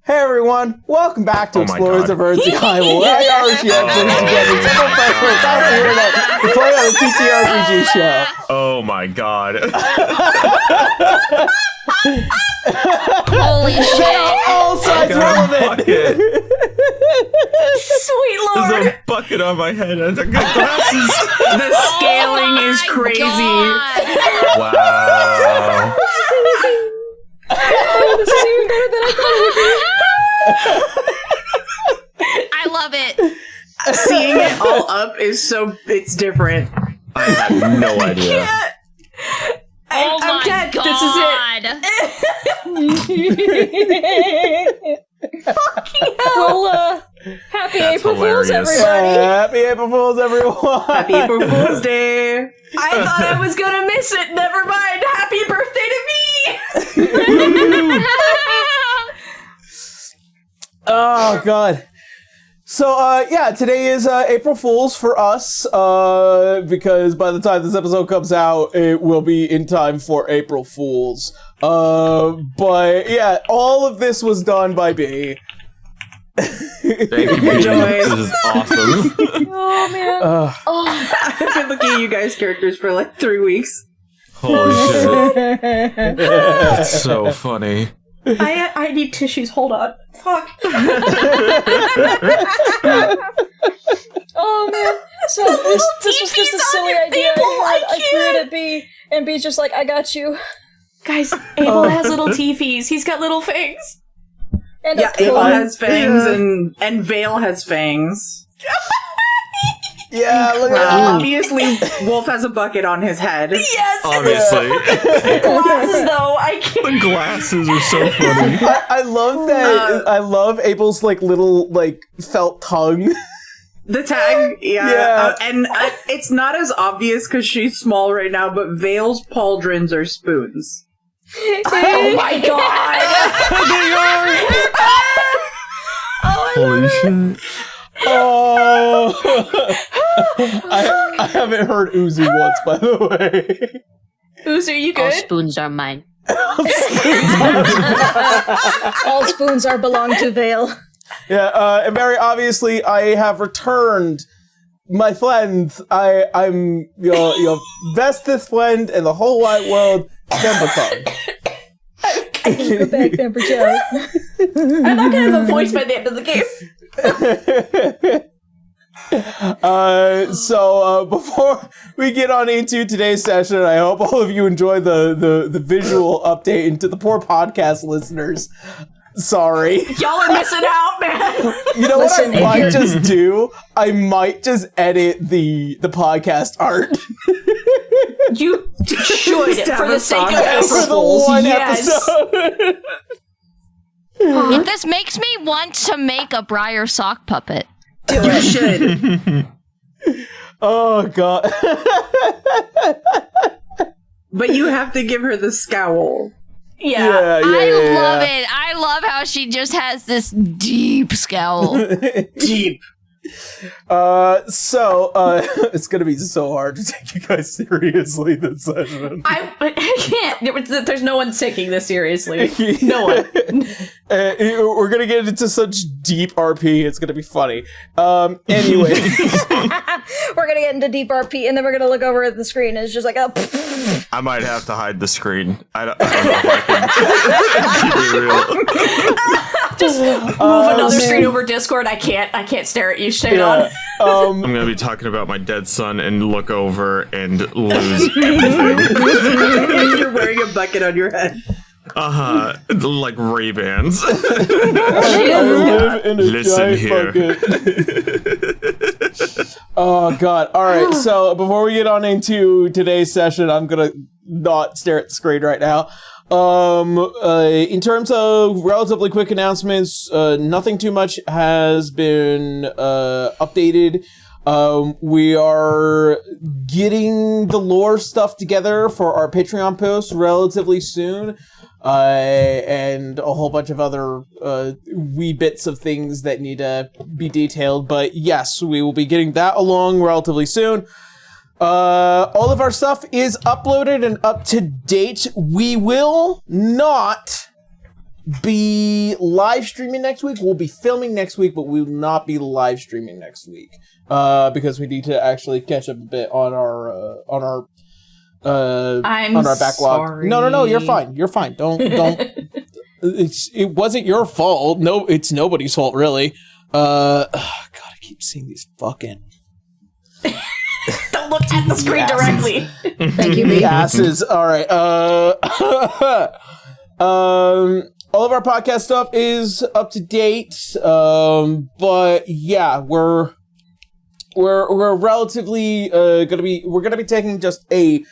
Hey everyone, welcome back to Explorers of Eardsihimmle, where I argue things together single person across the internet to play on the TTRPG show. Oh my god. Holy shit. All sides relevant. Sweet Lord. There's a bucket on my head. I got glasses. The scaling is crazy. Wow. This is even better than I thought it would be. I love it. Seeing it all up is it's different. I had no idea. Oh I'm my dead. god. This is it. Fucking hell. Well, happy That's April hilarious. Fools, everybody. Happy April Fools, everyone! Happy April Fool's Day. I thought I was gonna miss it. Never mind. Happy birthday to me. Oh god. So today is April Fools for us, because by the time this episode comes out, it will be in time for April Fools. But yeah, all of this was done by B. Thank you, Enjoy. This is awesome. Oh, man. I've been looking at you guys' characters for like 3 weeks. Holy shit. That's so funny. I need tissues. Hold on. Fuck. Oh, man. So this was just a silly idea. I threw it at B, and B's just like, I got you. Guys, Abel has little teefies. He's got little fangs. And Yeah, Abel has fangs and Vale has fangs. Yeah, look at that. Obviously, Wolf has a bucket on his head. Yes! Obviously. Glasses, though, I can't. The glasses are so funny. I love that. I love Abel's little felt tongue. The tag, Yeah. and it's not as obvious because she's small right now, but Vale's pauldrons are spoons. Oh my god! Holy shit. Oh, I haven't heard Uzi once, by the way. Uzi, you All good? spoons are mine. All spoons belong to Vale. Yeah, and very obviously, I have returned my friend. I'm your bestest friend in the whole wide world, Dembathon. Go back, Temper Joe. I'm not gonna have a voice by the end of the game. So before we get on into today's session, I hope all of you enjoy the visual update into the poor podcast listeners. Sorry. Y'all are missing out, man. You know Listen, what I might just do? I might just edit the podcast art. You should, for the sake of For April the Fools. one Yes. episode. If this makes me want to make a Briar sock puppet. You should. Oh god. But you have to give her the scowl. Yeah, I love it. I love how she just has this deep scowl. Deep. So it's gonna be so hard to take you guys seriously this session. I can't. There's no one taking this seriously. No one. We're gonna get into such deep RP. It's gonna be funny. Anyway, We're gonna get into deep RP, and then we're gonna look over at the screen, and it's just like, oh, I might have to hide the screen. I don't know if I can keep it real. Just move another screen over Discord. I can't stare at you straight on. I'm gonna be talking about my dead son and look over and lose everything. You're wearing a bucket on your head. Like Ray-Bans. I live in a Listen giant here. bucket. Oh god. Alright, so before we get on into today's session, I'm gonna not stare at the screen right now. In terms of relatively quick announcements, nothing too much has been updated. We are getting the lore stuff together for our Patreon post relatively soon. And a whole bunch of other wee bits of things that need to be detailed. But yes, we will be getting that along relatively soon. All of our stuff is uploaded and up to date. We will not be live streaming next week. We'll be filming next week, but we will not be live streaming next week because we need to actually catch up a bit on our backlog. Sorry. No, you're fine. You're fine. Don't. It wasn't your fault. No, it's nobody's fault, really. God, I keep seeing these fucking. Don't look at the screen directly. Thank you, The asses. All right. All of our podcast stuff is up to date. But yeah, we're relatively we're gonna be taking just an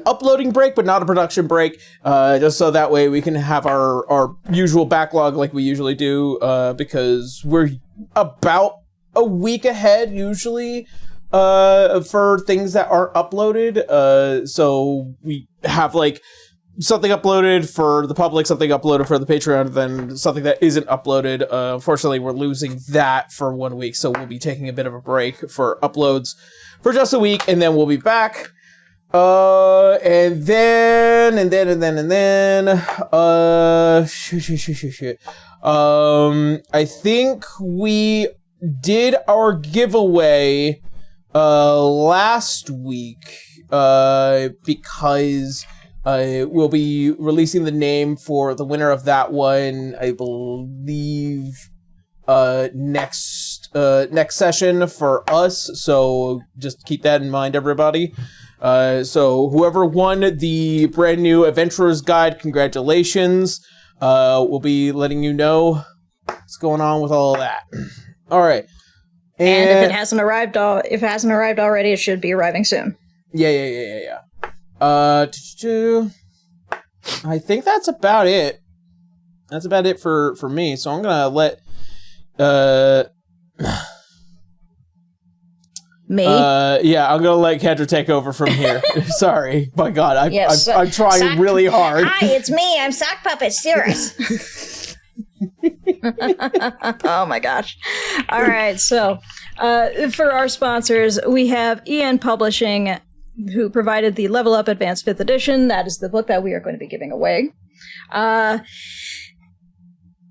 uploading break, but not a production break, just so that way we can have our usual backlog like we usually do, because we're about a week ahead usually for things that aren't uploaded. So we have like something uploaded for the public, something uploaded for the Patreon, then something that isn't uploaded. Unfortunately, we're losing that for 1 week, so we'll be taking a bit of a break for uploads for just a week, and then we'll be back. And then, I think we did our giveaway, last week, because, we'll be releasing the name for the winner of that one, I believe, next session for us, so just keep that in mind, everybody. So whoever won the brand new Adventurer's Guide, congratulations. We'll be letting you know what's going on with all of that. All right. And if it hasn't arrived already, it should be arriving soon. Yeah. I think that's about it. That's about it for me. So I'm gonna let me? Yeah, I'm gonna let Kendra take over from here. Sorry, my God, I'm trying really hard. Hi, it's me. I'm Sock Puppet Cirrus. Oh my gosh! All right, so for our sponsors, we have EN Publishing, who provided the Level Up Advanced 5th Edition. That is the book that we are going to be giving away.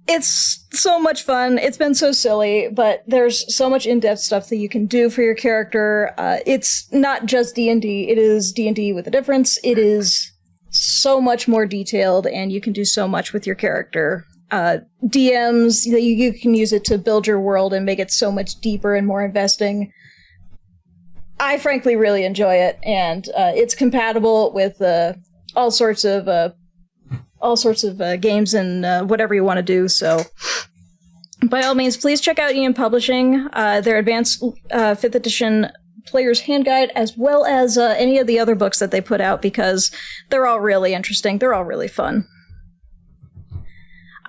It's so much fun. It's been so silly, but there's so much in-depth stuff that you can do for your character. It's not just D&D. It is D&D with a difference. It is so much more detailed, and you can do so much with your character. DMs, you can use it to build your world and make it so much deeper and more investing. I frankly really enjoy it, and it's compatible with all sorts of games and whatever you want to do. So, by all means, please check out EN Publishing, their advanced 5th edition player's hand guide, as well as any of the other books that they put out, because they're all really interesting. They're all really fun.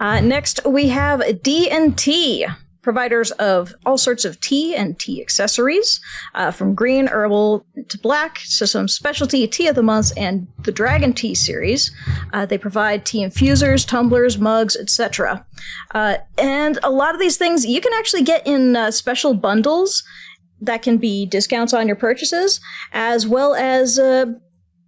Next, we have D&T, providers of all sorts of tea and tea accessories, from green, herbal to black, to some specialty tea of the month and the Dragon Tea series. They provide tea infusers, tumblers, mugs, etc. And a lot of these things you can actually get in special bundles that can be discounts on your purchases, as well as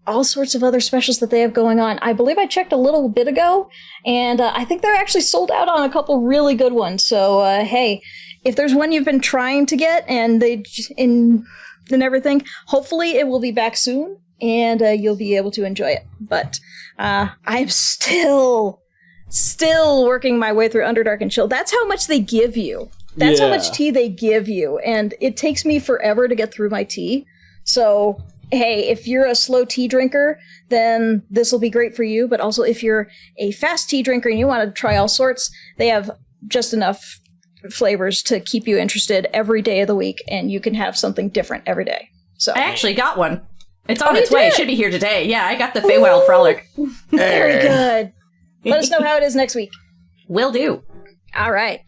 all sorts of other specials that they have going on. I believe I checked a little bit ago, and I think they're actually sold out on a couple really good ones. So, hey, if there's one you've been trying to get and and everything, hopefully it will be back soon, and you'll be able to enjoy it. But I'm still working my way through Underdark and Chill. That's how much they give you. That's how much tea they give you, and it takes me forever to get through my tea. So, hey, if you're a slow tea drinker, then this will be great for you. But also, if you're a fast tea drinker and you want to try all sorts, they have just enough flavors to keep you interested every day of the week, and you can have something different every day. So I actually got one. It's on its way. It should be here today. Yeah, I got the Feywild Frolic. Very good. Let us know how it is next week. Will do. All right.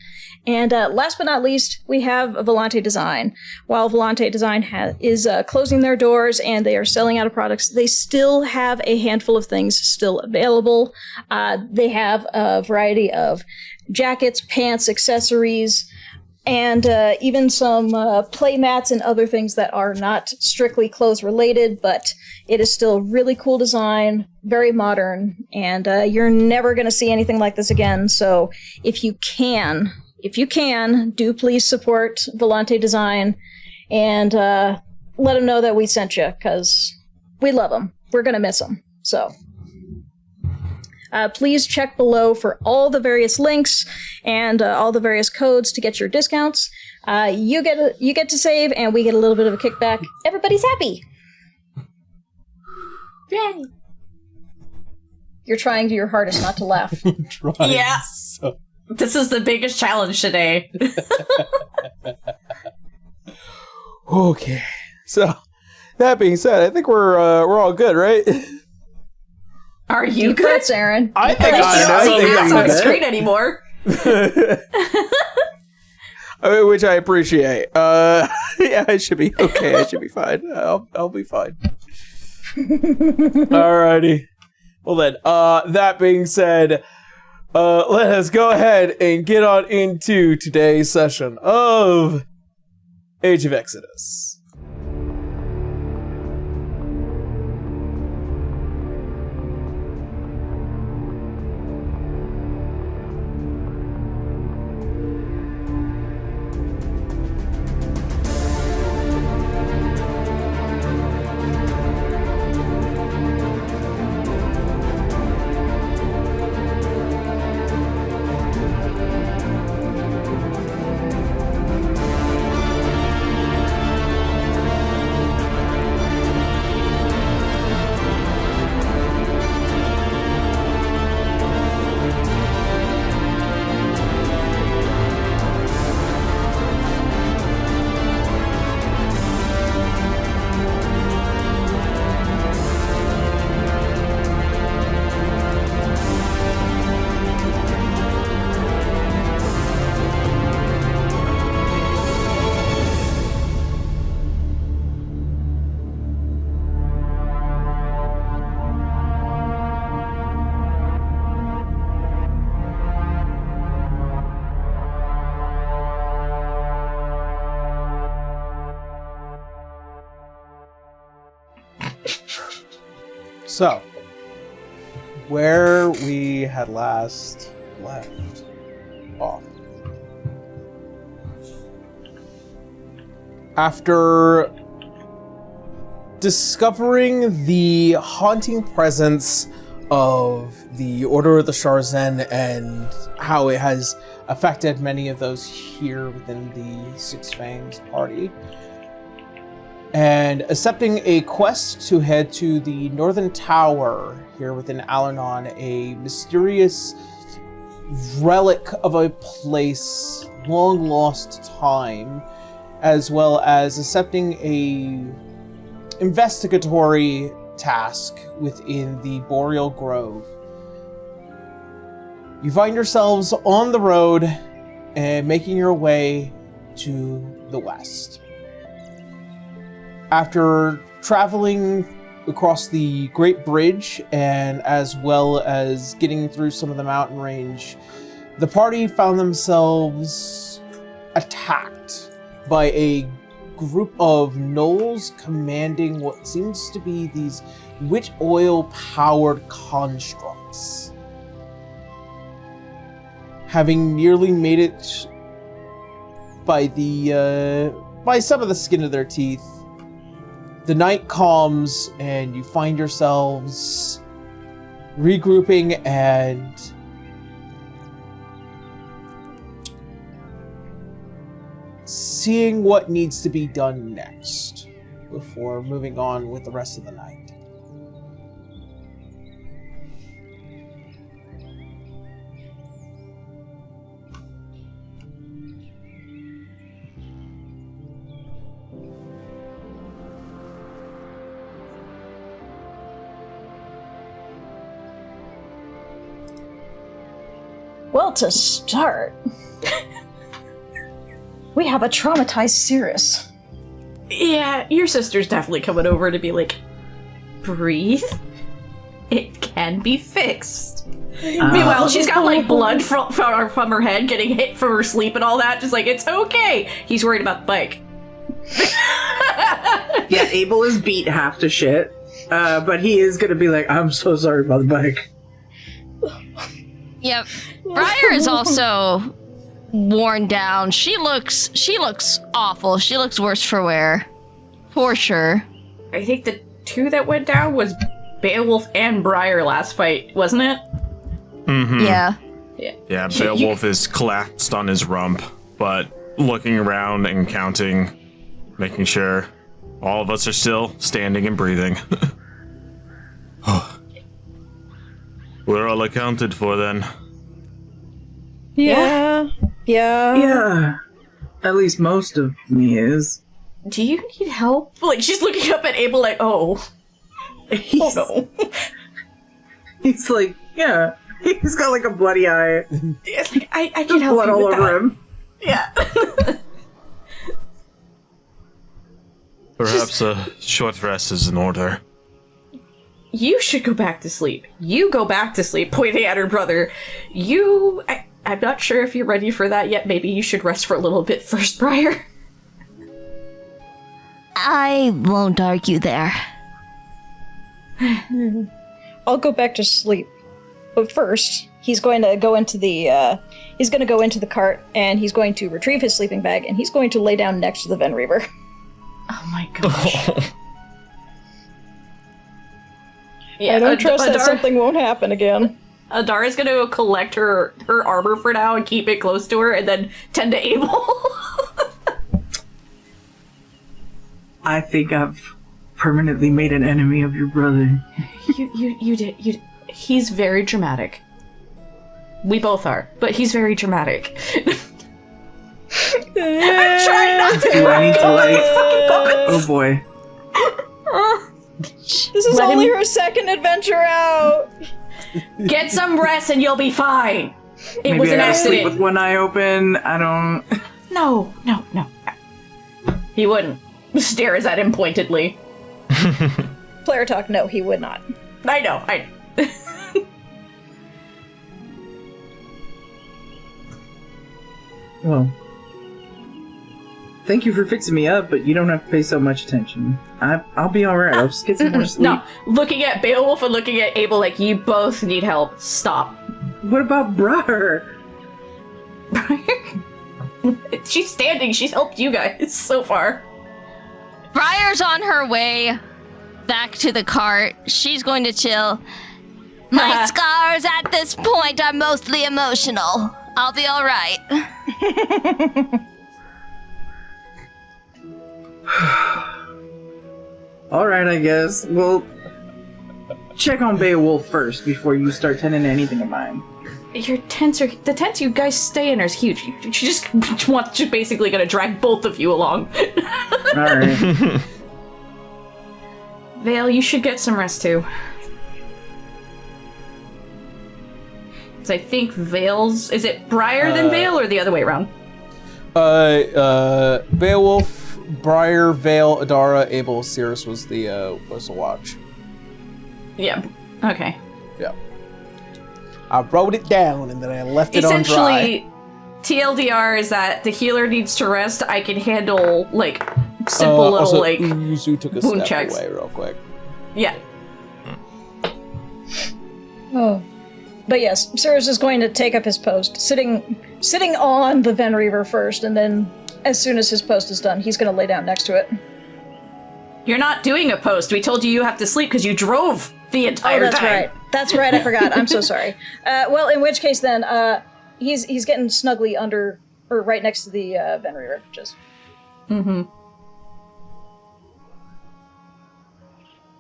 And last but not least, we have Volante Design. While Volante Design is closing their doors and they are selling out of products, they still have a handful of things still available. They have a variety of jackets, pants, accessories, and even some play mats and other things that are not strictly clothes related, but it is still really cool design, very modern, and you're never going to see anything like this again. So if you can, do please support Volante Design and let them know that we sent you, because we love them. We're going to miss them. So please check below for all the various links and all the various codes to get your discounts. You get to save, and we get a little bit of a kickback. Everybody's happy. Yay! You're trying your hardest not to laugh. Yeah. This is the biggest challenge today. Okay. So, that being said, I think we're all good, right? Are you good? Congrats, Aaron. I think I don't see ass on good. screen anymore. Which I appreciate. Yeah, I should be okay. I should be fine. I'll be fine. Alrighty. Well then, that being said, let us go ahead and get on into today's session of Age of Exodus. So, where we had last left off. After discovering the haunting presence of the Order of the Sharzen and how it has affected many of those here within the Six Fangs party, and accepting a quest to head to the Northern Tower here within Alernon, a mysterious relic of a place long lost to time, as well as accepting a investigatory task within the Boreal Grove. You find yourselves on the road and making your way to the west. After traveling across the Great Bridge and as well as getting through some of the mountain range, the party found themselves attacked by a group of gnolls commanding what seems to be these witch oil powered constructs. Having nearly made it by some of the skin of their teeth, the night calms and you find yourselves regrouping and seeing what needs to be done next before moving on with the rest of the night. Well, to start, we have a traumatized Cirrus. Yeah, your sister's definitely coming over to be like, breathe. It can be fixed. Meanwhile, she's got like blood from her head getting hit from her sleep and all that. Just like, it's okay. He's worried about the bike. Yeah, Abel is beat half to shit. But he is gonna be like, I'm so sorry about the bike. Yep. Briar is also worn down. She looks awful. She looks worse for wear. For sure. I think the two that went down was Beowulf and Briar last fight, wasn't it? Mm-hmm. Yeah. Yeah, Beowulf is collapsed on his rump, but looking around and counting, making sure all of us are still standing and breathing. We're all accounted for then. Yeah. Yeah. At least most of me is. Do you need help? Like, she's looking up at Abel like, oh. No. He's like, yeah. He's got like a bloody eye. It's like, I can help blood you all with over that. him. Yeah. Perhaps a short rest is in order. You should go back to sleep. You go back to sleep, pointing at her brother. I'm not sure if you're ready for that yet. Maybe you should rest for a little bit first, Briar. I won't argue there. I'll go back to sleep. But first, he's going to go into the cart, and he's going to retrieve his sleeping bag, and he's going to lay down next to the Ven Reaver. Oh my gosh. Yeah, I don't trust that something won't happen again. Adara's gonna collect her armor for now and keep it close to her, and then tend to Abel. I think I've permanently made an enemy of your brother. You did. He's very dramatic. We both are, but he's very dramatic. I'm trying not to. Do I need to like? Oh boy. This is only her second adventure out. Get some rest and you'll be fine. It Maybe was an I sleep accident. with one eye open. I don't. No. He wouldn't. Stares at him pointedly. Player talk, no, he would not. I know. Well, thank you for fixing me up, but you don't have to pay so much attention. I'll be alright. I'll just get some more sleep. No, looking at Beowulf and looking at Abel like, you both need help. Stop. What about Briar? She's standing. She's helped you guys so far. Briar's on her way back to the cart. She's going to chill. My scars at this point are mostly emotional. I'll be all right. Alright, I guess. Well, check on Beowulf first before you start tending to anything of mine. The tents you guys stay in are huge. She just wants to basically gonna drag both of you along. Alright. Vale, you should get some rest too. So I think Vale's... Is it Briar then Vale, or the other way around? Beowulf, Briar, Vale, Adara, Abel, Cirrus was the watch. Yeah. Okay. Yeah. I wrote it down and then I left it on dry. Essentially, TLDR is that the healer needs to rest. I can handle, like, simple little, also, like, Yuzu took a wound step checks. away real quick. Yeah. Oh. But yes, Cirrus is going to take up his post, sitting on the Ven Reaver first, and then as soon as his post is done, he's going to lay down next to it. You're not doing a post. We told you have to sleep because you drove the entire that's time. right. That's right, I forgot. I'm so sorry. Well, in which case then, he's getting snugly under, or right next to the Ven Reaver, just... Mm-hmm.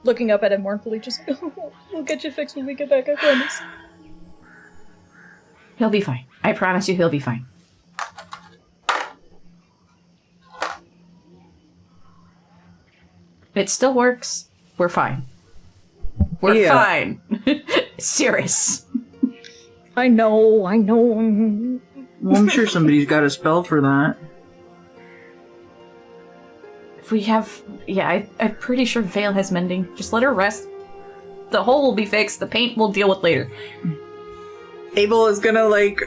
Looking up at him mournfully, just, we'll get you fixed when we get back, I promise. He'll be fine. I promise you he'll be fine. It still works. We're fine. We're fine. Serious. I know. Well, I'm sure somebody's got a spell for that. If we have... Yeah, I'm pretty sure Vale has mending. Just let her rest. The hole will be fixed. The paint we'll deal with later. Abel is gonna, like,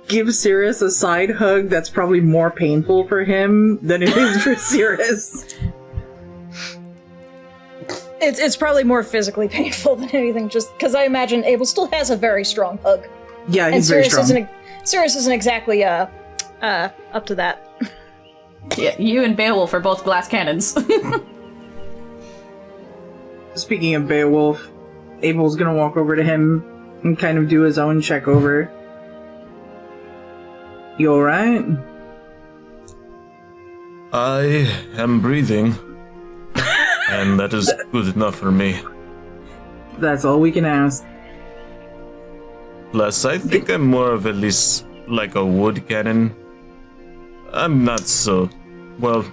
give Cirrus a side hug that's probably more painful for him than it is for Cirrus. It's probably more physically painful than anything, just because I imagine Abel still has a very strong hug. Yeah, And he's very strong. Cirrus isn't exactly up to that. Yeah, you and Beowulf are both glass cannons. Speaking of Beowulf, Abel's gonna walk over to him and kind of do his own check over. You alright? I am breathing, and that is good enough for me. That's all we can ask. Plus, I think I'm more of at least like a wood cannon. I'm not so... well,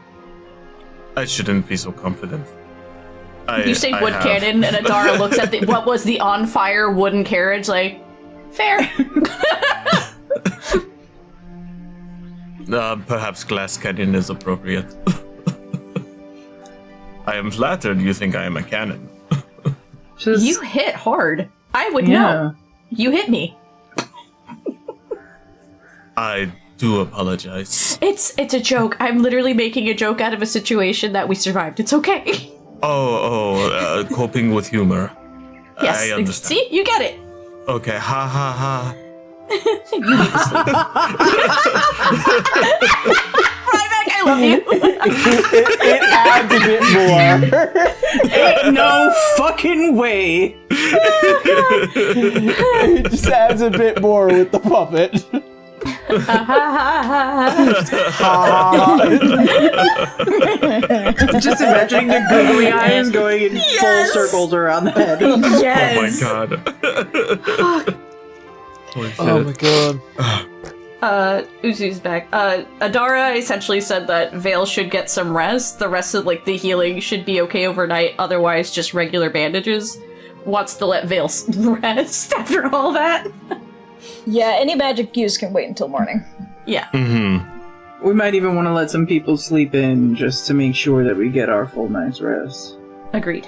I shouldn't be so confident. You say wood cannon, and Adara looks at what was the on-fire wooden carriage, like, fair. Perhaps glass cannon is appropriate. I am flattered you think I am a cannon. Just, You hit hard. I would know. You hit me. I do apologize. It's a joke. I'm literally making a joke out of a situation that we survived. It's okay. Coping with humor. Yes. I understand. See? You get it. Okay, ha ha ha. You need to sleep. Ryback, I love you. It adds a bit more. ain't no fucking way! It just adds a bit more with the puppet. Just imagining the googly eyes going in full circles around the head. Yes. Oh my god. Holy shit. Oh my god. Uzu's back. Adara essentially said that Vale should get some rest. The rest of, like, the healing should be okay overnight, otherwise just regular bandages. Wants to let Vale rest after all that. Yeah, any magic use can wait until morning. Yeah. Mm-hmm. We might even want to let some people sleep in just to make sure that we get our full night's rest. Agreed.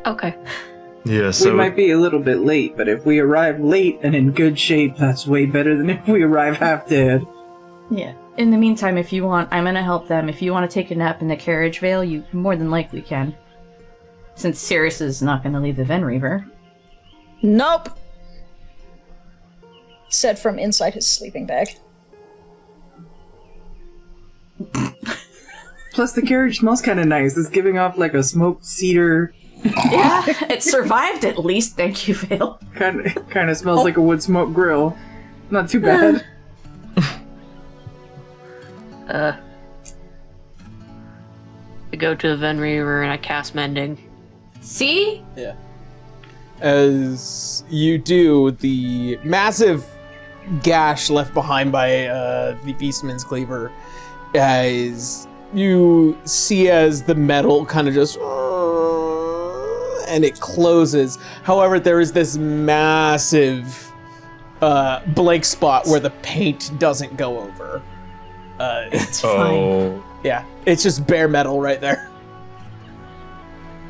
Okay. Yeah, so We might be a little bit late, but if we arrive late and in good shape, that's way better than if we arrive half dead. Yeah. In the meantime, if you want, I'm gonna help them. If you want to take a nap in the carriage, Vale, you more than likely can. Since Sirius is not gonna leave the Ven Reaver. Nope. Said from inside his sleeping bag. Plus, the carriage smells kind of nice. It's giving off like a smoked cedar. Yeah, it survived at least, thank you, Vale. Kind of smells like a wood smoke grill. Not too bad. I go to the Ven Reaver and I cast Mending. See? Yeah. As you do, the massive gash left behind by the Beastman's cleaver, as you see as the metal kind of just and it closes. However, there is this massive blank spot where the paint doesn't go over. It's fine. Yeah, it's just bare metal right there.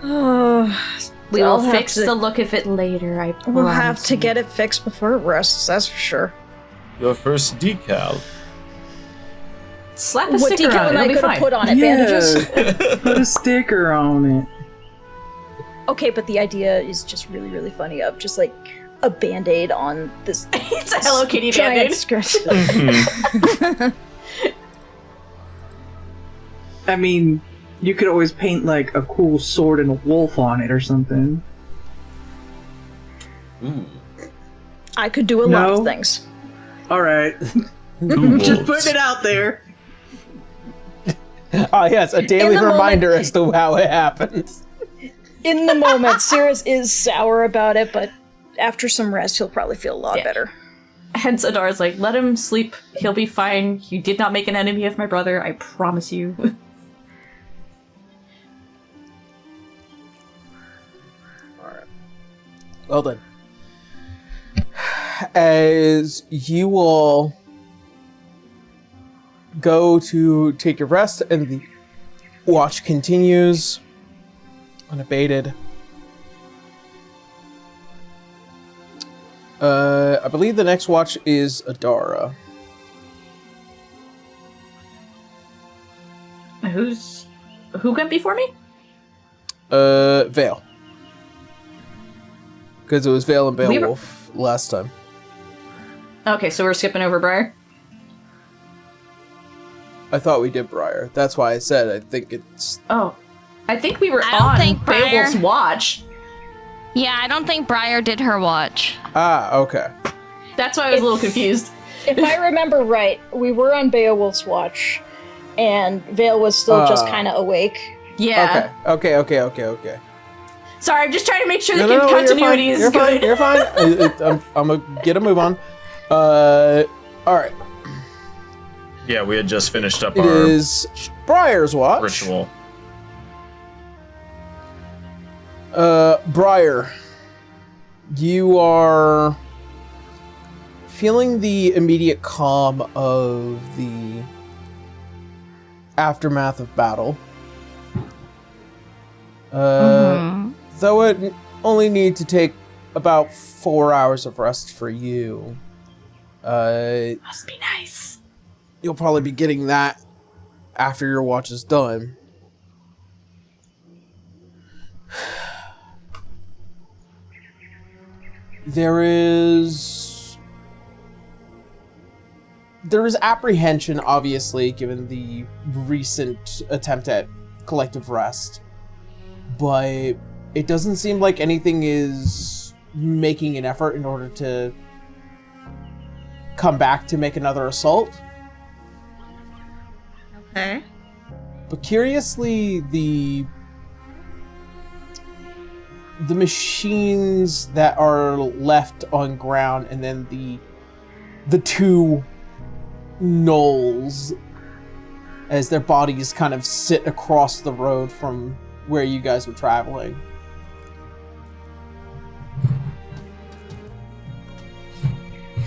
We'll fix the look of it later, I promise. We'll have to you. get it fixed before it rests, that's for sure. your first decal. Slap a What sticker decal on it, and I it'll be could have fine. put on it? Bandages? Put a sticker on it. Okay, but the idea is just really, really funny of just like a band-aid on this It's a Hello Kitty giant band-aid. scratch. I mean, you could always paint like a cool sword and a wolf on it or something. I could do a lot No. of things. Alright. Just putting it out there. Ah, yes, a daily In the reminder as to how it happened. In the moment, Cirrus is sour about it, but after some rest, he'll probably feel a lot better. Hence Adar's like, let him sleep, he'll be fine. You did not make an enemy of my brother, I promise you. Well done. As you all go to take your rest and the watch continues unabated, I believe the next watch is Adara. Who went before me? Vale. Because it was Vale and Beowulf last time. Okay, so we're skipping over Briar? I thought we did Briar. That's why I said I think it's... Oh. I think we were I don't on think Briar- Beowulf's watch. Yeah, I don't think Briar did her watch. Ah, okay. That's why I was a little confused. If I remember right, we were on Beowulf's watch, and Vale was still just kind of awake. Yeah. Okay. Sorry, I'm just trying to make sure the No, continuity is good. You're fine. I'm gonna get a move on. Alright. Yeah, we had just finished up It our is Briar's watch. ritual. Briar, you are feeling the immediate calm of the aftermath of battle. Though it only need to take about 4 hours of rest for you. Must be nice. You'll probably be getting that after your watch is done. There is apprehension, obviously, given the recent attempt at collective rest. But it doesn't seem like anything is making an effort in order to come back to make another assault. Okay. But curiously, the machines that are left on ground, and then the two gnolls, as their bodies kind of sit across the road from where you guys were traveling.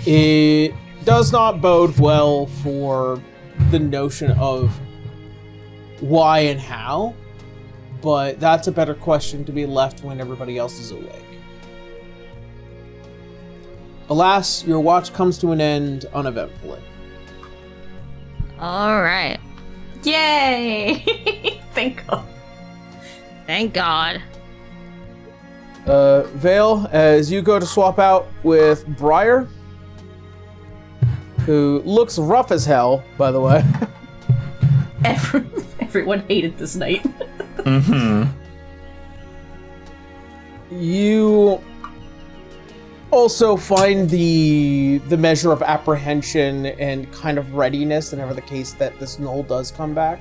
It does not bode well for the notion of why and how, but that's a better question to be left when everybody else is awake. Alas, your watch comes to an end uneventfully. All right. Yay! Thank God. Thank God. Vale, as you go to swap out with Briar, who looks rough as hell, by the way. Everyone hated this night. You also find the measure of apprehension and kind of readiness whenever the case that this gnoll does come back.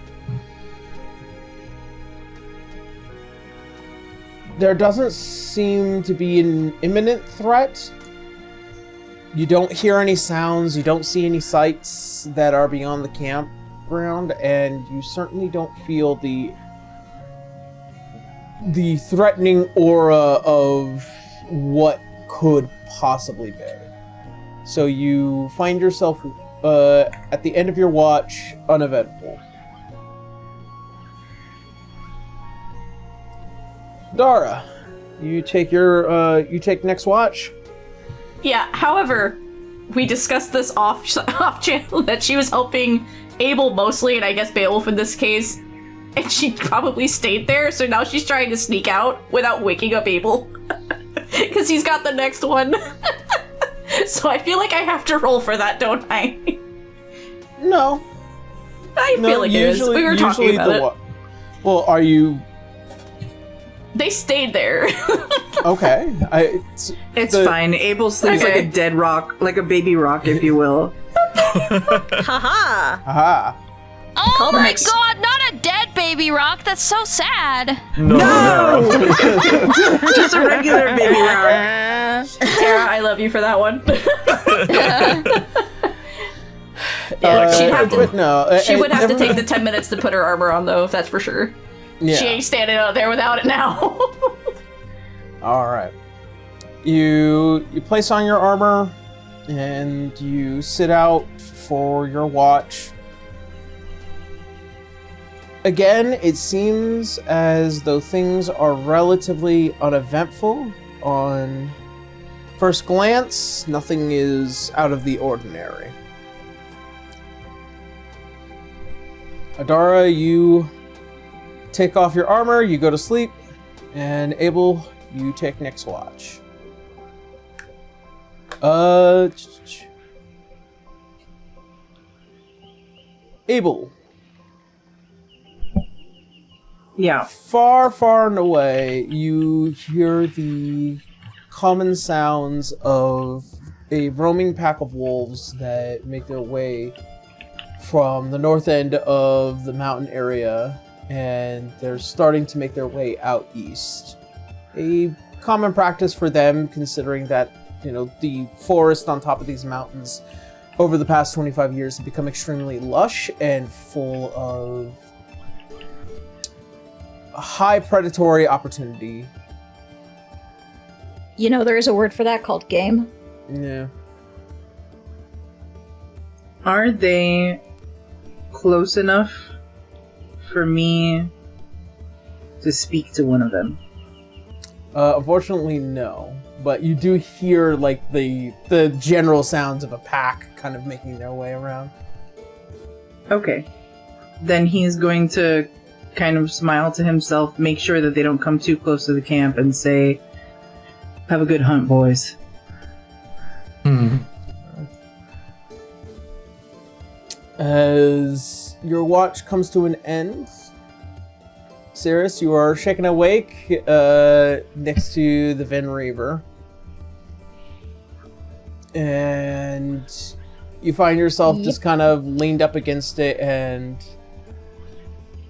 There doesn't seem to be an imminent threat. You don't hear any sounds, you don't see any sights that are beyond the campground, and you certainly don't feel the threatening aura of what could possibly be. So you find yourself at the end of your watch uneventful. Dara, you take next watch. Yeah, however, we discussed this off channel that she was helping Abel mostly, and I guess Beowulf in this case, and she probably stayed there, so now she's trying to sneak out without waking up Abel. Because he's got the next one. So I feel like I have to roll for that, don't I? No. I feel like it is. We were talking about it. Well, are you... They stayed there. Okay. It's fine. Abel sleeps like a dead rock, like a baby rock, if you will. Haha! Aha. Oh my God! Not a dead baby rock. That's so sad. No! Just a regular baby rock. Tara, I love you for that one. She would have to take the 10 minutes to put her armor on, though, if that's for sure. Yeah. She ain't standing out there without it now. All right. You place on your armor, and you sit out for your watch. Again, it seems as though things are relatively uneventful for First glance, nothing is out of the ordinary. Adara, you take off your armor, you go to sleep, and Abel, you take next watch. Abel. Yeah. Far, far and away, you hear the common sounds of a roaming pack of wolves that make their way from the north end of the mountain area, and they're starting to make their way out east. A common practice for them, considering that, you know, the forest on top of these mountains over the past 25 years have become extremely lush and full of high predatory opportunity. You know, there is a word for that called game. Yeah. Are they close enough for me to speak to one of them? Unfortunately, no. But you do hear, like, the general sounds of a pack kind of making their way around. Okay. Then he's going to kind of smile to himself, make sure that they don't come too close to the camp, and say, "Have a good hunt, boys." As your watch comes to an end, Cirrus, you are shaken awake next to the Ven Reaver. And you find yourself just kind of leaned up against it and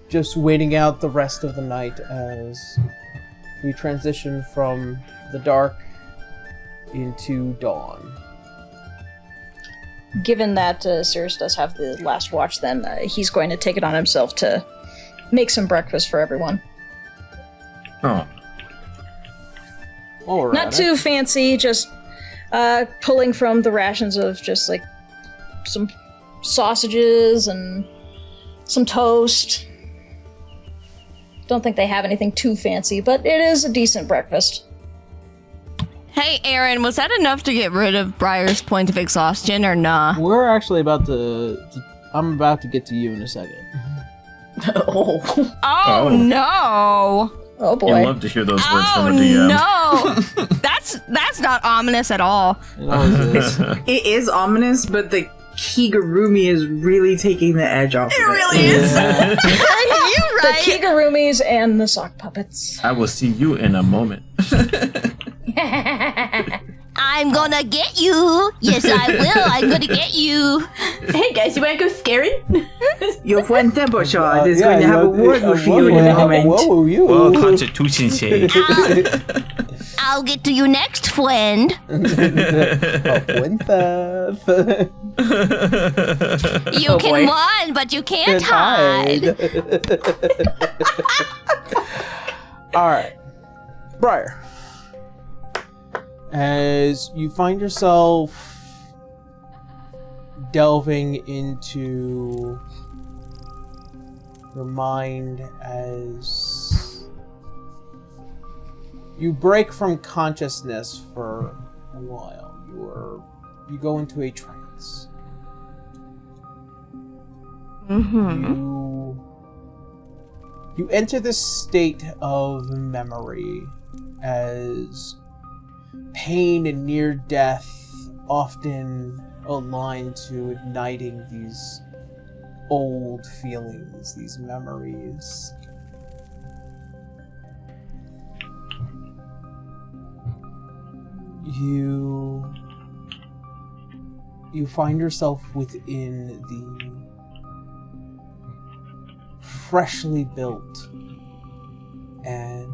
just waiting out the rest of the night as we transition from the dark into dawn. Given that Cirrus does have the last watch, then he's going to take it on himself to make some breakfast for everyone. Oh. All right. Not too fancy, just pulling from the rations of just like some sausages and some toast. Don't think they have anything too fancy, but it is a decent breakfast. Hey, Aaron, was that enough to get rid of Briar's point of exhaustion or nah? We're actually about to I'm about to get to you in a second. Oh no! Oh boy. You'd love to hear those words Oh from a DM. no! That's not ominous at all. It always is. It is ominous, but the Kigurumi is really taking the edge off. It really is. You're The right. Kigurumis and the sock puppets. I will see you in a moment. I'm gonna get you. Yes, I will. I'm gonna get you. Hey guys, you wanna go scary? Your friend Temposhard is going to have a word with you in a moment. Whoa, you. Well, Constitution say. I'll get to you next, friend. You can run, but you can't hide. All right, Briar. As you find yourself delving into your mind as you break from consciousness for a while, you go into a trance. You enter this state of memory as pain and near death often align to igniting these old feelings, these memories. You find yourself within the freshly built and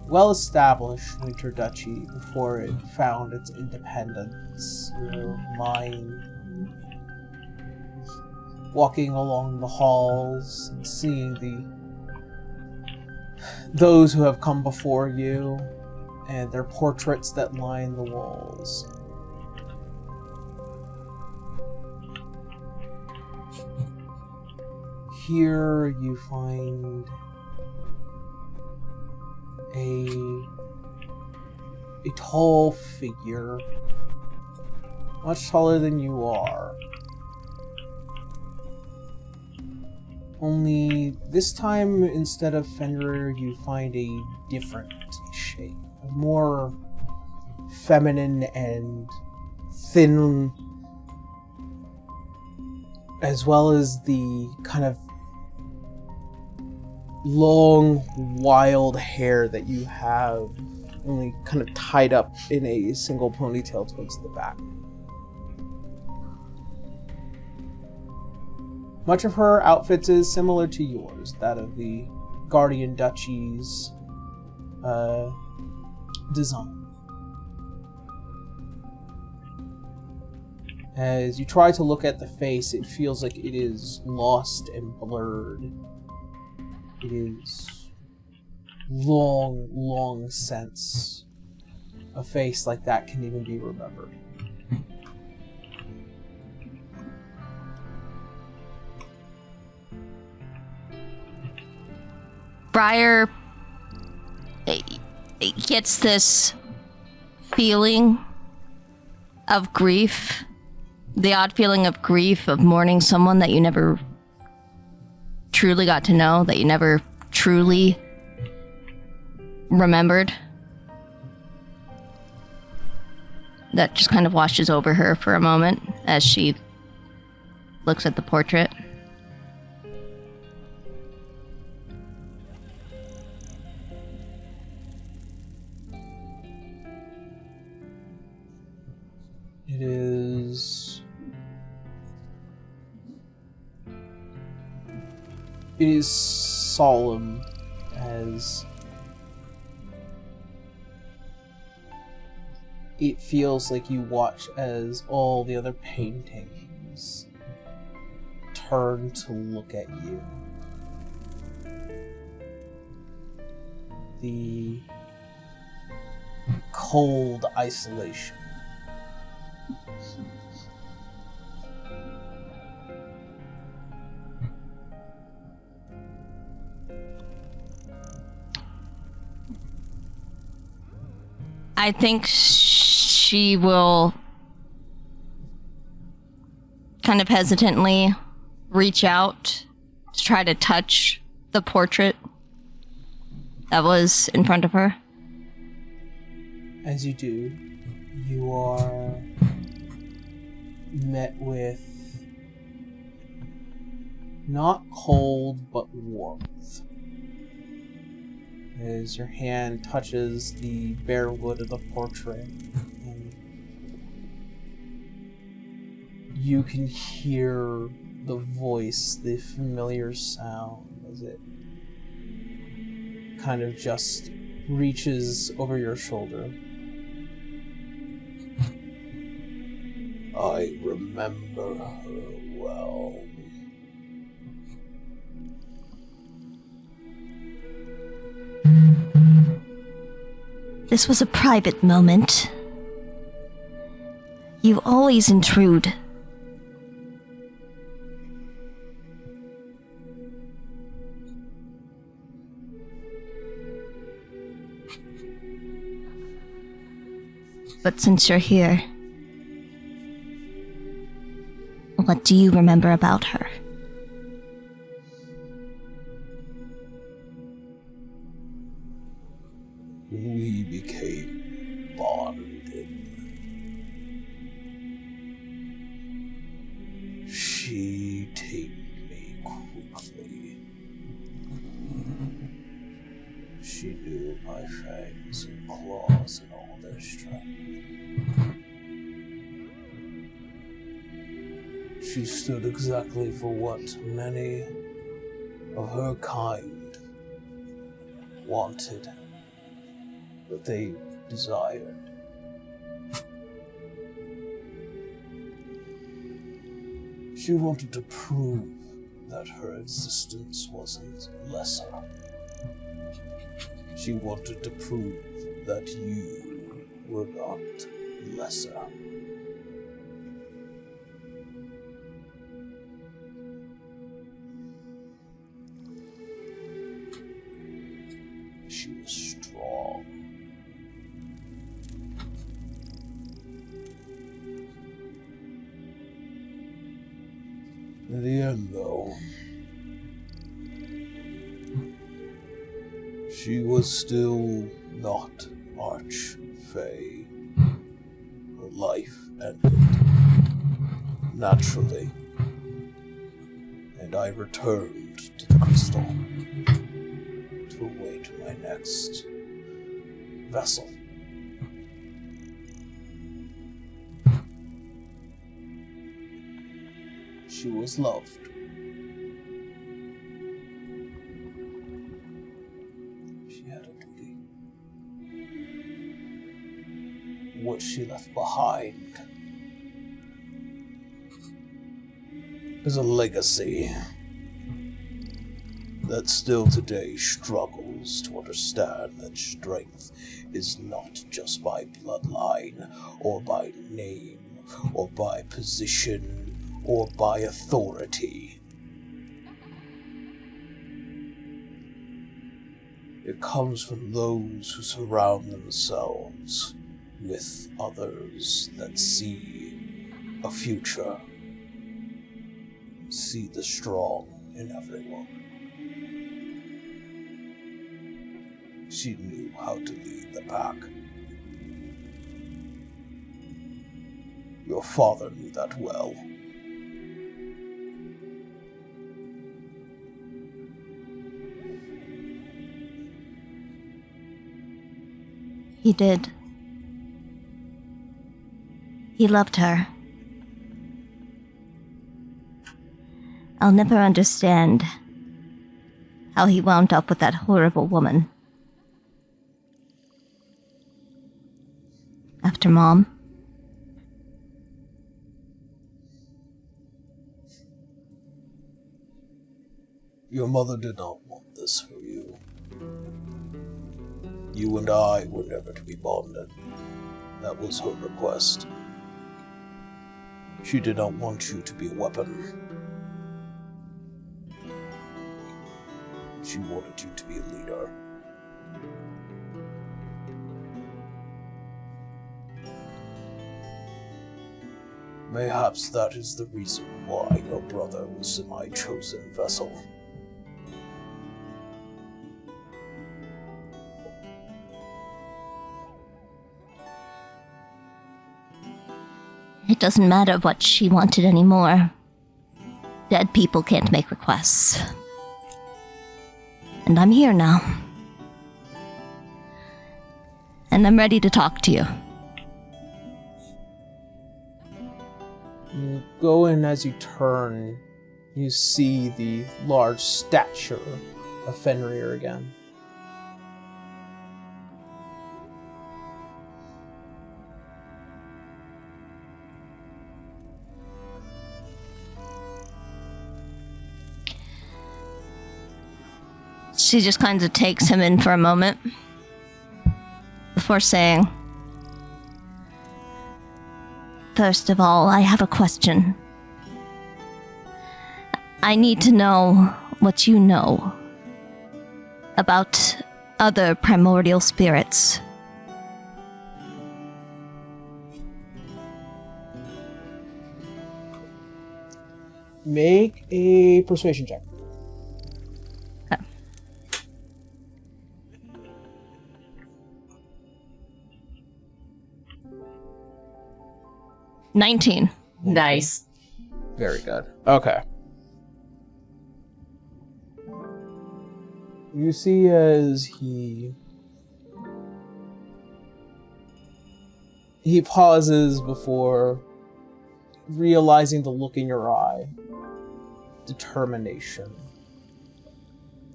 well-established Winter Duchy before it found its independence. Your mind walking along the halls and seeing those who have come before you and their portraits that line the walls. Here you find a a tall figure, much taller than you are. Only this time, instead of Fenrir, you find a different shape. A more feminine and thin, as well as the kind of long, wild hair that you have, only kind of tied up in a single ponytail towards the back. Much of her outfits is similar to yours, that of the Guardian Duchy's design. As you try to look at the face, it feels like it is lost and blurred. It is long, long since a face like that can even be remembered. Briar gets this feeling of grief, the odd feeling of grief of mourning someone that you never truly got to know, that you never truly remembered. That just kind of washes over her for a moment as she looks at the portrait. It is solemn as it feels like you watch as all the other paintings turn to look at you. The cold isolation. I think she will kind of hesitantly reach out to try to touch the portrait that was in front of her. As you do, you are met with not cold, but warmth. As your hand touches the bare wood of the portrait, and you can hear the voice, the familiar sound, as it kind of just reaches over your shoulder. I remember her well. This was a private moment. You always intrude. But since you're here, what do you remember about her? We became bonded. She tamed me quickly. She knew my fangs and claws and all their strength. She stood exactly for what many of her kind wanted, that they desired. She wanted to prove that her existence wasn't lesser. She wanted to prove that you were not lesser. She was strong. In the end, though, she was still not Arch-Fae. Her life ended naturally, and I returned to the crystal to await my next vessel. She was loved. She had a duty. What she left behind is a legacy that still today struggles to understand that strength is not just by bloodline, or by name, or by position, or by authority. It comes from those who surround themselves with others that see a future, see the strong in everyone. She knew how to lead the pack. Your father knew that well. He did. He loved her. I'll never understand how he wound up with that horrible woman. After Mom. Your mother did not want this for you. You and I were never to be bonded. That was her request. She did not want you to be a weapon. She wanted you to be a leader. Mayhaps that is the reason why your brother was my chosen vessel. It doesn't matter what she wanted anymore. Dead people can't make requests. And I'm here now. And I'm ready to talk to you. You go in. As you turn, you see the large stature of Fenrir again. She just kind of takes him in for a moment before saying, "First of all, I have a question. I need to know what you know about other primordial spirits." Make a persuasion check. 19. Nice. Very good. Okay. You see as he pauses before realizing the look in your eye. Determination.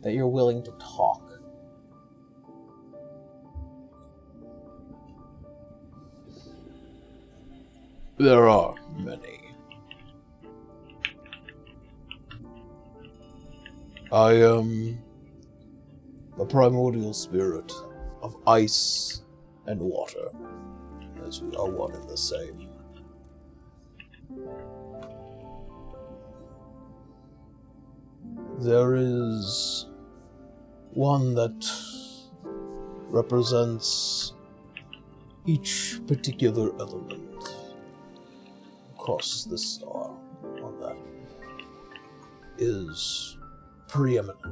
That you're willing to talk. There are many. I am the primordial spirit of ice and water, as we are one and the same. There is one that represents each particular element across the star on that is preeminent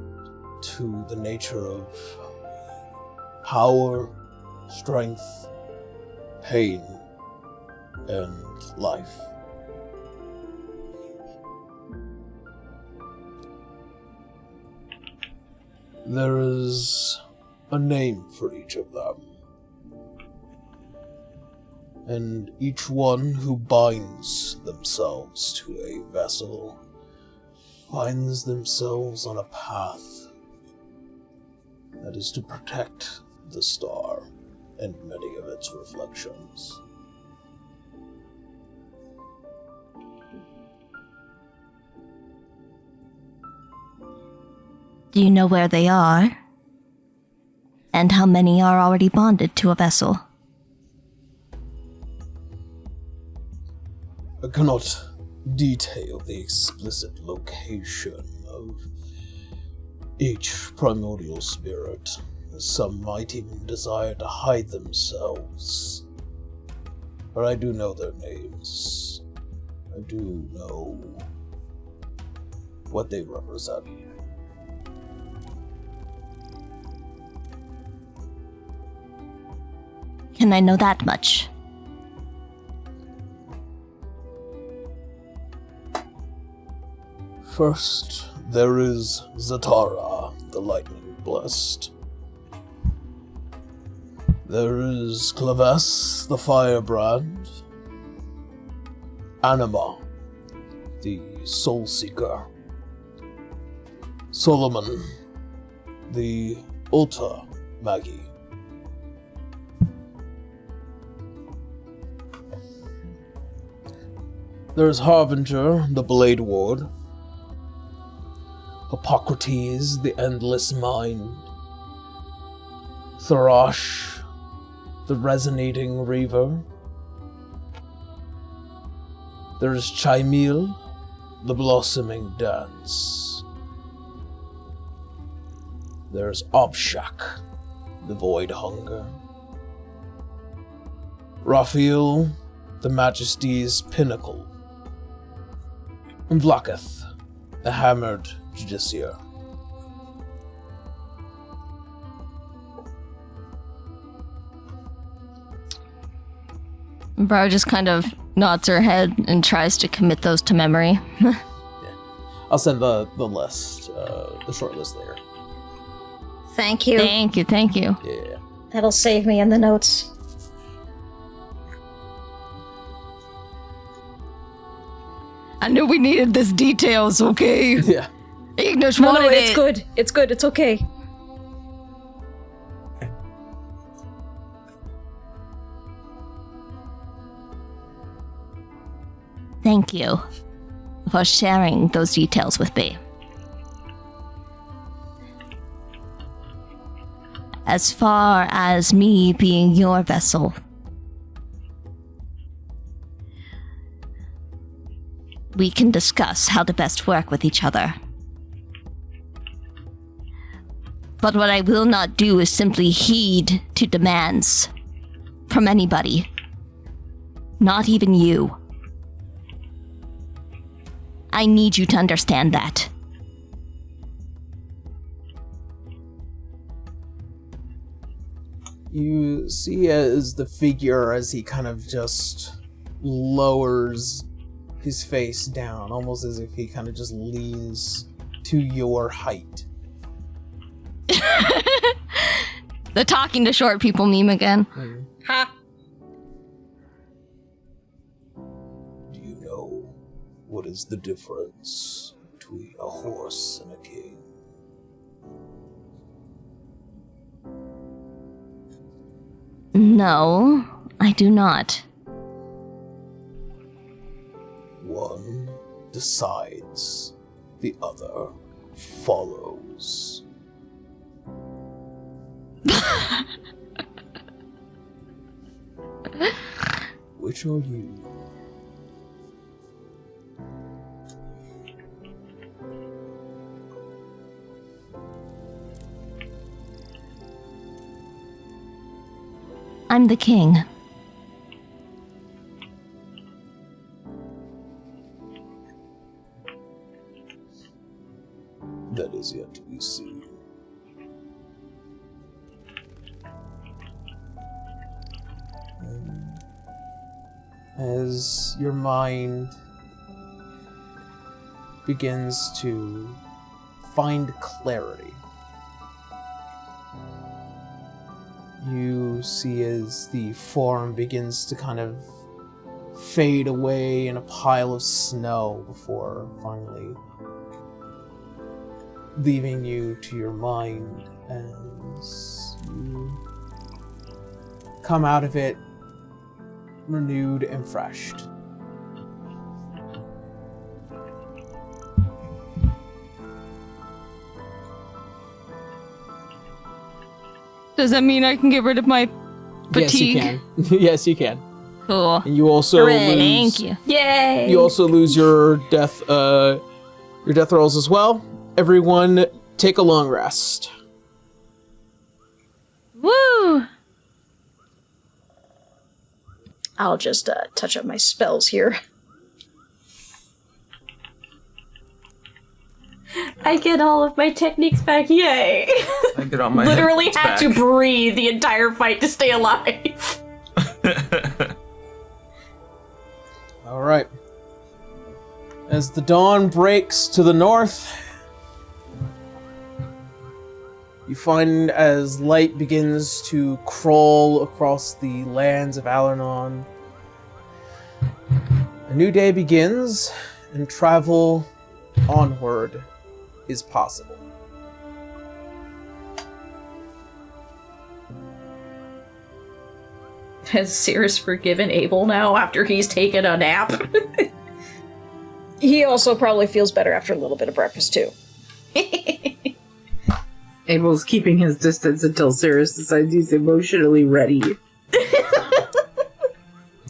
to the nature of power, strength, pain, and life. There is a name for each of them, and each one who binds themselves to a vessel finds themselves on a path that is to protect the star and many of its reflections. Do you know where they are? And how many are already bonded to a vessel? I cannot detail the explicit location of each primordial spirit, as some might even desire to hide themselves. But I do know their names. I do know what they represent. Can I know that much? First, there is Zatara, the Lightning Blessed. There is Claves, the Firebrand. Anima, the Soul Seeker. Solomon, the Ulta Magi. There's Harbinger, the Blade Ward. Hippocrates, the Endless Mind. Tharash, the Resonating Reaver. There's Chaimil, the Blossoming Dance. There's Obshak, the Void Hunger. Raphael, the Majesty's Pinnacle. And Vlaketh, the Hammered Justiciar. Briar just kind of nods her head and tries to commit those to memory. I'll send the list, the short list later. Thank you. Thank you. Yeah. That'll save me in the notes. I knew we needed this details, okay? Yeah. Ignis No, wanted it's it. good. It's good. It's okay. Thank you for sharing those details with me. As far as me being your vessel, we can discuss how to best work with each other. But what I will not do is simply heed to demands from anybody. Not even you. I need you to understand that. You see as the figure, as he kind of just lowers his face down, almost as if he kind of just leans to your height. The talking to short people meme again. Ha! Do you know what is the difference between a horse and a king? No, I do not. One decides, the other follows. Which are you? I'm the king. That is yet to be seen. As your mind begins to find clarity, you see as the form begins to kind of fade away in a pile of snow before finally leaving you to your mind as you come out of it renewed and refreshed. Does that mean I can get rid of my fatigue? Yes, you can. Yes, you can. Cool. And you also Hooray, lose. thank you. Yay! You also lose your death rolls as well. Everyone, take a long rest. Woo! I'll just touch up my spells here. I get all of my techniques back. Yay! I get on my Literally head had back. to breathe the entire fight to stay alive. All right. As the dawn breaks to the north, you find as light begins to crawl across the lands of Alernon, a new day begins, and travel onward is possible. Has Cirrus forgiven Abel now after he's taken a nap? He also probably feels better after a little bit of breakfast, too. Abel's keeping his distance until Cirrus decides he's emotionally ready.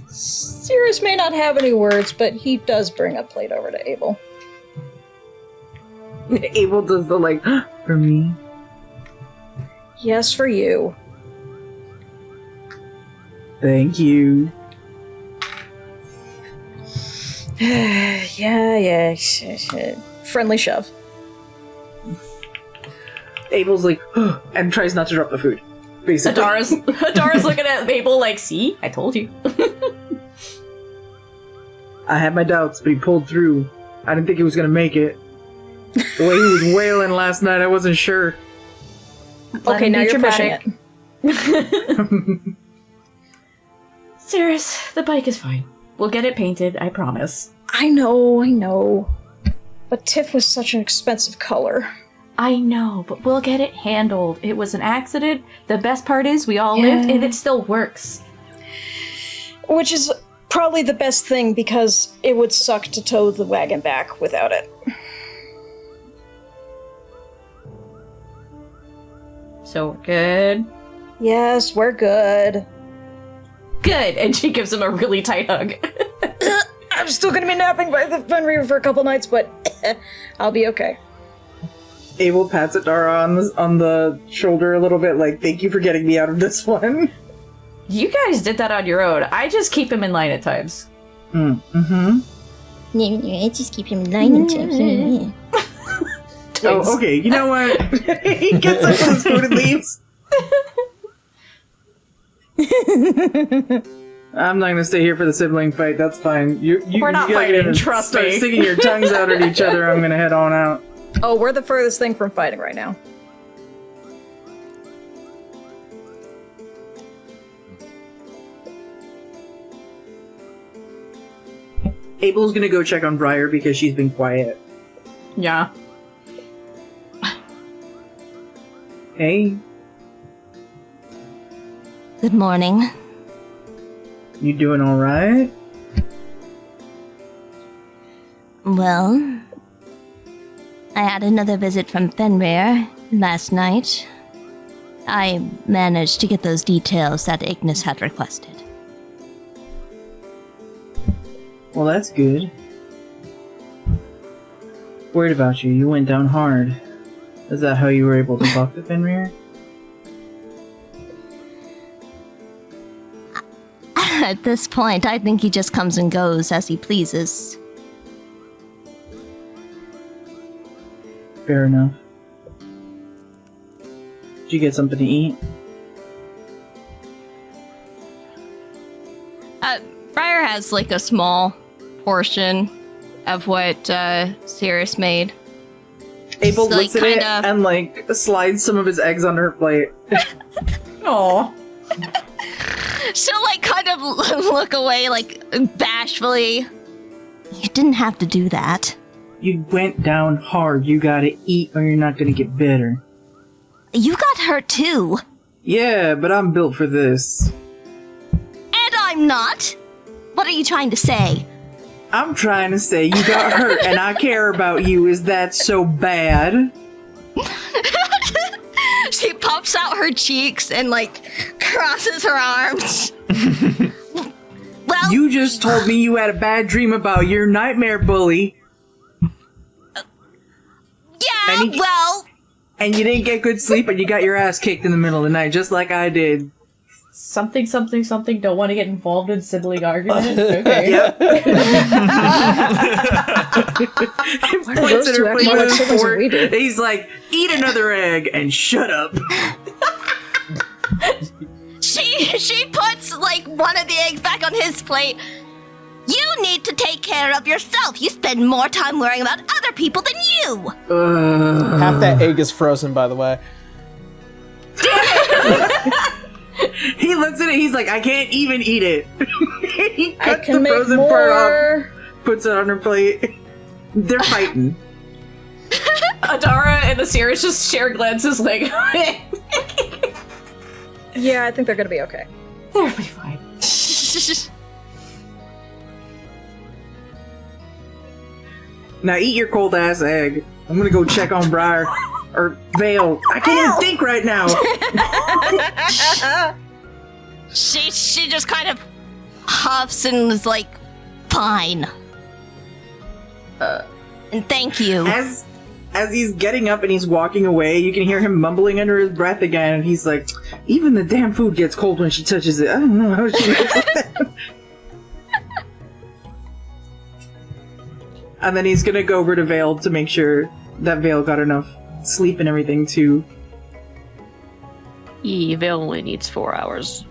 Cirrus may not have any words, but he does bring a plate over to Abel. Abel does the like, for me. Yes, for you. Thank you. yeah. Friendly shove. Abel's like, and tries not to drop the food. Basically. Hadara's looking at Abel like, see? I told you. I had my doubts, but he pulled through. I didn't think he was gonna make it. The way he was wailing last night, I wasn't sure. Okay, now you're pushing it. Cirrus, the bike is fine. We'll get it painted, I promise. I know. But Tiff was such an expensive color. I know, but we'll get it handled. It was an accident. The best part is we all lived and it still works. Which is probably the best thing because it would suck to tow the wagon back without it. So good. Yes, we're good. Good. And she gives him a really tight hug. I'm still gonna be napping by the Fenrir for a couple nights, but I'll be okay. Abel pats Adara on the shoulder a little bit, like, thank you for getting me out of this one. You guys did that on your own. I just keep him in line at times. Mm-hmm. I just keep him in line and times. Oh, okay, you know what? He gets up with his food and leaves. I'm not gonna stay here for the sibling fight, that's fine. We're not you gotta get fighting, in and trust start me. sticking your tongues out at each other, I'm gonna head on out. Oh, we're the furthest thing from fighting right now. Abel's gonna go check on Briar because she's been quiet. Yeah. Hey, Good morning. you doing alright? Well, I had another visit from Fenrir last night. I managed to get those details that Ignis had requested. Well, that's good. Worried about you. You went down hard. Is that how you were able to talk to Fenrir? At this point, I think he just comes and goes as he pleases. Fair enough. Did you get something to eat? Briar has like a small portion of what Sirius made. Abel So, looks like, at it kinda- and like slides some of his eggs on her plate. Aw. She'll like kind of look away like bashfully. You didn't have to do that. You went down hard. You gotta eat or you're not gonna get better. You got hurt too. Yeah, but I'm built for this. And I'm not. What are you trying to say? I'm trying to say you got hurt and I care about you. Is that so bad? She puffs out her cheeks and like crosses her arms. Well, You just told me you had a bad dream about your nightmare bully yeah, and he- well, and you didn't get good sleep and you got your ass kicked in the middle of the night just like I did. Something, something, something. Don't want to get involved in sibling argument. Okay. Yep. Points at two her act plate more like with a siblings than fork. we do? He's like, eat another egg and shut up. she puts like one of the eggs back on his plate. You need to take care of yourself. You spend more time worrying about other people than you. Half that egg is frozen, by the way. He looks at it, he's like, I can't even eat it. He I cuts can the make frozen part off, more. puts it on her plate. They're fighting. Adara and the Sirius just share glances like, Yeah, I think they're gonna be okay. they'll be fine. Now eat your cold ass egg. I'm gonna go check on Briar. Or Vale. I can't even think right now. She just kind of huffs and is like, fine. And thank you. As he's getting up and he's walking away, you can hear him mumbling under his breath again, and he's like, even the damn food gets cold when she touches it. I don't know how she makes that. And then he's gonna go over to Vale to make sure that Vale got enough sleep and everything too. Vale only needs 4 hours.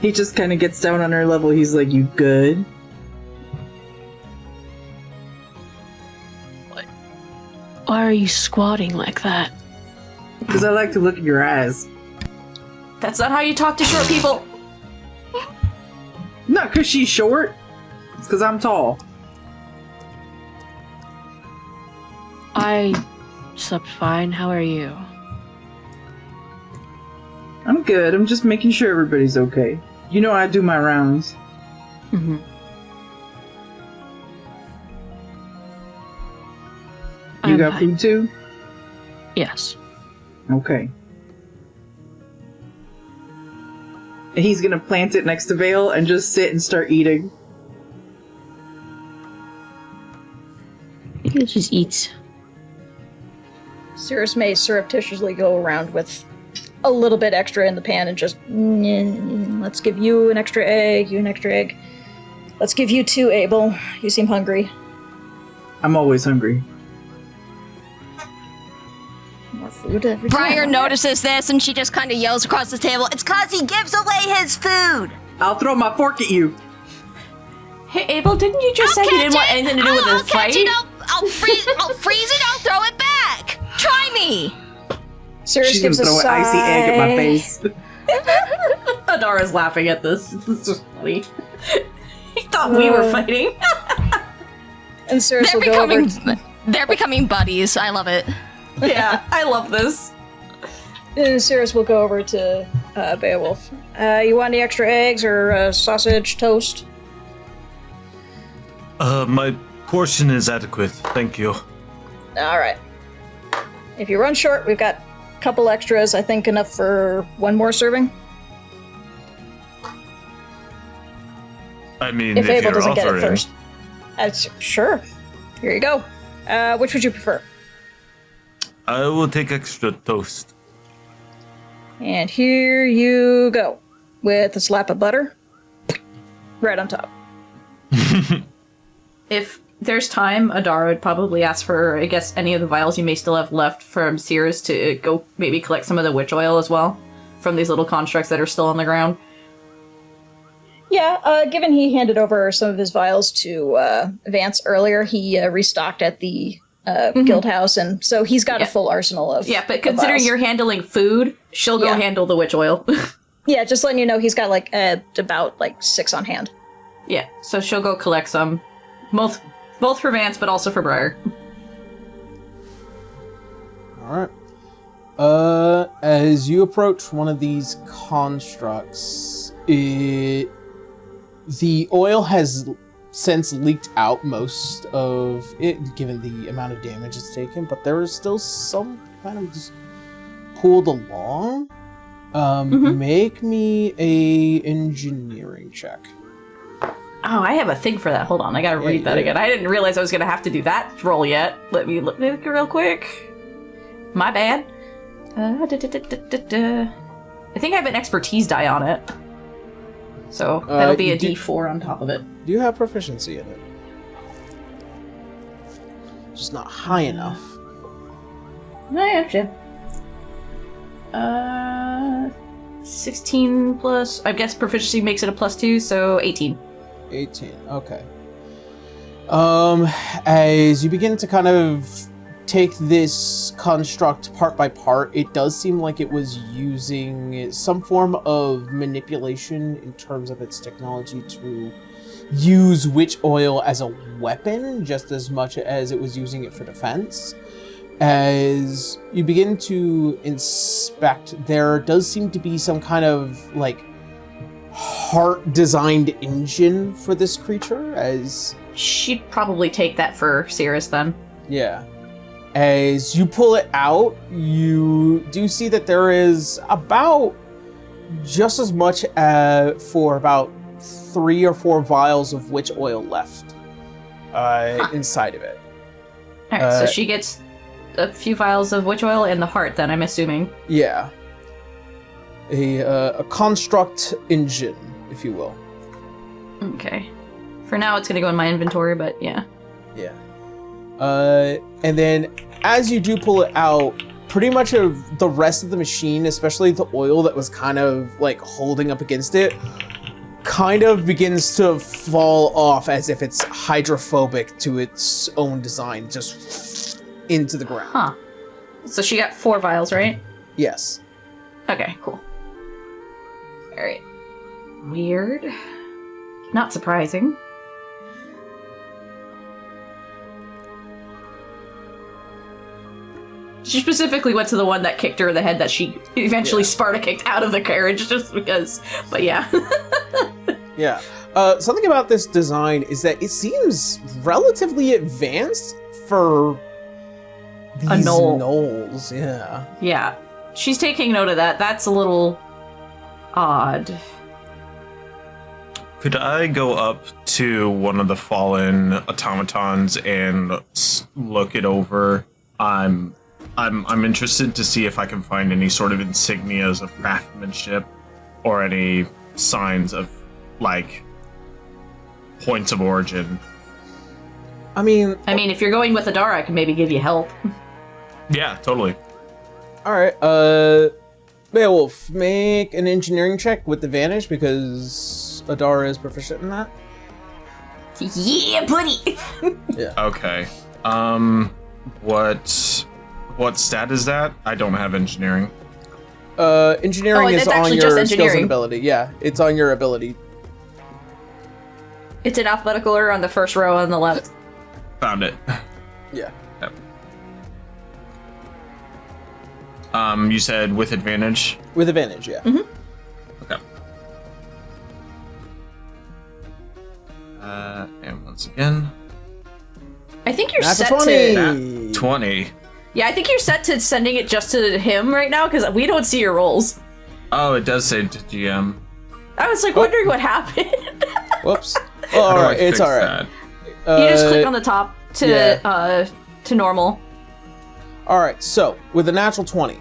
He just kind of gets down on her level. He's like, you good? Why are you squatting like that? Because I like to look at your eyes. That's not how you talk to short people. Not because she's short. It's because I'm tall. I slept fine. How are you? I'm good. I'm just making sure everybody's okay. You know I do my rounds. Mm-hmm. You got food too? Yes. Okay. And he's gonna plant it next to Vale and just sit and start eating. He just eats. Cirrus may surreptitiously go around with a little bit extra in the pan and just, let's give you an extra egg, you an extra egg. Let's give you 2, Abel. You seem hungry. I'm always hungry. More food every time. Briar notices this and she just kind of yells across the table, it's cause he gives away his food. I'll throw my fork at you. Hey, Abel, didn't you just say you didn't want anything to do with I'll this catch fight? it, I'll freeze it, I'll throw it back. Try me. Cirrus She's gonna gives a throw an sigh. icy egg at my face. Adara's laughing at this. This is just funny. He thought we were fighting. And Cirrus will go over. They're becoming buddies. I love it. Yeah, I love this. And Cirrus will go over to Beowulf. You want any extra eggs or sausage toast? My portion is adequate. Thank you. All right. If you run short, we've got a couple extras. I think enough for one more serving. I mean, If if Abel you're doesn't get it offering. first. Sure. Here you go. Which would you prefer? I will take extra toast. And here you go. With a slap of butter. Right on top. If there's time, Adara would probably ask for, I guess, any of the vials you may still have left from Cirrus to go maybe collect some of the witch oil as well from these little constructs that are still on the ground. Yeah, given he handed over some of his vials to Vance earlier, he restocked at the guild house, and so he's got a full arsenal of but considering you're handling food, she'll go handle the witch oil. Yeah, just letting you know he's got like about 6 on hand. Yeah, so she'll go collect some. Both for Vance, but also for Briar. Alright. As you approach one of these constructs, the oil has since leaked out most of it, given the amount of damage it's taken, but there is still some kind of just pulled along. Make me a engineering check. Oh, I have a thing for that. Hold on, I gotta read that again. I didn't realize I was gonna have to do that roll yet. Let me look real quick. My bad. I think I have an expertise die on it. So that'll be a D4 on top of it. Do you have proficiency in it? Just not high enough. I actually. 16 plus. I guess proficiency makes it a +2, so 18. 18, okay. As you begin to kind of take this construct part by part, it does seem like it was using some form of manipulation in terms of its technology to use witch oil as a weapon, just as much as it was using it for defense. As you begin to inspect, there does seem to be some kind of, heart-designed engine for this creature, as... She'd probably take that for Cirrus, then. Yeah. As you pull it out, you do see that there is about just as much for about 3 or 4 vials of witch oil left inside of it. Alright, so she gets a few vials of witch oil and the heart, then, I'm assuming. Yeah. A construct engine, if you will. Okay. For now, it's gonna go in my inventory, but yeah. Yeah. And then, as you do pull it out, pretty much of the rest of the machine, especially the oil that was kind of, holding up against it, kind of begins to fall off as if it's hydrophobic to its own design, just into the ground. Huh. So she got 4 vials, right? Yes. Okay, cool. Alright. Weird. Not surprising. She specifically went to the one that kicked her in the head that she eventually Sparta kicked out of the carriage just because, but yeah. Yeah. Something about this design is that it seems relatively advanced for these gnolls. Yeah. Yeah. She's taking note of that. That's a little odd. Could I go up to one of the fallen automatons and look it over? I'm interested to see if I can find any sort of insignias of craftsmanship or any signs of, points of origin. I mean, if you're going with Adara, I can maybe give you help. Yeah, totally. Alright, Beowulf, make an engineering check with advantage because Adara is proficient in that. Yeah, buddy! Yeah. Okay. What stat is that? I don't have engineering. Engineering is on your skills and ability. Yeah, it's on your ability. It's in alphabetical order on the first row on the left. Found it. Yeah. Yep. You said with advantage? With advantage, yeah. Mm-hmm. Okay. And once again... I think you're That's set 20. to... 20. Yeah, I think you're set to sending it just to him right now, because we don't see your rolls. Oh, it does say to GM. I was wondering what happened. Whoops. Oh, alright, it's alright. You just click on the top to normal. Alright, so, with a natural 20.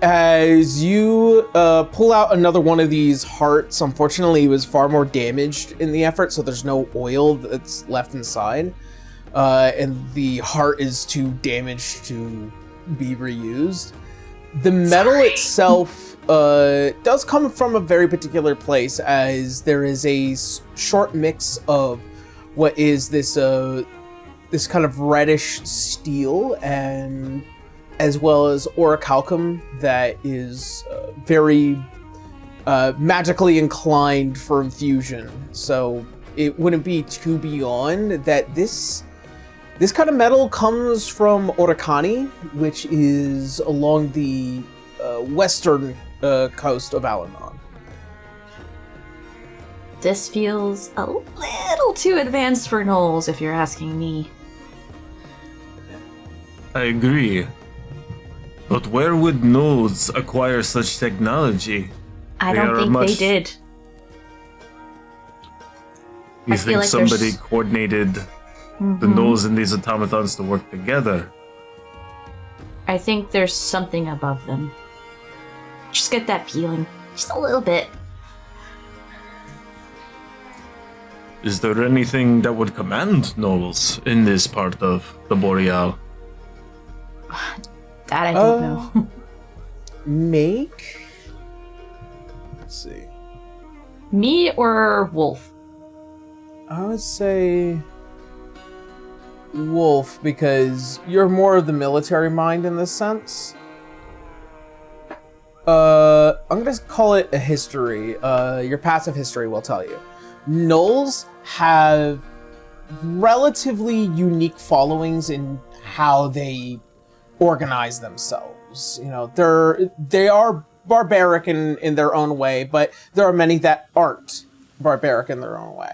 as you pull out another one of these hearts, unfortunately it was far more damaged in the effort, so there's no oil that's left inside. And the heart is too damaged to be reused. The metal itself does come from a very particular place, as there is a short mix of what is this kind of reddish steel, and as well as orichalcum that is very magically inclined for infusion. So it wouldn't be too beyond that this kind of metal comes from Oricani, which is along the western coast of Alanon. This feels a little too advanced for Knowles, if you're asking me. I agree. But where would Knowles acquire such technology? I don't think they did. You I feel think like somebody there's- coordinated the Knowles and these automatons to work together? I think there's something above them. Just get that feeling. Just a little bit. Is there anything that would command Knowles in this part of the Boreal? That I don't know. Let's see. Me or Wolf? I would say Wolf, because you're more of the military mind in this sense. I'm gonna call it a history. Your passive history will tell you. Gnolls have relatively unique followings in how they organize themselves. You know, they are barbaric in their own way, but there are many that aren't barbaric in their own way.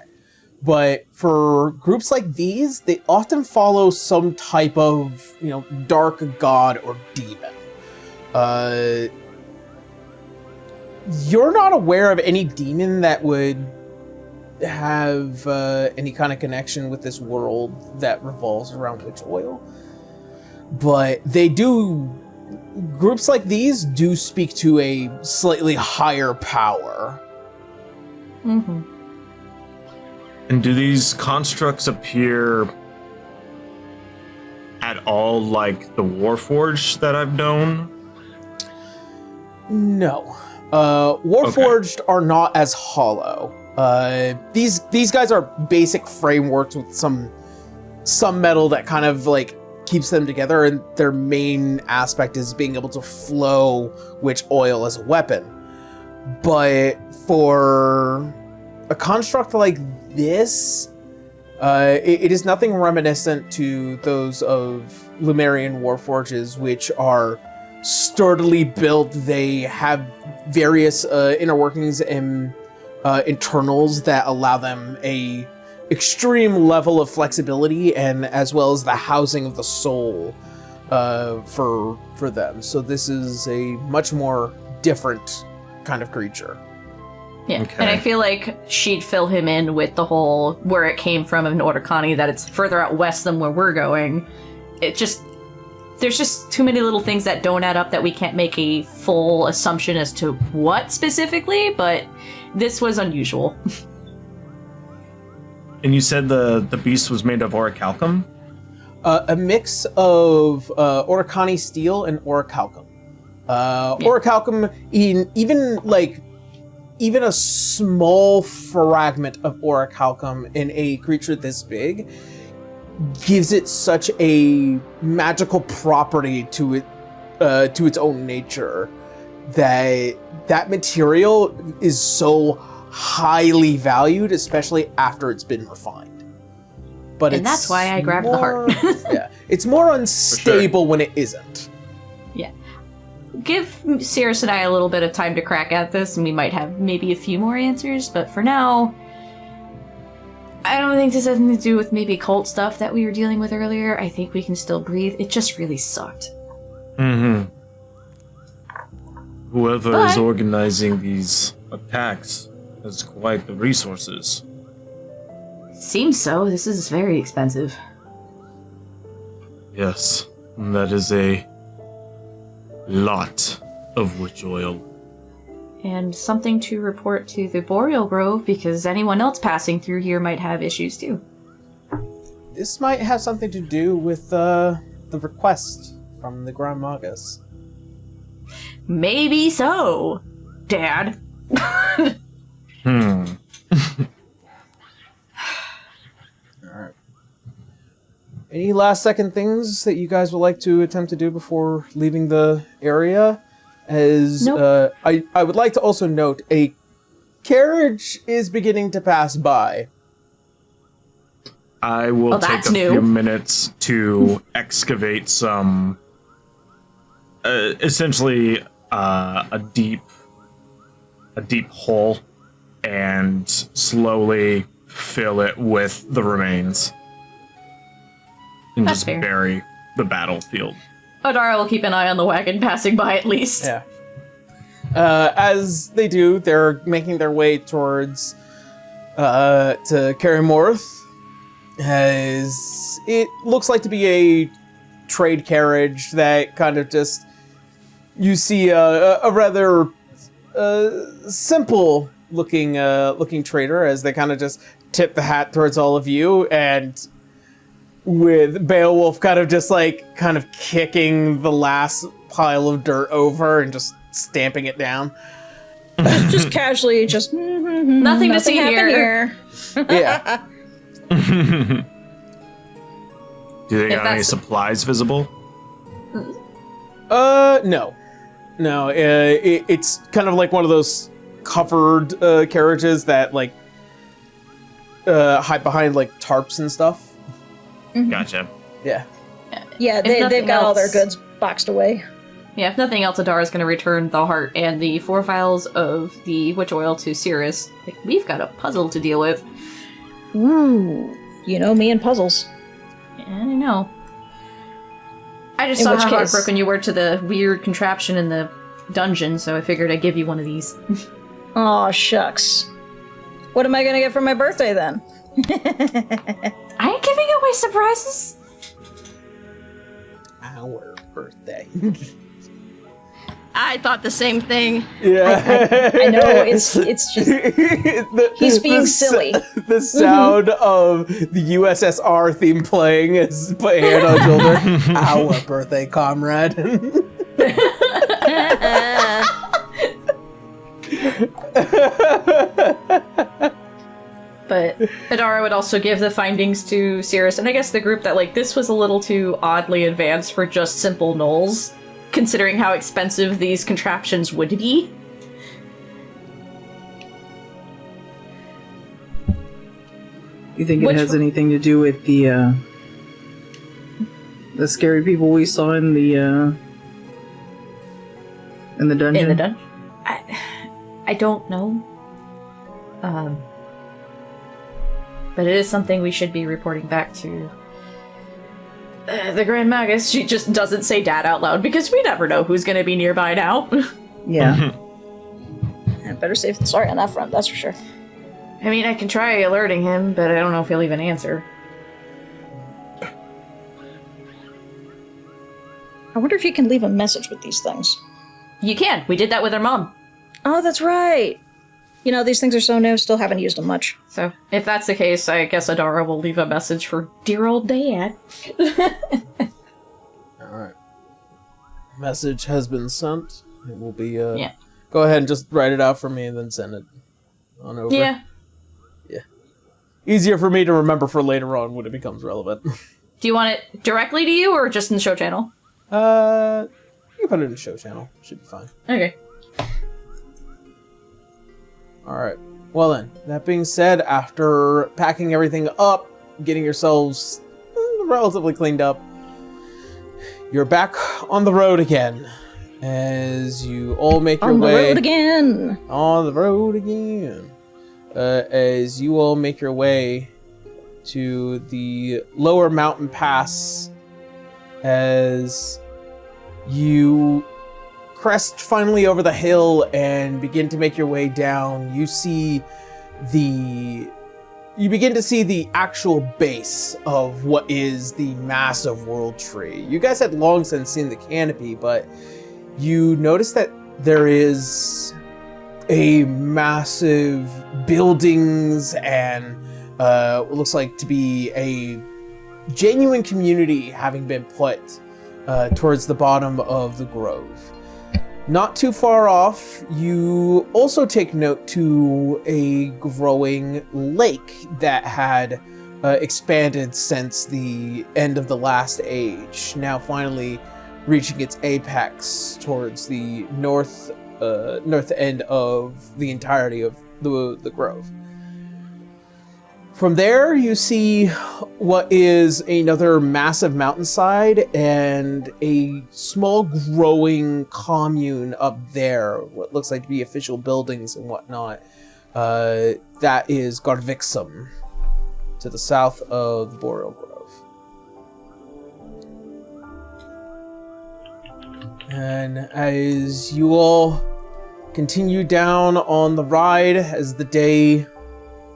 But for groups like these, they often follow some type of, dark god or demon. You're not aware of any demon that would have any kind of connection with this world that revolves around witch oil. But groups like these do speak to a slightly higher power. Mm-hmm. And do these constructs appear at all like the Warforged that I've known? No. Warforged are not as hollow. These guys are basic frameworks with some metal that kind of keeps them together, and their main aspect is being able to flow witch oil as a weapon. But for a construct like this, it is nothing reminiscent to those of Lumerian Warforges, which are sturdily built. They have various inner workings and internals that allow them a extreme level of flexibility, and as well as the housing of the soul for them. So this is a much more different kind of creature. Yeah, Okay. and I feel like she'd fill him in with the whole where it came from in Oricani, that it's further out west than where we're going. There's just too many little things that don't add up that we can't make a full assumption as to what specifically, but this was unusual. And you said the beast was made of orichalcum? A mix of Oricani steel and orichalcum. Orichalcum, even a small fragment of orichalcum in a creature this big gives it such a magical property to its own nature that material is so highly valued, especially after it's been refined. And that's why I grabbed the heart. Yeah, it's more unstable when it isn't. Yeah. Give Cirrus and I a little bit of time to crack at this, and we might have maybe a few more answers, but for now, I don't think this has anything to do with maybe cult stuff that we were dealing with earlier. I think we can still breathe. It just really sucked. Mm-hmm. Whoever is organizing these attacks has quite the resources. Seems so. This is very expensive. Yes, that is a lot of witch oil. And something to report to the Boreal Grove, because anyone else passing through here might have issues too. This might have something to do with the request from the Grand Magus. Maybe so, Dad. Hmm. Alright. Any last second things that you guys would like to attempt to do before leaving the area? As Nope. I would like to also note, a carriage is beginning to pass by. I will take that's a new. few minutes to excavate some, essentially a deep hole, and slowly fill it with the remains, and That's just fair. bury the battlefield. Adara will keep an eye on the wagon passing by at least. Yeah. As they do, they're making their way towards to Karimorth, as it looks like to be a trade carriage that kind of just, you see a rather simple looking trader as they kind of just tip the hat towards all of you, and with Beowulf kind of kicking the last pile of dirt over and just stamping it down. Just casually, just Nothing to see happened here. Yeah. Do they If got any that's- supplies visible? No. It's kind of like one of those covered carriages that hide behind tarps and stuff. Gotcha. Yeah. yeah, If they've nothing got all their else- goods boxed away. Yeah, if nothing else, Adara's going to return the heart and the 4 vials of the witch oil to Cirrus. We've got a puzzle to deal with. Ooh, you know me and puzzles. I don't know. I just In saw which how case- heartbroken you were to the weird contraption in the dungeon, so I figured I'd give you one of these. Aw, shucks. What am I gonna get for my birthday then? I ain't giving away surprises. Our birthday. I thought the same thing. Yeah. I know, it's just... He's being silly. The sound of the USSR theme playing is put a hand on shoulder. Our birthday, comrade. But Adara would also give the findings to Cirrus, and I guess the group that, this was a little too oddly advanced for just simple gnolls, considering how expensive these contraptions would be. You think it Which has one? anything to do with the scary people we saw in the dungeon? In the dungeon? I don't know. But it is something we should be reporting back to the Grand Magus. She just doesn't say Dad out loud because we never know who's going to be nearby now. Yeah. I better save the story on that front, that's for sure. I mean, I can try alerting him, but I don't know if he'll even answer. I wonder if you can leave a message with these things. You can. We did that with her mom. Oh, that's right. You know, these things are so new, still haven't used them much. So, if that's the case, I guess Adara will leave a message for dear old Dad. Alright. Message has been sent. It will be, Yeah. Go ahead and just write it out for me and then send it on over. Yeah. Easier for me to remember for later on when it becomes relevant. Do you want it directly to you or just in the show channel? You can put it in the show channel. Should be fine. Okay. Alright. Well then, that being said, after packing everything up, getting yourselves relatively cleaned up, you're back on the road again. As you all make your On the way... road again! On the road again. As you all make your way to the lower mountain pass, as you crest finally over the hill and begin to make your way down, you begin to see the actual base of what is the massive world tree. You guys had long since seen the canopy, but you notice that there is a massive buildings and what looks like to be a genuine community having been put towards the bottom of the grove. Not too far off, you also take note to a growing lake that had expanded since the end of the last age, now finally reaching its apex towards the north end of the entirety of the grove. From there, you see what is another massive mountainside and a small growing commune up there, what looks like to be official buildings and whatnot. That is Garvixum, to the south of Boreal Grove. And as you all continue down on the ride, as the day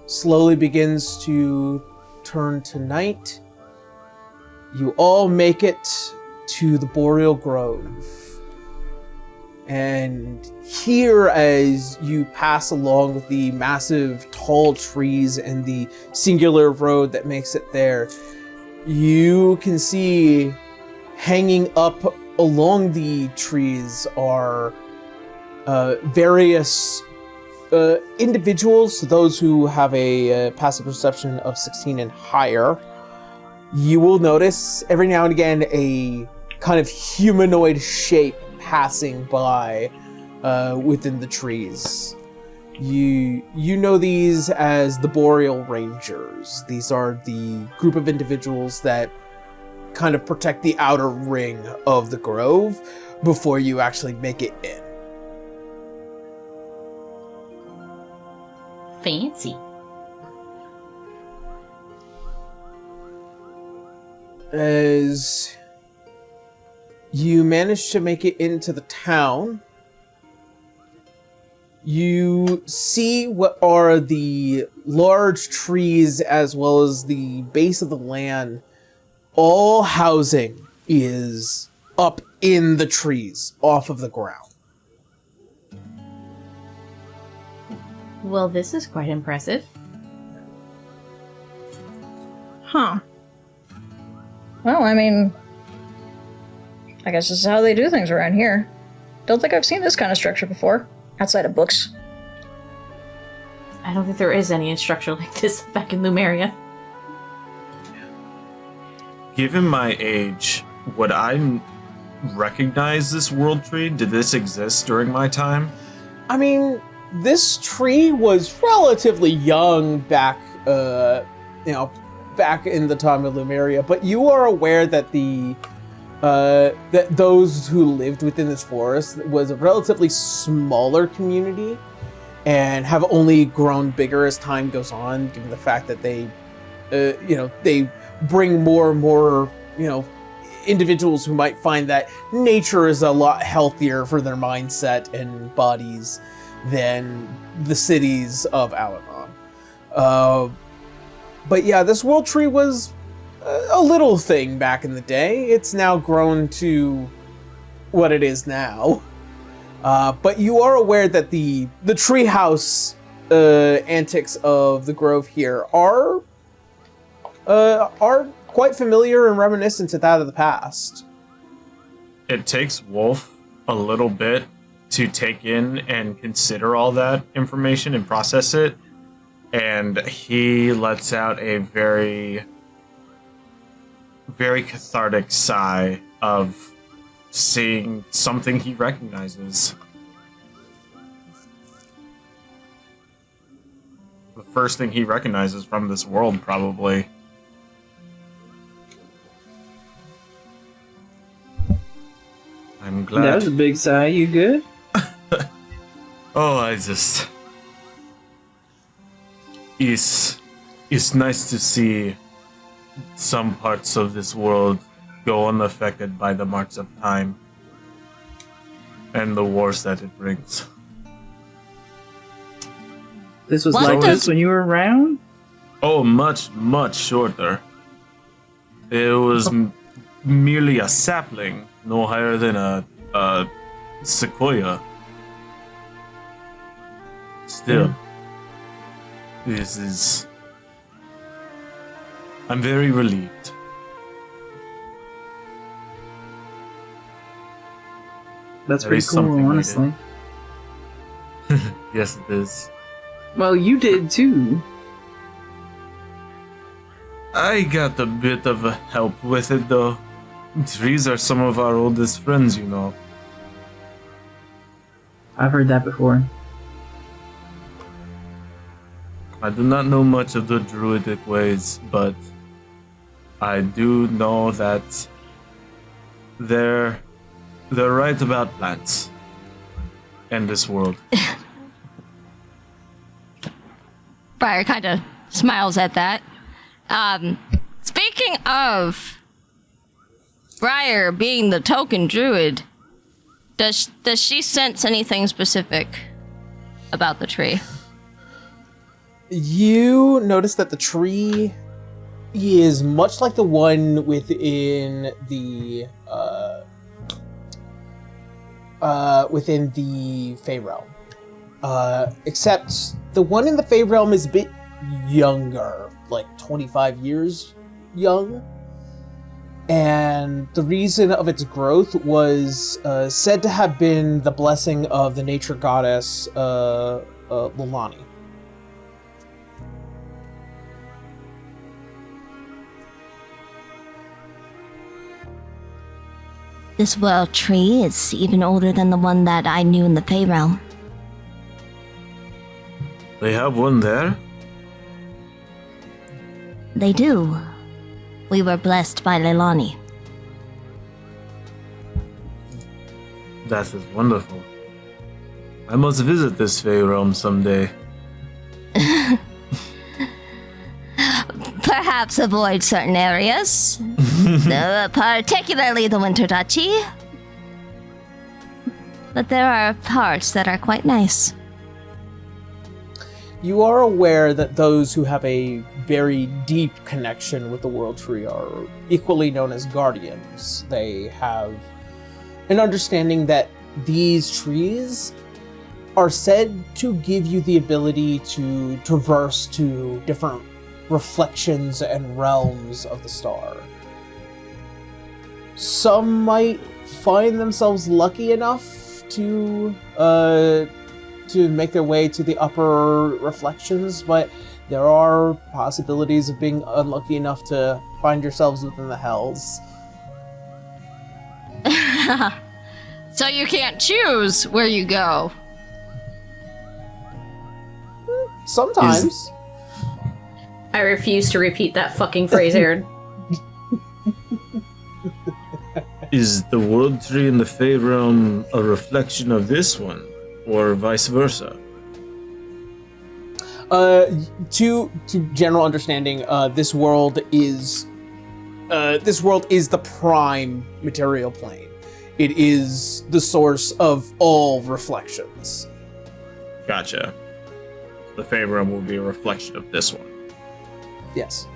slowly begins to turn to night, you all make it to the Boreal Grove. And here, as you pass along the massive tall trees and the singular road that makes it there, you can see hanging up along the trees are various individuals, those who have a passive perception of 16 and higher. You will notice every now and again a kind of humanoid shape passing by within the trees. You know these as the Boreal Rangers. These are the group of individuals that kind of protect the outer ring of the grove before you actually make it in. Fancy. As you manage to make it into the town, you see what are the large trees as well as the base of the land. All housing is up in the trees, off of the ground. Well, this is quite impressive. Huh. Well, I mean, I guess this is how they do things around here. Don't think I've seen this kind of structure before, outside of books. I don't think there is any structure like this back in Lumeria. Given my age, would I recognize this world tree? Did this exist during my time? I mean, this tree was relatively young back, back in the time of Lumeria, but you are aware that that those who lived within this forest was a relatively smaller community and have only grown bigger as time goes on, given the fact that they bring more and more, individuals who might find that nature is a lot healthier for their mindset and bodies than the cities of Alanon. But yeah, this world tree was a little thing back in the day. It's now grown to what it is now. But you are aware that the treehouse antics of the Grove here are quite familiar and reminiscent to that of the past. It takes Wolf a little bit to take in and consider all that information and process it, and he lets out a very, very cathartic sigh of seeing something he recognizes. The first thing he recognizes from this world, probably. I'm glad. That was a big sigh. You good? Oh, It's nice to see some parts of this world go unaffected by the march of time and the wars that it brings. This was What like does- this when you were around? Oh, much, much shorter. It was merely a sapling, no higher than a sequoia. Still, this is... I'm very relieved. That's At pretty least cool, something we honestly. Yes, it is. Well, you did too. I got a bit of a help with it, though. Trees are some of our oldest friends, you know. I've heard that before. I do not know much of the druidic ways, but I do know that they're right about plants and this world. Briar kind of smiles at that. Speaking of Briar being the token druid, does she sense anything specific about the tree? You notice that the tree is much like the one within the Fey Realm. Except the one in the Fey Realm is a bit younger, like 25 years young. And the reason of its growth was said to have been the blessing of the nature goddess Lilani. This world tree is even older than the one that I knew in the Fey Realm. They have one there? They do. We were blessed by Leilani. That is wonderful. I must visit this Fey realm someday. Perhaps avoid certain areas, particularly the Winter Duchy. But there are parts that are quite nice. You are aware that those who have a very deep connection with the World Tree are equally known as guardians. They have an understanding that these trees are said to give you the ability to traverse to different reflections and realms of the star. Some might find themselves lucky enough to make their way to the upper reflections, but there are possibilities of being unlucky enough to find yourselves within the hells. So you can't choose where you go. Sometimes. I refuse to repeat that fucking phrase, Aaron. Is the world tree in the Fey realm a reflection of this one, or vice versa? To general understanding, this world is the prime material plane. It is the source of all reflections. Gotcha. The Fey realm will be a reflection of this one. Yes.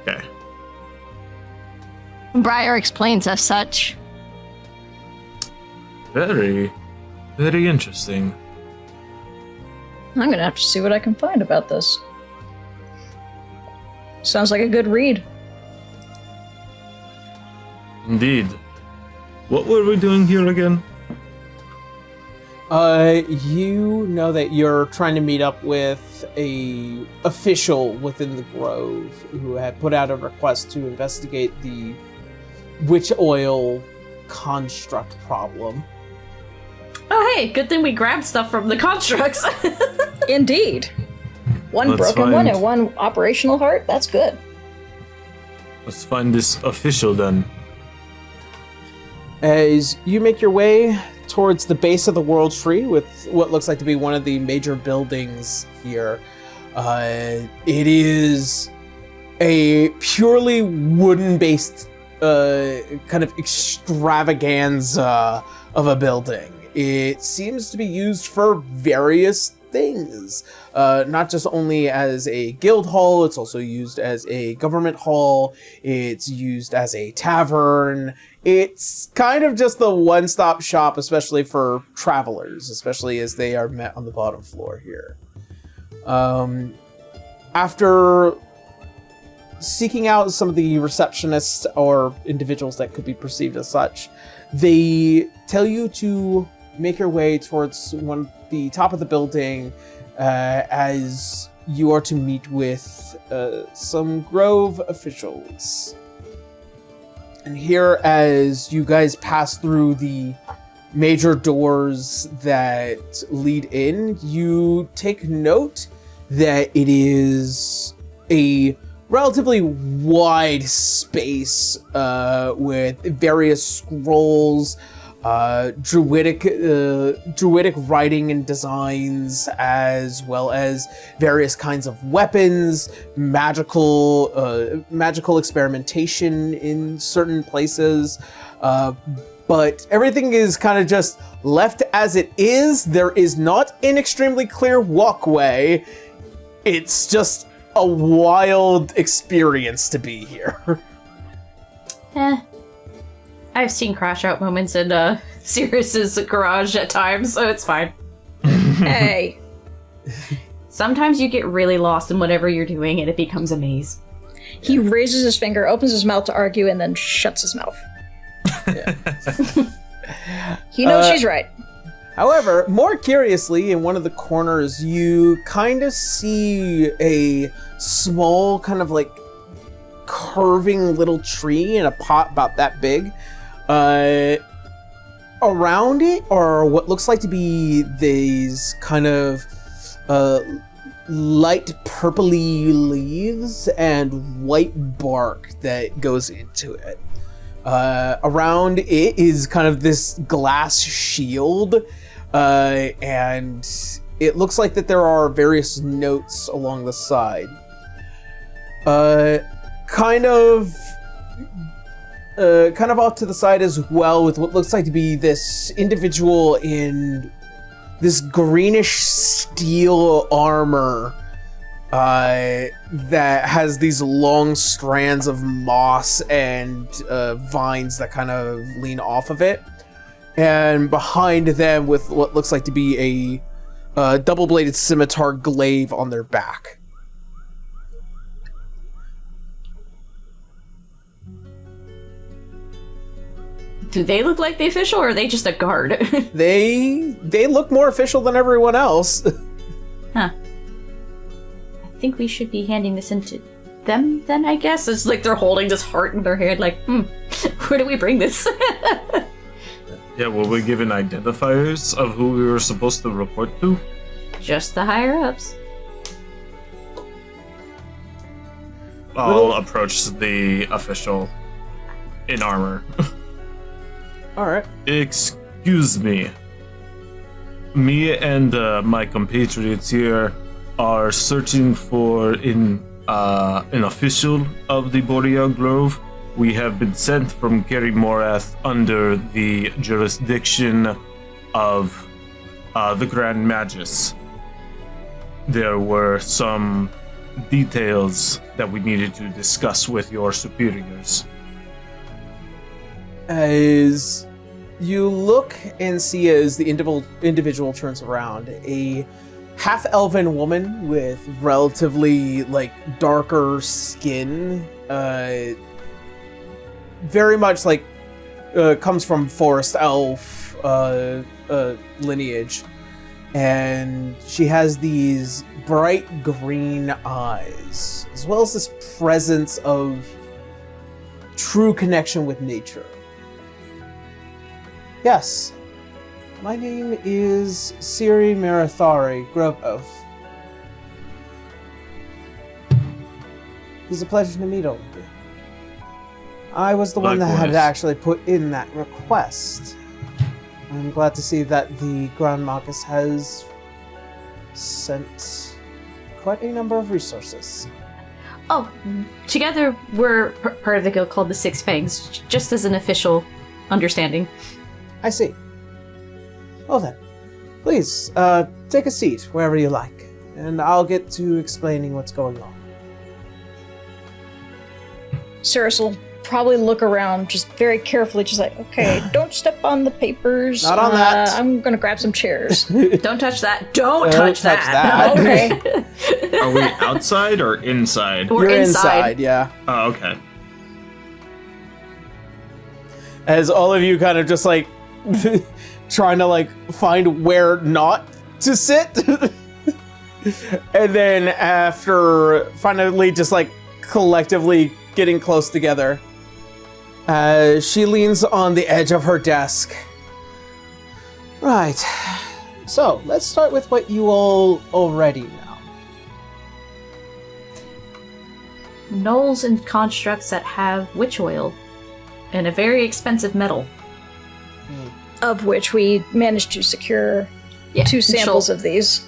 Okay. Briar explains as such. Very, very interesting. I'm gonna have to see what I can find about this. Sounds like a good read. Indeed. What were we doing here again? You know that you're trying to meet up with a official within the Grove who had put out a request to investigate the witch oil construct problem. Oh, hey, good thing we grabbed stuff from the constructs. Indeed. One Let's broken one find- and one operational heart. That's good. Let's find this official then. As you make your way towards the base of the World Tree with what looks like to be one of the major buildings here, it is a purely wooden-based kind of extravaganza of a building. It seems to be used for various things. Not just only as a guild hall, it's also used as a government hall. It's used as a tavern. It's kind of just the one-stop shop, especially for travelers, especially as they are met on the bottom floor here. After seeking out some of the receptionists or individuals that could be perceived as such, they tell you to make your way towards the top of the building as you are to meet with some Grove officials. And here, as you guys pass through the major doors that lead in, you take note that it is a relatively wide space with various scrolls, druidic writing and designs, as well as various kinds of weapons, magical experimentation in certain places. But everything is kind of just left as it is. There is not an extremely clear walkway. It's just a wild experience to be here. I've seen crash out moments in Sirius's garage at times, so it's fine. Hey. Sometimes you get really lost in whatever you're doing and it becomes a maze. He raises his finger, opens his mouth to argue, and then shuts his mouth. He knows she's right. However, more curiously, in one of the corners, you kind of see a small kind of like curving little tree in a pot about that big. Around it are what looks like to be these kind of light purpley leaves and white bark that goes into it. Around it is kind of this glass shield, and it looks like that there are various notes along the side. Kind of off to the side as well, with what looks like to be this individual in this greenish steel armor that has these long strands of moss and vines that kind of lean off of it. And behind them, with what looks like to be a double-bladed scimitar glaive on their back. Do they look like the official, or are they just a guard? They look more official than everyone else. Huh. I think we should be handing this into them, then, I guess? It's like they're holding this heart in their hand, like, where do we bring this? Yeah, were we given identifiers of who we were supposed to report to? Just the higher-ups. I'll approach the official in armor. Alright. Excuse me. Me and my compatriots here are searching for an official of the Boreal Grove. We have been sent from Kerry Morath under the jurisdiction of the Grand Magus. There were some details that we needed to discuss with your superiors. As you look and see as the individual turns around, a half-elven woman with relatively like darker skin, very much like comes from forest elf lineage, and she has these bright green eyes, as well as this presence of true connection with nature. Yes, my name is Siri Marathari Grove Oath. It's a pleasure to meet all of you. I was the one that had actually put in that request. I'm glad to see that the Grand Magus has sent quite a number of resources. Oh, together we're part of the guild called the Six Fangs, just as an official understanding. I see. Well then, Please, take a seat wherever you like, and I'll get to explaining what's going on. Cirrus will probably look around just very carefully, just like, okay, don't step on the papers. Not on that. I'm gonna grab some chairs. Don't touch that. Don't touch that. that. Okay. Are we outside or inside? We're You're inside. Yeah. Oh, okay. As all of you kind of just like trying to like find where not to sit. And then after finally just like collectively getting close together, she leans on the edge of her desk. Right. So let's start with what you all already know. Gnolls and constructs that have witch oil and a very expensive metal. Of which we managed to secure 2 samples of these.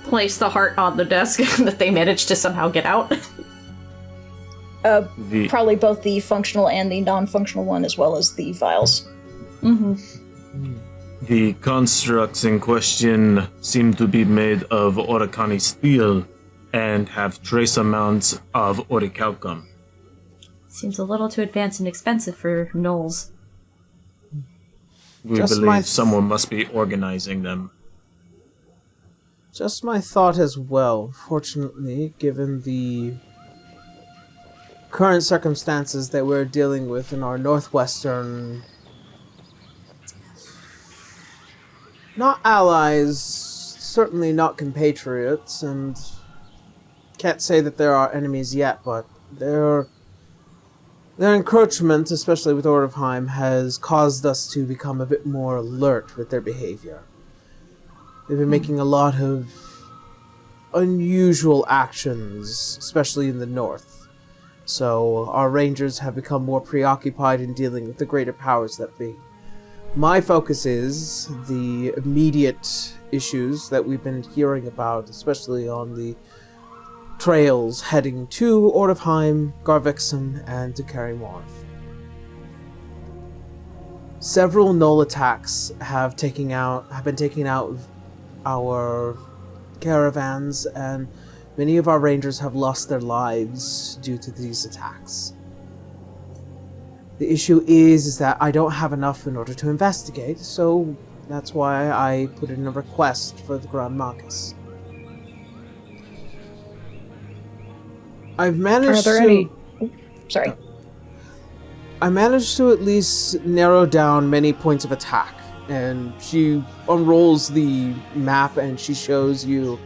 Place the heart on the desk that they managed to somehow get out. Probably both the functional and the non-functional one, as well as the vials. Mm-hmm. The constructs in question seem to be made of Oricani steel and have trace amounts of orichalcum. Seems a little too advanced and expensive for gnolls. We Just believe someone must be organizing them. Just my thought as well. Fortunately, given the current circumstances that we're dealing with in our northwestern, not allies, certainly not compatriots, and can't say that there are enemies yet, but their encroachment, especially with Ordovheim, has caused us to become a bit more alert with their behavior. They've been making a lot of unusual actions, especially in the north. So our rangers have become more preoccupied in dealing with the greater powers that be. My focus is the immediate issues that we've been hearing about, especially on the trails heading to Ordovheim, Garvixum, and to Karimorth. Several Gnoll attacks have been taking out our caravans, and many of our rangers have lost their lives due to these attacks. The issue is that I don't have enough in order to investigate, so that's why I put in a request for the Grand Marcus. I've managed Sorry. I managed to at least narrow down many points of attack, and she unrolls the map and she shows you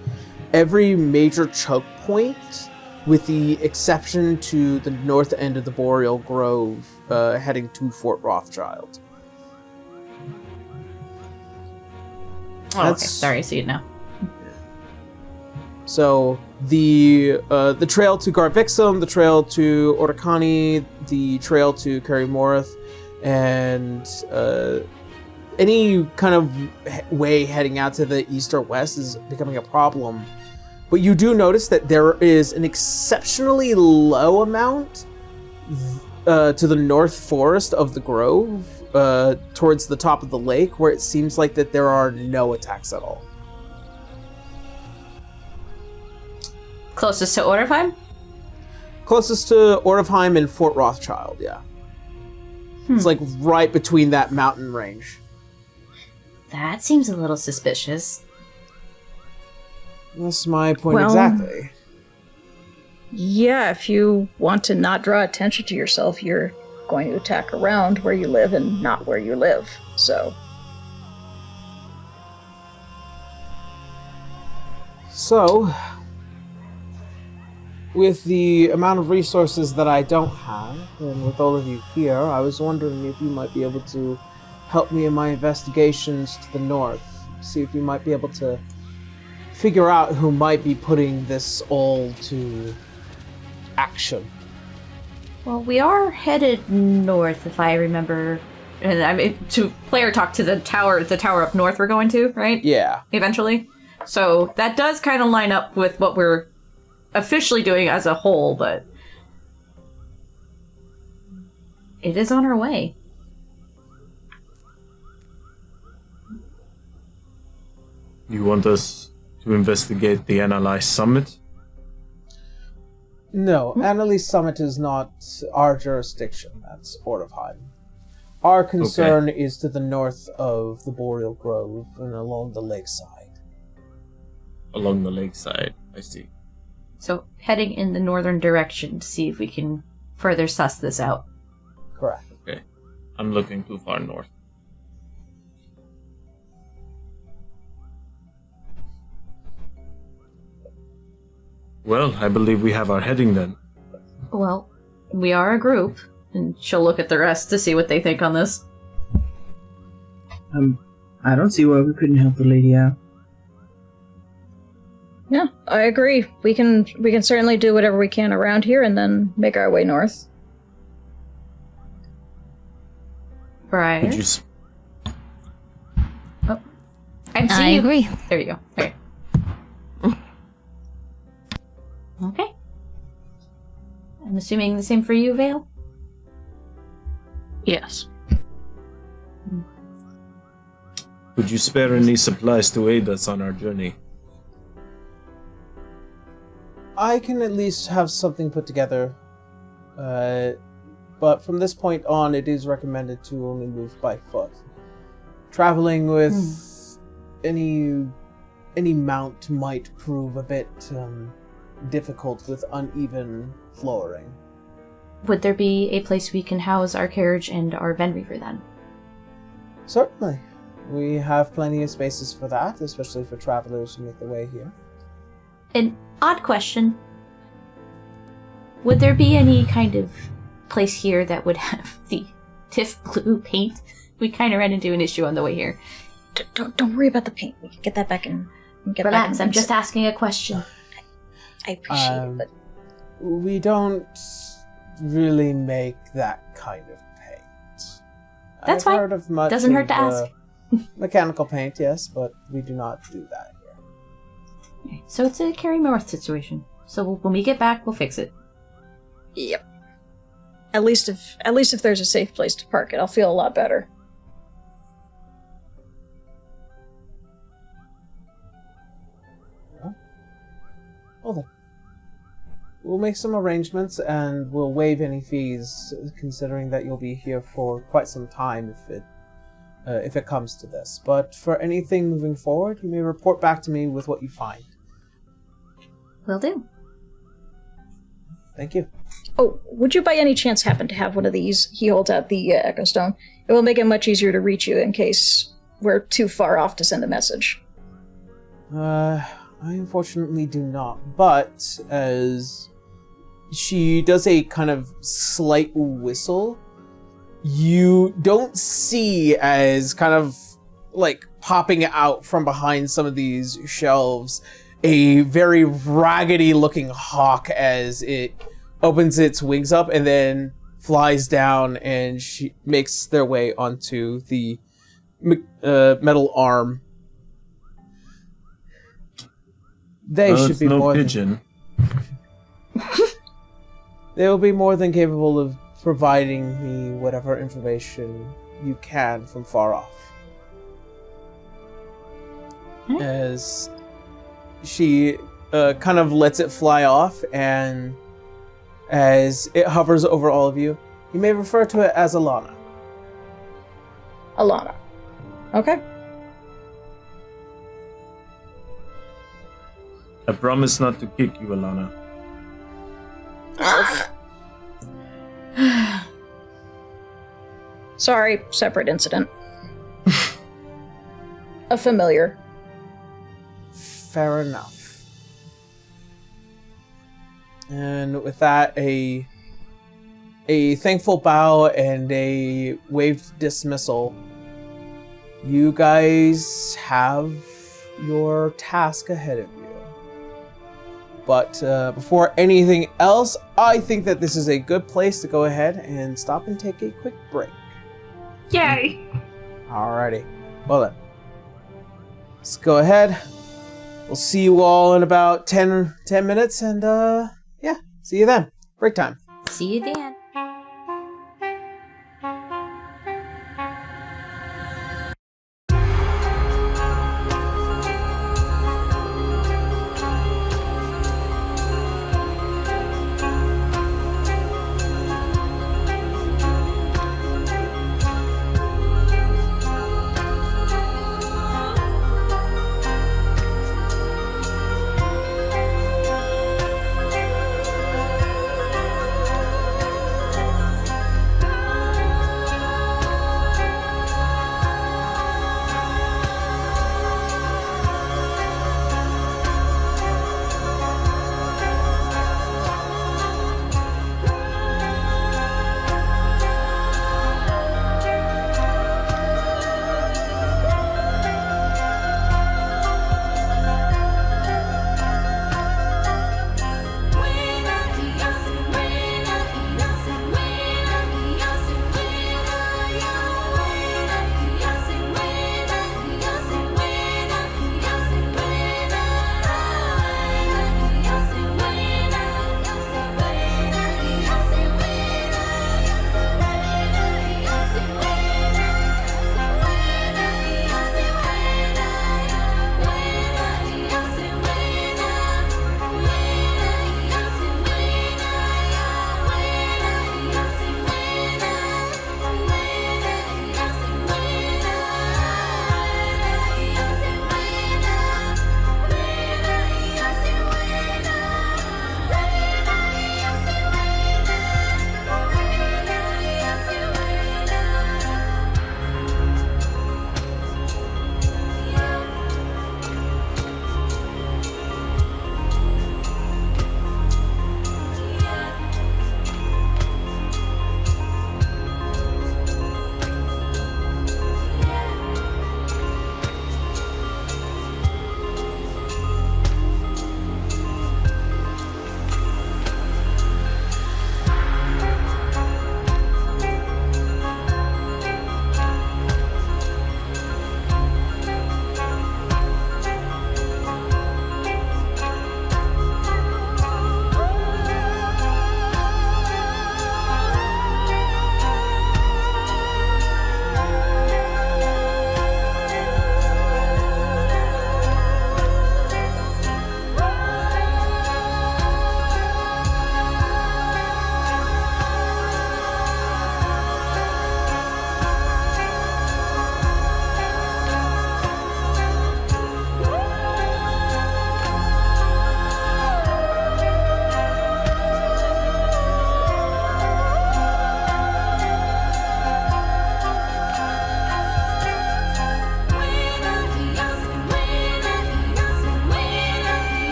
every major choke point, with the exception to the north end of the Boreal Grove, heading to Fort Rothschild. Oh, okay. Sorry, I see it now. So the trail to Garvixum, the trail to Oricani, the trail to Karimorth, and any kind of way heading out to the east or west is becoming a problem. But you do notice that there is an exceptionally low amount to the north forest of the grove, towards the top of the lake, where it seems like that there are no attacks at all. Closest to Orifheim? Closest to Ordovheim and Fort Rothschild, yeah. It's like right between that mountain range. That seems a little suspicious. That's my point exactly. Yeah, if you want to not draw attention to yourself, you're going to attack around where you live and not where you live, so... So, with the amount of resources that I don't have, and with all of you here, I was wondering if you might be able to help me in my investigations to the north. See if you might be able to figure out who might be putting this all to action. Well, we are headed north, if I remember. And I mean, to player talk to the tower up north we're going to, right? Yeah. Eventually. So that does kind of line up with what we're officially doing as a whole, but it is on our way. You want us to investigate the Analyze Summit? No, Annalise Summit is not our jurisdiction. That's Ortofheim. Our concern is to the north of the Boreal Grove and along the lakeside. Along the lakeside, I see. So, heading in the northern direction to see if we can further suss this out. Correct. Okay. I'm looking too far north. Well, I believe we have our heading then. Well, we are a group, and she'll look at the rest to see what they think on this. I don't see why we couldn't help the lady out. Yeah, I agree. We can certainly do whatever we can around here and then make our way north. Briar? Could you I agree. There you go. Okay. Okay. I'm assuming the same for you, Vale? Yes. Could you spare any supplies to aid us on our journey? I can at least have something put together. But from this point on, it is recommended to only move by foot. Traveling with any mount might prove a bit difficult with uneven flooring. Would there be a place we can house our carriage and our Venreaver then? Certainly. We have plenty of spaces for that, especially for travelers who make their way here. An odd question. Would there be any kind of place here that would have the Tiff blue paint? We kind of ran into an issue on the way here. Don't worry about the paint. We can get that back in. Relax, I'm just asking a question. I appreciate it, but we don't really make that kind of paint. That's I've fine. heard of much Doesn't hurt to of, ask. Mechanical paint, yes, but we do not do that here. So it's a carry north situation. So when we get back, we'll fix it. yep. At least if there's a safe place to park it, I'll feel a lot better. Well then, we'll make some arrangements and we'll waive any fees, considering that you'll be here for quite some time if it comes to this. But for anything moving forward, you may report back to me with what you find. Will do. Thank you. Oh, would you by any chance happen to have one of these? He holds out the Echo Stone. It will make it much easier to reach you in case we're too far off to send a message. I unfortunately do not, but as she does a kind of slight whistle, you don't see as kind of like popping out from behind some of these shelves a very raggedy looking hawk as it opens its wings up and then flies down, and she makes their way onto the metal arm. They should be no more pigeon. They will be more than capable of providing me whatever information you can from far off. As she kind of lets it fly off, and as it hovers over all of you, you may refer to it as Alana. Alana. Okay. I promise not to kick you, Alana. Sorry, separate incident. A familiar. Fair enough. And with that, a thankful bow and a waved dismissal. You guys have your task ahead of you. But before anything else, I think that this is a good place to go ahead and stop and take a quick break. Yay! Alrighty. Well then. Let's go ahead. We'll see you all in about 10 minutes, and yeah, see you then. Break time. See you then.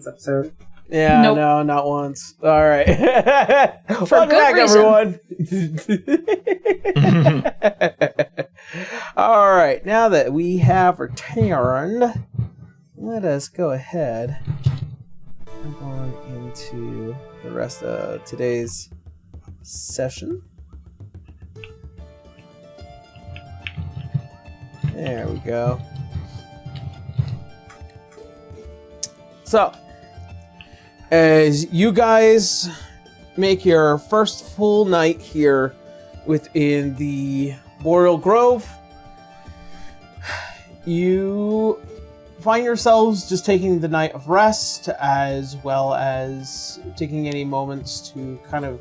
episode. Yeah, Nope. no, not once. All right. Welcome good back, reason. everyone. All right, now that we have returned, let us go ahead and go on into the rest of today's session. There we go. So, as you guys make your first full night here within the Boreal Grove, you find yourselves just taking the night of rest, as well as taking any moments to kind of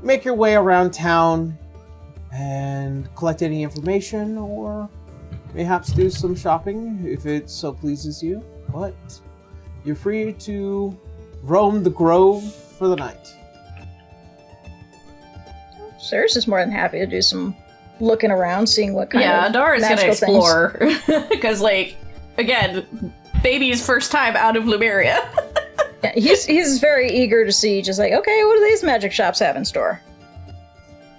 make your way around town and collect any information, or perhaps do some shopping if it so pleases you. But you're free to roam the grove for the night. Cyrus is more than happy to do some looking around, seeing what kind Yeah, of Adara's gonna magical things. explore. Because, like, again, baby's first time out of Lumeria. Yeah, he's very eager to see, just like, okay, what do these magic shops have in store?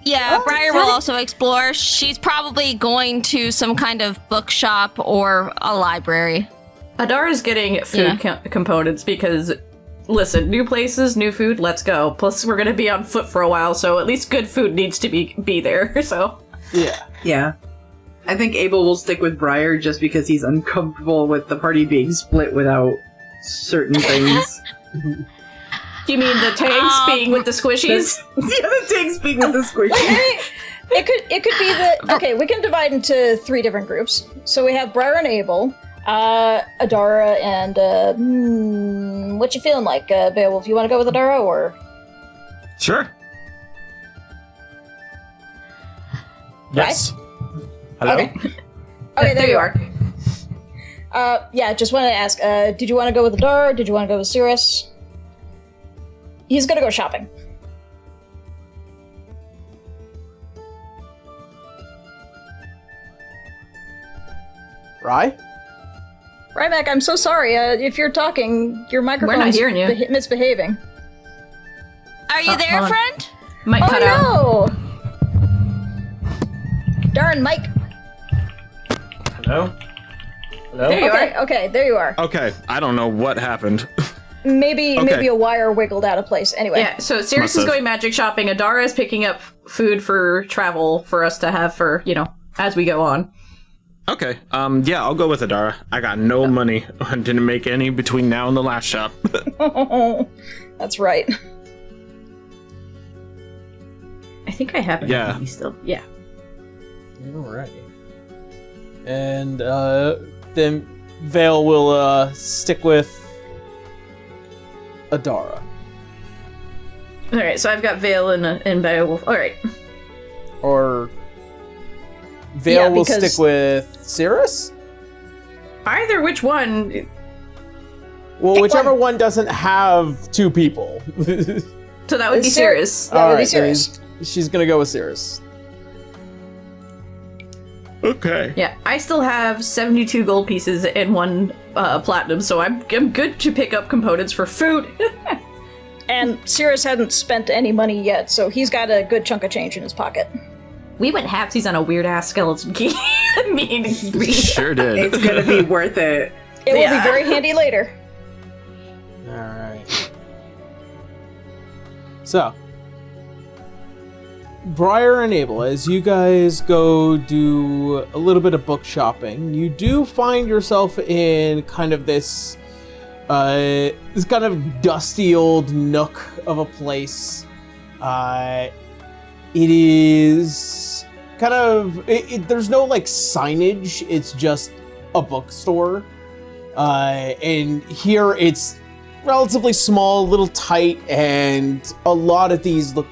Yeah, Briar will also explore. She's probably going to some kind of bookshop or a library. Adara's getting food components because, listen, new places, new food, let's go. Plus, we're gonna be on foot for a while, so at least good food needs to be there, so. Yeah. Yeah. I think Abel will stick with Briar just because he's uncomfortable with the party being split without certain things. You mean the tanks being with the squishies? Yeah, the tanks being with the squishy. It could be that. Okay, we can divide into 3 different groups. So we have Briar and Abel, Adara, and what you feeling like, Beowulf? You want to go with Adara or? Sure. Yes. Hello? Okay. Okay, there you are. Yeah, just wanted to ask, did you want to go with Adara? Did you want to go with Cirrus? He's gonna go shopping. Right? Ryback, I'm so sorry. If you're talking, your microphone's hearing you. Misbehaving. Are you there, hold on. friend? Might cut out. Oh no! Darn, Mike. Hello? Hello? There you are. Okay, there you are. Okay, I don't know what happened. Maybe Okay. a wire wiggled out of place. Anyway. Yeah, so Sirius is Must have. going magic shopping. Adara is picking up food for travel for us to have for, as we go on. Okay, yeah, I'll go with Adara. I got no money. I didn't make any between now and the last shop. That's right. I think I have it. Yeah. Still. Yeah. Alrighty. And then Vale will stick with Adara. Alright, so I've got Vale and Beowulf. Alright. Or Vale Yeah, will because- stick with Cirrus? Either which one. Well, Pick whichever one. one doesn't have 2 people. So that would be Sirius. That would be Alright, then Cirrus. she's gonna go with Cirrus. Okay. Yeah, I still have 72 gold pieces and 1 platinum, so I'm good to pick up components for food. And Cirrus hadn't spent any money yet, so he's got a good chunk of change in his pocket. We went halfsies on a weird-ass skeleton key. Sure did. It's gonna be worth it. It will Yeah. be very handy later. Alright. So, Briar and Abel, as you guys go do a little bit of book shopping, you do find yourself in kind of this kind of dusty old nook of a place. It is kind of there's no like signage. It's just a bookstore, and here it's relatively small, a little tight, and a lot of these look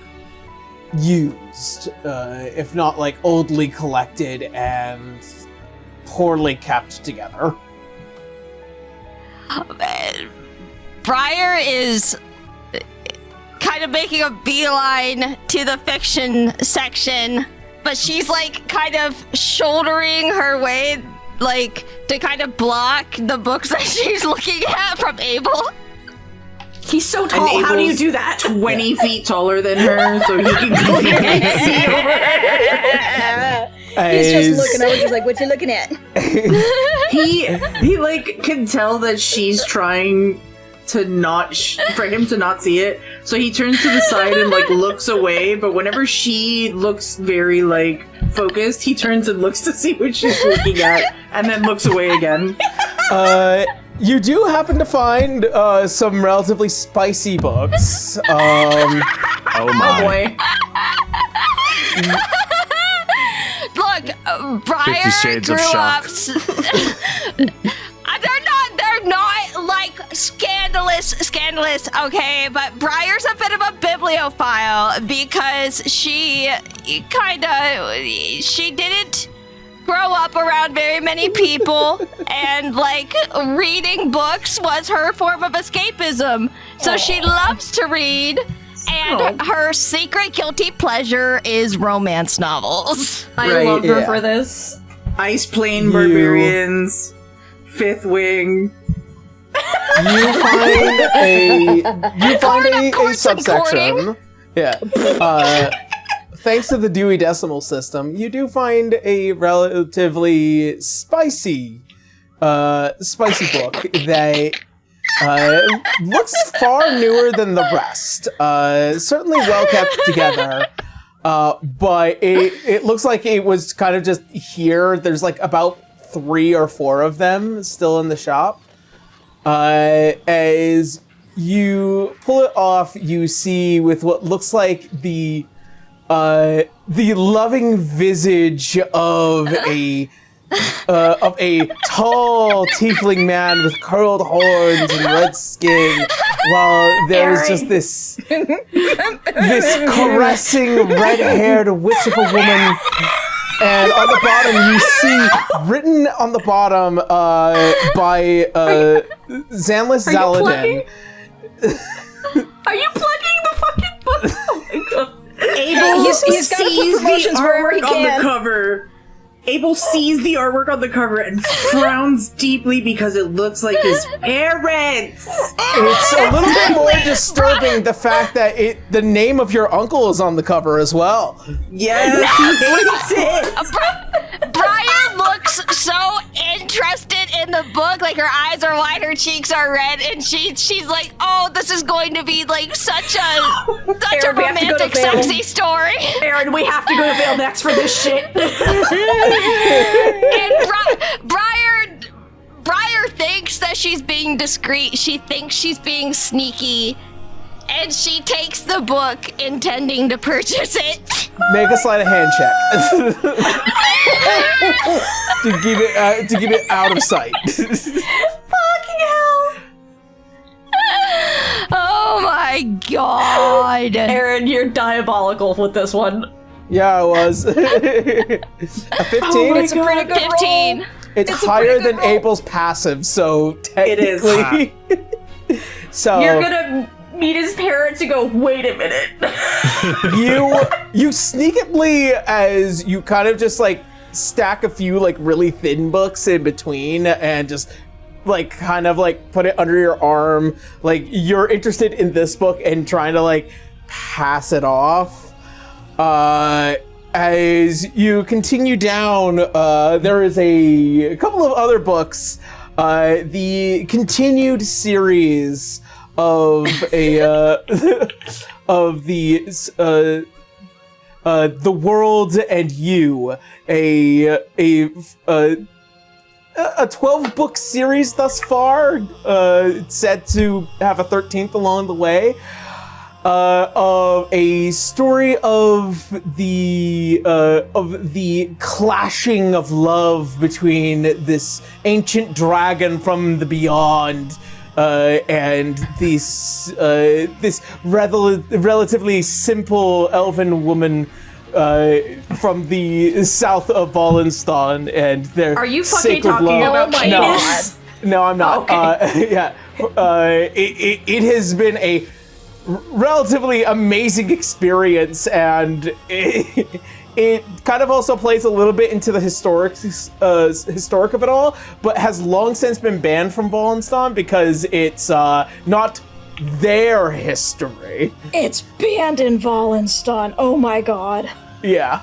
used, if not like oldly collected and poorly kept together. Briar is kind of making a beeline to the fiction section, but she's like kind of shouldering her way, like to kind of block the books that she's looking at from Abel. He's so tall. How do you do that? 20 feet taller than her, so he can completely see over her. He's just looking over, just like, what you looking at? He like can tell that she's trying to not for him to not see it, so he turns to the side and like looks away. But whenever she looks very like focused, he turns and looks to see what she's looking at, and then looks away again. You do happen to find some relatively spicy books. Oh my. Oh boy. Look, 50 Briar Shades of grew Shock. They're not like scandalous, okay? But Briar's a bit of a bibliophile because she didn't grow up around very many people, and like reading books was her form of escapism. So she loves to read, and her secret guilty pleasure is romance novels. I love her for this. Ice Plane Barbarians, Fifth Wing. You find a subsection. Yeah. Thanks to the Dewey Decimal System, you do find a relatively spicy book that looks far newer than the rest. Certainly well kept together, but it looks like it was kind of just here. There's like about 3 or 4 of them still in the shop. As you pull it off, you see with what looks like the loving visage of a tall tiefling man with curled horns and red skin, while there's just this caressing red-haired witch of a woman. And on the bottom, you see written on the bottom by Zanlis Zaladin. Are you plugging the fucking book? Oh my god. Abel He's gotta put sees the promotions wherever he artwork on can. the cover. Abel sees the artwork on the cover and frowns deeply because it looks like his parents. It's a little bit more disturbing the fact that the name of your uncle is on the cover as well. Yes, he hates it. Briar looks so interested in the book, like her eyes are wide, her cheeks are red, and she's like, oh, this is going to be like such a Aaron, we have to go to romantic, Vale. sexy story. Aaron, we have to go to Vale next for this shit. And Briar thinks that she's being discreet. She thinks she's being sneaky, and she takes the book intending to purchase it. Make a sleight of hand check to keep it out of sight. Fucking hell. Oh my god. Aaron, you're diabolical with this one. Yeah, it was. A 15. It's a pretty good 15. roll. It's higher than Abel's passive, so technically. So You're gonna meet his parents and go, wait a minute. you sneakily, as you kind of just like stack a few like really thin books in between and just like kind of like put it under your arm, like you're interested in this book and trying to like pass it off. As you continue down, there is a couple of other books. The continued series of of the World and You, a 12-book series thus far, set to have a 13th along the way. Of a story of the clashing of love between this ancient dragon from the beyond and this relatively simple elven woman from the south of Wallenstein and their Are you fucking sacred talking love. about penis? No, I'm not. Okay. Yeah, it has been a relatively amazing experience, and it kind of also plays a little bit into the historic of it all, but has long since been banned from Wallenstein because it's not their history. It's banned in Wallenstein. Oh my god. Yeah.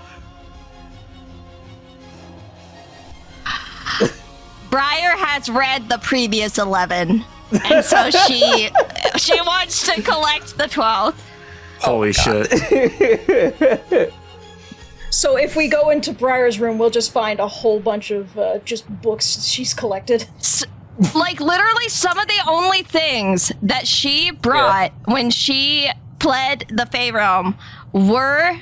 Briar has read the previous 11, and so she wants to collect the 12th. Holy shit. So if we go into Briar's room, we'll just find a whole bunch of just books she's collected. Like, literally, some of the only things that she brought when she pled the Fey Realm were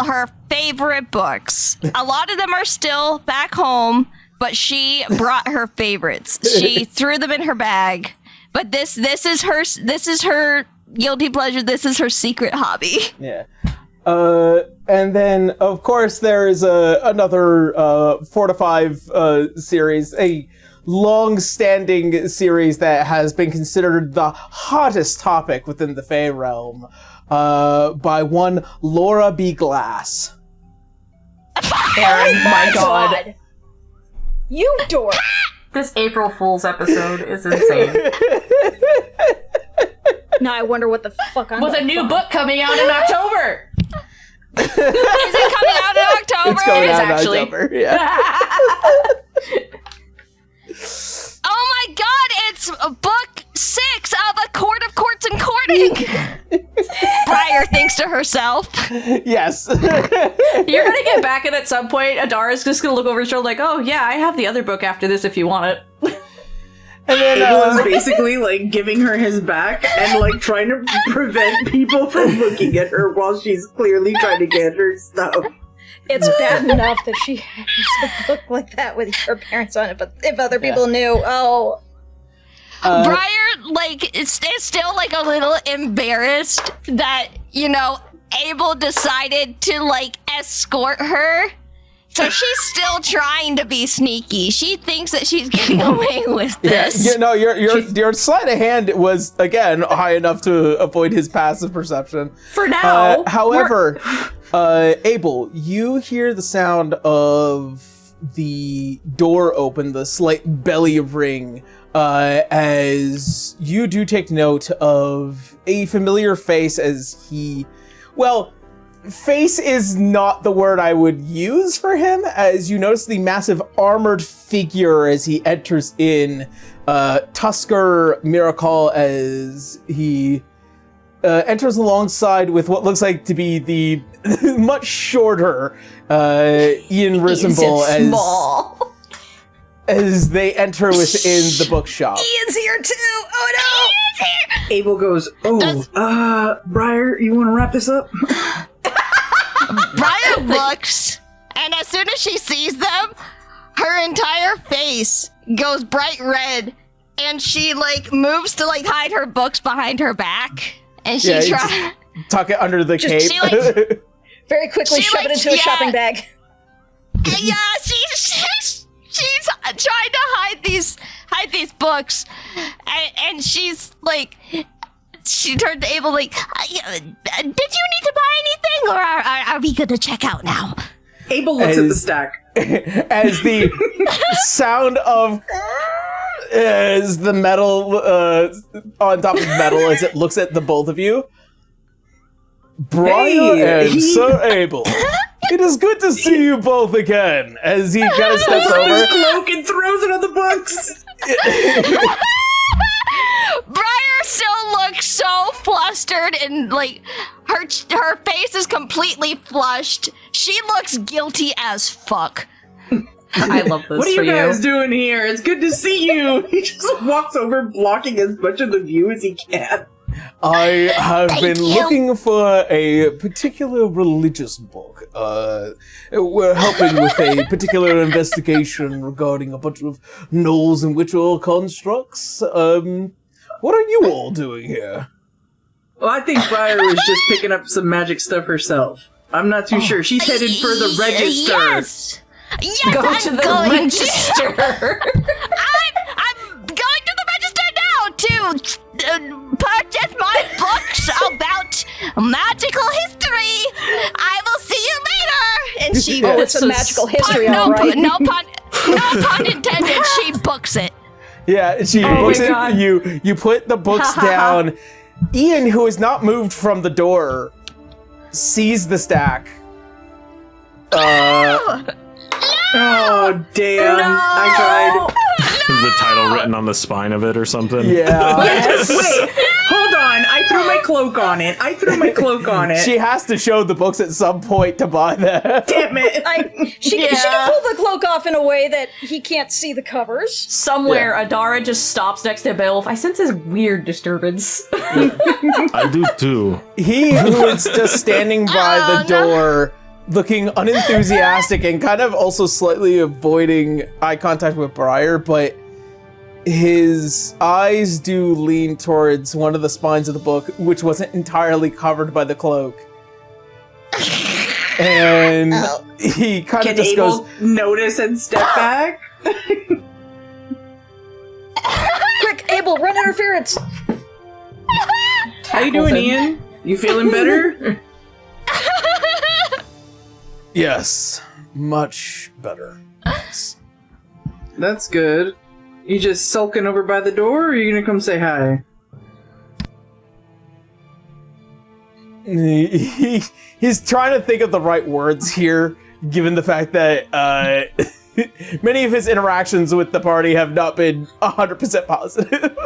her favorite books. A lot of them are still back home, but she brought her favorites. She threw them in her bag. But this is her guilty pleasure. This is her secret hobby. Yeah. And then, of course, there's another 4 to 5 series, a long-standing series that has been considered the hottest topic within the Fey realm, by one Laura B. Glass. Oh my god. You dork! This April Fool's episode is insane. Now I wonder what the fuck I'm With a new book coming out in October. Is it coming out in October? It's coming It is out in actually. October, yeah. Oh my god, it's book 6 of A Court of Courts and Courting! Briar thinks to herself. Yes. You're gonna get back in at some point. Adara's just gonna look over his shoulder like, oh yeah, I have the other book after this if you want it. And then, Abel is basically like giving her his back and like trying to prevent people from looking at her while she's clearly trying to get her stuff. It's bad enough that she has a book like that with her parents on it, but if other people knew, Briar, like, is still, like, a little embarrassed that, you know, Abel decided to, like, escort her. So she's still trying to be sneaky. She thinks that she's getting away with this. Yeah, no, your sleight of hand was, again, high enough to avoid his passive perception. For now. However, Abel, you hear the sound of the door open, the slight belly ring, as you do take note of a familiar face as he... Well, face is not the word I would use for him, as you notice the massive armored figure as he enters in, Tusker Miracle, as he enters alongside with what looks like to be the much shorter Ian Risenbull as they enter within the bookshop. Ian's here too! Oh no! Ian's here! Abel goes, Briar, you want to wrap this up? Briar looks, and as soon as she sees them, her entire face goes bright red, and she, like, moves to, like, hide her books behind her back, and she tries... Tuck it under the cape. She, like, very quickly shove it into a shopping bag. Yeah, she's trying to hide these books, and she's, like... She turned to Abel like, did you need to buy anything, or are we gonna check out now? Abel looks at the stack. As the sound of... as the metal on top of metal as it looks at the both of you. Briar and Sir Abel. It is good to see you both again. As he kind of steps over. His cloak and throws it on the books. Briar still looks so flustered and, like, her face is completely flushed. She looks guilty as fuck. I love this. What are you guys doing here? It's good to see you. He just walks over, blocking as much of the view as he can. I have been looking for a particular religious book. We're helping with a particular investigation regarding a bunch of gnolls and ritual constructs. What are you all doing here? Well, I think Briar was just picking up some magic stuff herself. I'm not too sure. She's headed for the register. Yes, Go I'm to the going register. I'm going to the register now to purchase my books about magical history. I will see you later. And she It's a magical history, all right. no pun intended. She books it. Yeah, she books it. You put the books down, Ian, who has not moved from the door, sees the stack. Oh, damn. I tried. Is the title written on the spine of it or something? Yeah. Yes. Wait, hold on. I threw my cloak on it. She has to show the books at some point to buy that. Damn it. She can pull the cloak off in a way that he can't see the covers. Somewhere, Adara just stops next to Beowulf. I sense his weird disturbance. I do too. He who is just standing by the door, looking unenthusiastic and kind of also slightly avoiding eye contact with Briar, but his eyes do lean towards one of the spines of the book, which wasn't entirely covered by the cloak. And he kind of just goes, notice and step back? Quick, Abel, run interference! How you doing, Ian? You feeling better? yes, much better. That's good. You just sulking over by the door, or are you gonna come say hi? He's trying to think of the right words here, given the fact that many of his interactions with the party have not been 100% positive.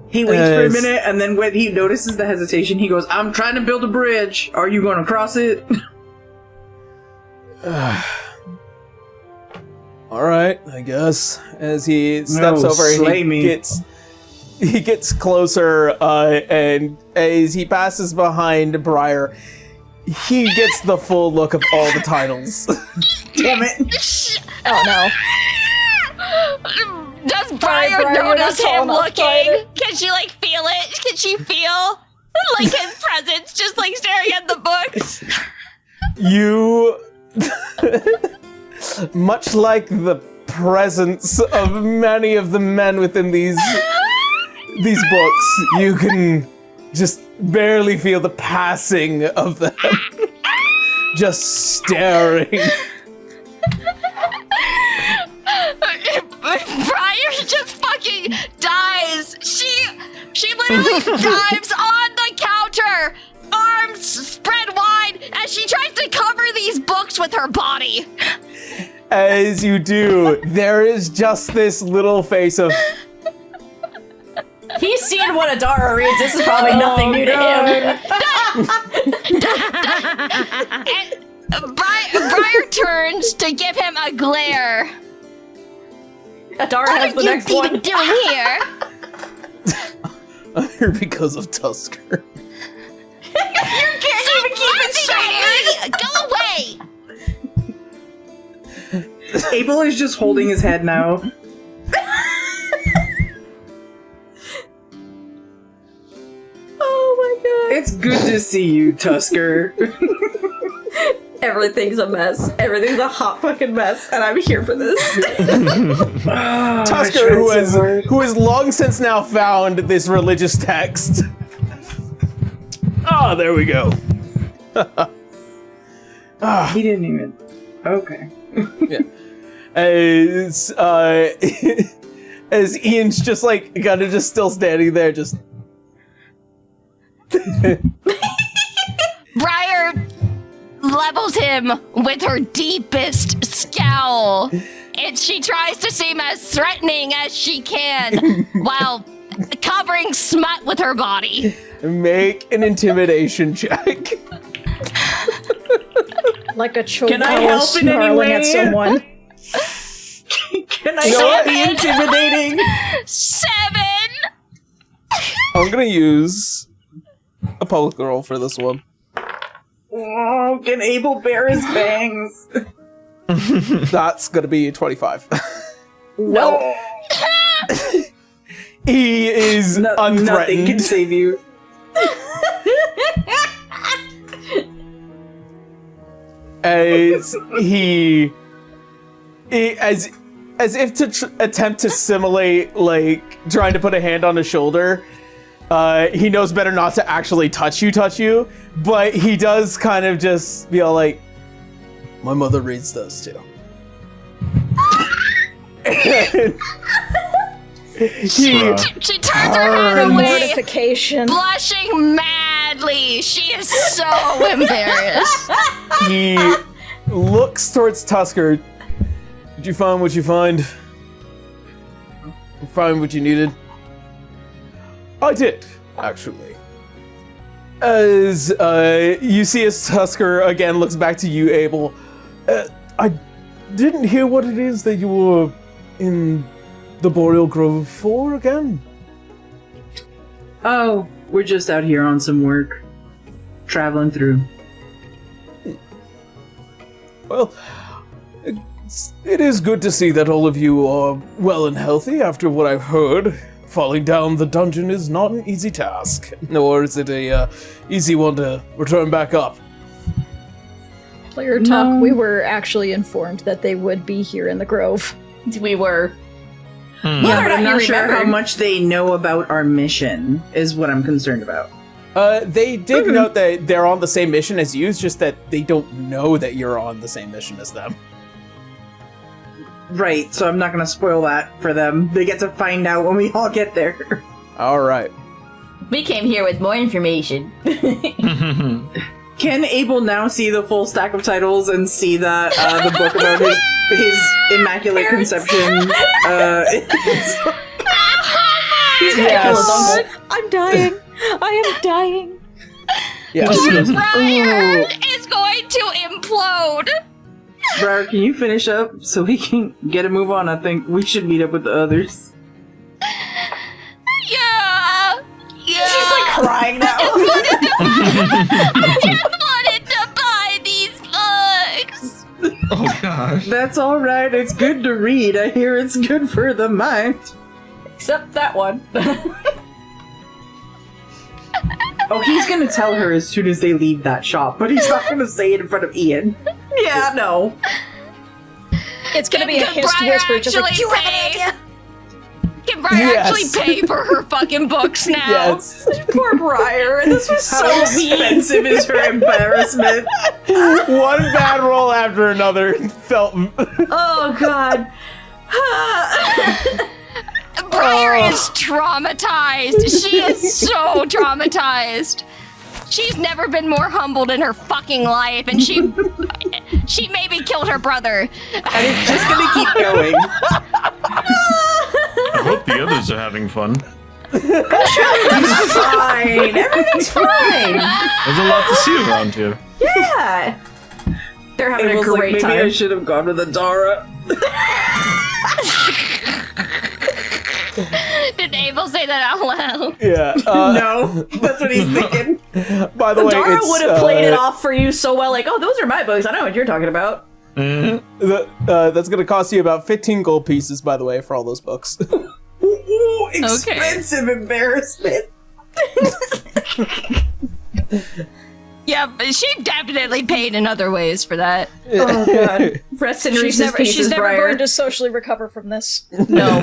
He waits for a minute, and then when he notices the hesitation, he goes, I'm trying to build a bridge. Are you gonna cross it? Alright, I guess. As he steps over, he gets closer, and as he passes behind Briar, he gets the full look of all the titles. Damn it. Oh no. Does Briar Briar, notice you're not him tall enough, looking? Briar. Can she, like, feel it? Can she feel, like, his presence just, like, staring at the books? You... much like the presence of many of the men within these books, you can just barely feel the passing of them. Just staring. Briar just fucking dies. She literally dives on the counter, arms spread wide, as she tries to cover these books with her body. As you do, there is just this little face of, He's seen what Adara reads. This is probably nothing new to him. And Briar turns to give him a glare. Adara has the next What are one. you even doing here? I'm here because of Tusker. You can't even keep it straight. Go away! Abel is just holding his head now. Oh my god. It's good to see you, Tusker. Everything's a mess. Everything's a hot fucking mess, and I'm here for this. Tusker, who has long since now found this religious text. Ah, there we go. He didn't even... Okay. Yeah. As Ian's just like kind of just still standing there, just. Briar levels him with her deepest scowl, and she tries to seem as threatening as she can while covering smut with her body. Make an intimidation check. Like a choke Can I help in any snarling way? at someone. Can I not be intimidating? 7. I'm gonna use a public roll for this one. Oh, can Abel bear his bangs? That's gonna be 25. No. He is Nothing can unthreatened. save you. As as if to attempt to simulate like trying to put a hand on his shoulder. He knows better not to actually touch you, but he does kind of just be all like, my mother reads those too. She turns her head The away, mortification. blushing madly. She is so embarrassed. He looks towards Tusker. Did you find what you find? Find what you needed? I did, actually. As you see as Tusker again looks back to you, Abel. I didn't hear what it is that you were in the Boreal Grove for again. Oh, we're just out here on some work. Traveling through. Well, it is good to see that all of you are well and healthy after what I've heard. Falling down the dungeon is not an easy task, nor is it a easy one to return back up. Player talk, we were actually informed that they would be here in the Grove. We were. Yeah, Whether or but I'm not not you sure how remembered. much they know about our mission, is what I'm concerned about. They did note that they're on the same mission as you, it's just that they don't know that you're on the same mission as them. Right, so I'm not gonna spoil that for them. They get to find out when we all get there. Alright. We came here with more information. Can Abel now see the full stack of titles and see that the book about his immaculate conception? Yes. I'm dying. I am dying. Yes. Briar is going to implode. Briar, can you finish up so we can get a move on? I think we should meet up with the others. Yeah. She's like crying now. I just wanted to buy these books. Oh gosh. That's alright, it's good to read. I hear it's good for the mind. Except that one. Oh, he's gonna tell her as soon as they leave that shop, but he's not gonna say it in front of Ian. Yeah, no. It's gonna be a Can hissed Briar whisper, just like, actually do you have an pay? idea? Can Briar Yes. actually pay for her fucking books now? Yes. Poor Briar. This was How so expensive is her embarrassment? One bad roll after another felt. Oh god. Briar is traumatized. She is so traumatized. She's never been more humbled in her fucking life, and she maybe killed her brother. And it's just gonna keep going. I hope the others are having fun. It's fine. Everything's fine. There's a lot to see around here. Yeah. They're having It a was like, great maybe time. I should have gone with Adara. Did Abel say that out loud? Yeah. No, that's what he's thinking. By the way, Dara it's, would have played it off for you so well, like, oh, those are my books. I know what you're talking about. That's going to cost you about 15 gold pieces, by the way, for all those books. Ooh, expensive embarrassment. Yeah, but she definitely paid in other ways for that. Oh god. Rest in Reese's Pieces, She's never Briar. going to socially recover from this. No.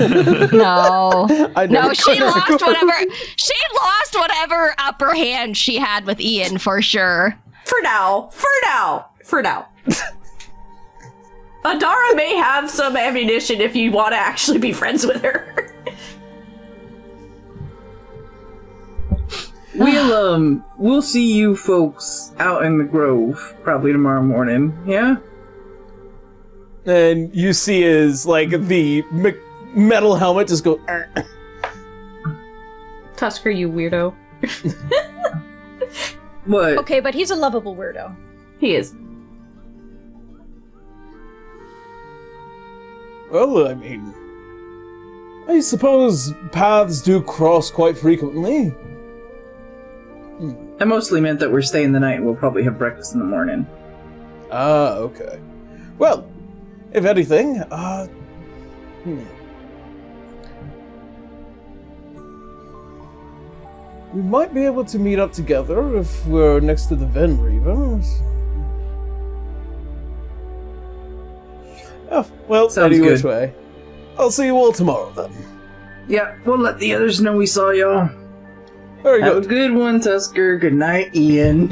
No. I No, never she could lost record. whatever upper hand she had with Ian for sure. For now. Adara may have some ammunition if you want to actually be friends with her. We'll see you folks out in the Grove probably tomorrow morning. Yeah. And you see is like the metal helmet just go. Tusker, you weirdo. What? Okay, but he's a lovable weirdo. He is. Well, I mean, I suppose paths do cross quite frequently. I mostly meant that we're staying the night and we'll probably have breakfast in the morning. Ah, okay. Well, if anything, we might be able to meet up together if we're next to the Ven Reavers. Oh, well, Sounds any which good. way. I'll see you all tomorrow then. Yeah, we'll let the others know we saw y'all. Very Have a good. good one, Tusker. Good night, Ian.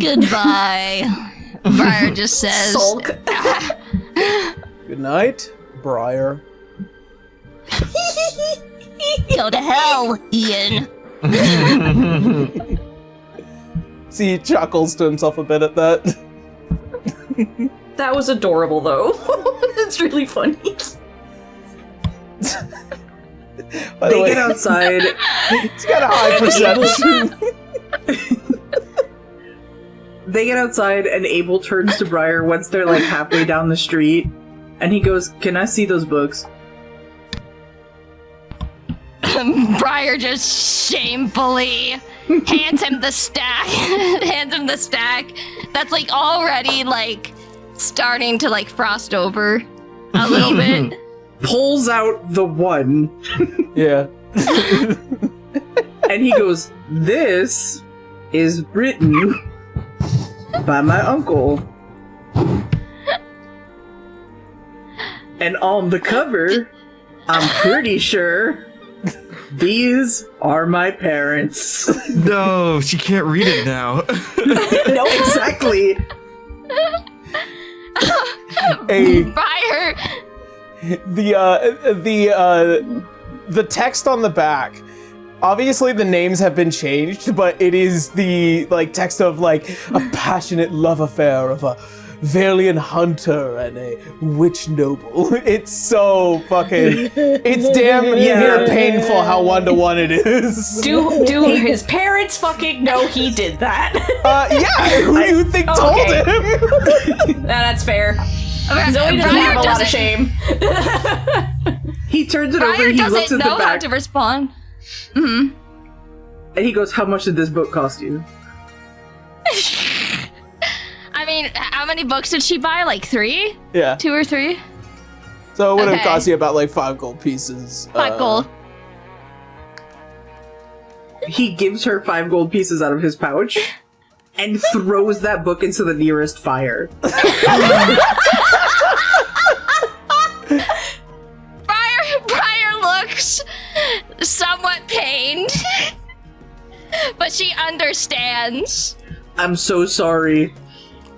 Goodbye. Briar just says. Sulk. Good night. Briar. Go to hell, Ian. See, he chuckles to himself a bit at that. That was adorable, though. It's really funny. By the They way, get outside. it's got a high perception. They get outside, and Abel turns to Briar once they're like halfway down the street, and he goes, "Can I see those books?" Briar just shamefully hands him the stack. That's like already like starting to like frost over a little bit. Pulls out the one, Yeah. and he goes, "This is written by my uncle." And on the cover, I'm pretty sure these are my parents. No, she can't read it now. No, exactly. Briar. The text on the back. Obviously, the names have been changed, but it is the like text of like a passionate love affair of a valiant hunter and a witch noble. It's so fucking. It's damn near painful how 1-to-1 it is. Do his parents fucking know he did that? Yeah. Who do you think told him? That's fair. Zoe doesn't have a lot of shame. He turns it Briar over, he looks doesn't at the know how back, to respond. and he goes, "How much did this book cost you?" I mean, how many books did she buy? Like 3? Yeah. 2 or 3? So it would have Okay. cost you about like 5 gold pieces. 5 gold. He gives her 5 gold pieces out of his pouch and throws that book into the nearest fire. Briar looks somewhat pained, but she understands. "I'm so sorry.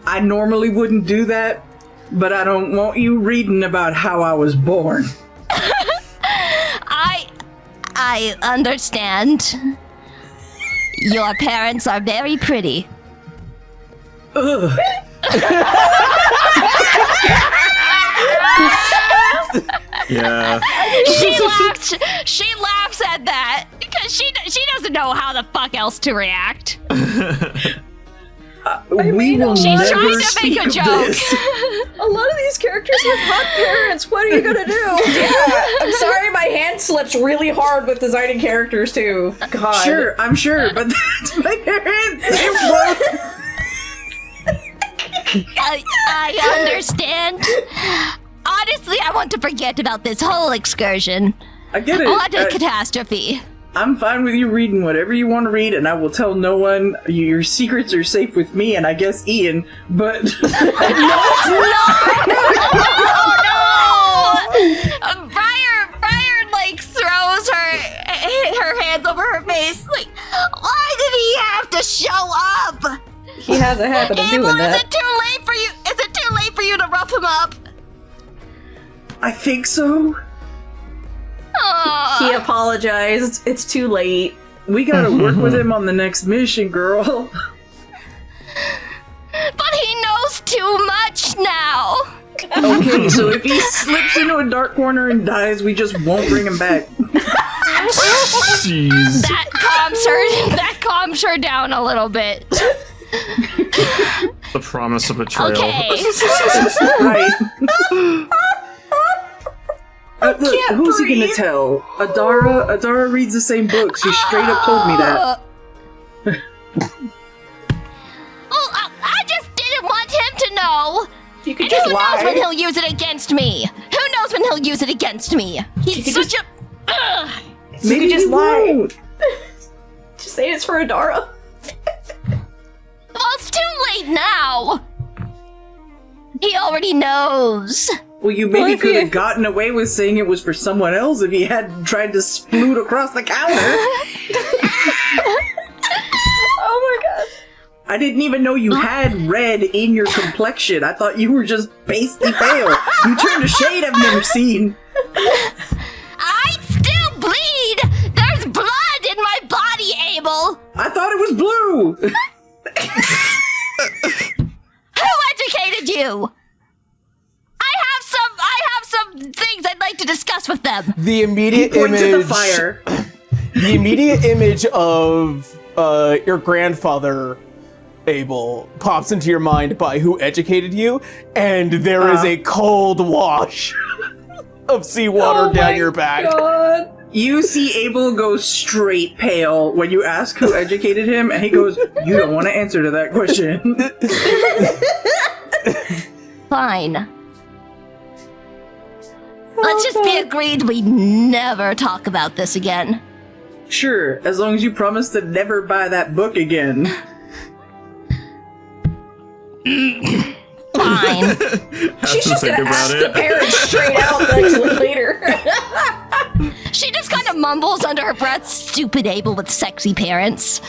I normally wouldn't do that, but I don't want you reading about how I was born." I understand. Your parents are very pretty. Ugh. Yeah. She laughs at that because she doesn't know how the fuck else to react. We will She's never trying to speak make a of joke. this. A lot of these characters have hot parents. What are you gonna do? Yeah, I'm sorry, my hand slips really hard with designing characters too. God. Sure, I'm sure, but that's my parents. It won't. I understand. Honestly, I want to forget about this whole excursion. I get it. What a catastrophe. I'm fine with you reading whatever you want to read, and I will tell no one. Your secrets are safe with me, and I guess Ian, but... Briar, like, throws her hands over her face. Like, why did he have to show up? He has a habit of Abel, doing is that. it too late for you? Is it too late for you to rough him up? I think so. He apologized. It's too late. We gotta work with him on the next mission, girl. But he knows too much now. Okay, so if he slips into a dark corner and dies, we just won't bring him back. Jeez. That calms her down a little bit. The promise of betrayal. Okay. Right. Look, who's he gonna tell? Adara reads the same book. She straight up told me that. Well, I just didn't want him to know. You could And just who knows when lie. he'll use it against me? Who knows when he'll use it against me? He's such a... Ugh. Maybe just he lie. won't. Just say it's for Adara. Well, it's too late now. He already knows. Well, you maybe could have gotten away with saying it was for someone else if he hadn't tried to sploot across the counter. Oh my god. I didn't even know you had red in your complexion. I thought you were just pasty pale. You turned a shade I've never seen. I still bleed! There's blood in my body, Abel! I thought it was blue. Who educated you? I have some things I'd like to discuss with them. The immediate Points image. at the fire. The immediate image of your grandfather, Abel, pops into your mind by who educated you, and there is a cold wash of seawater down your back. God. You see Abel go straight pale when you ask who educated him, and he goes, "You don't want to answer to that question." Fine. Let's just be agreed we never talk about this again. Sure, as long as you promise to never buy that book again. Fine. She's just gonna ask the parents straight out actually later. She just kind of mumbles under her breath, "Stupid Abel with sexy parents."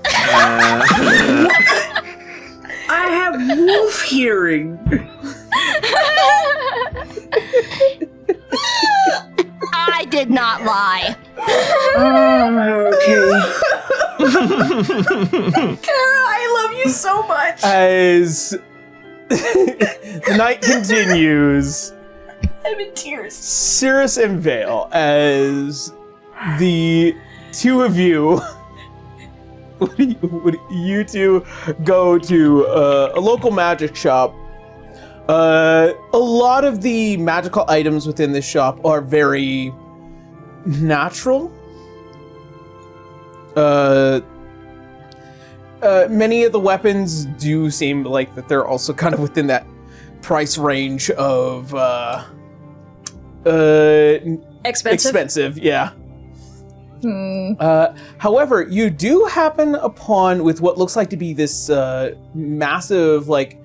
I have wolf hearing. I did not lie. Okay. Tara, I love you so much. As the night continues, I'm in tears. Cirrus and Vale, as the two of you, would you two go to a local magic shop. A lot of the magical items within this shop are very natural. Many of the weapons do seem like that they're also kind of within that price range of expensive, yeah. However, you do happen upon with what looks like to be this massive, like,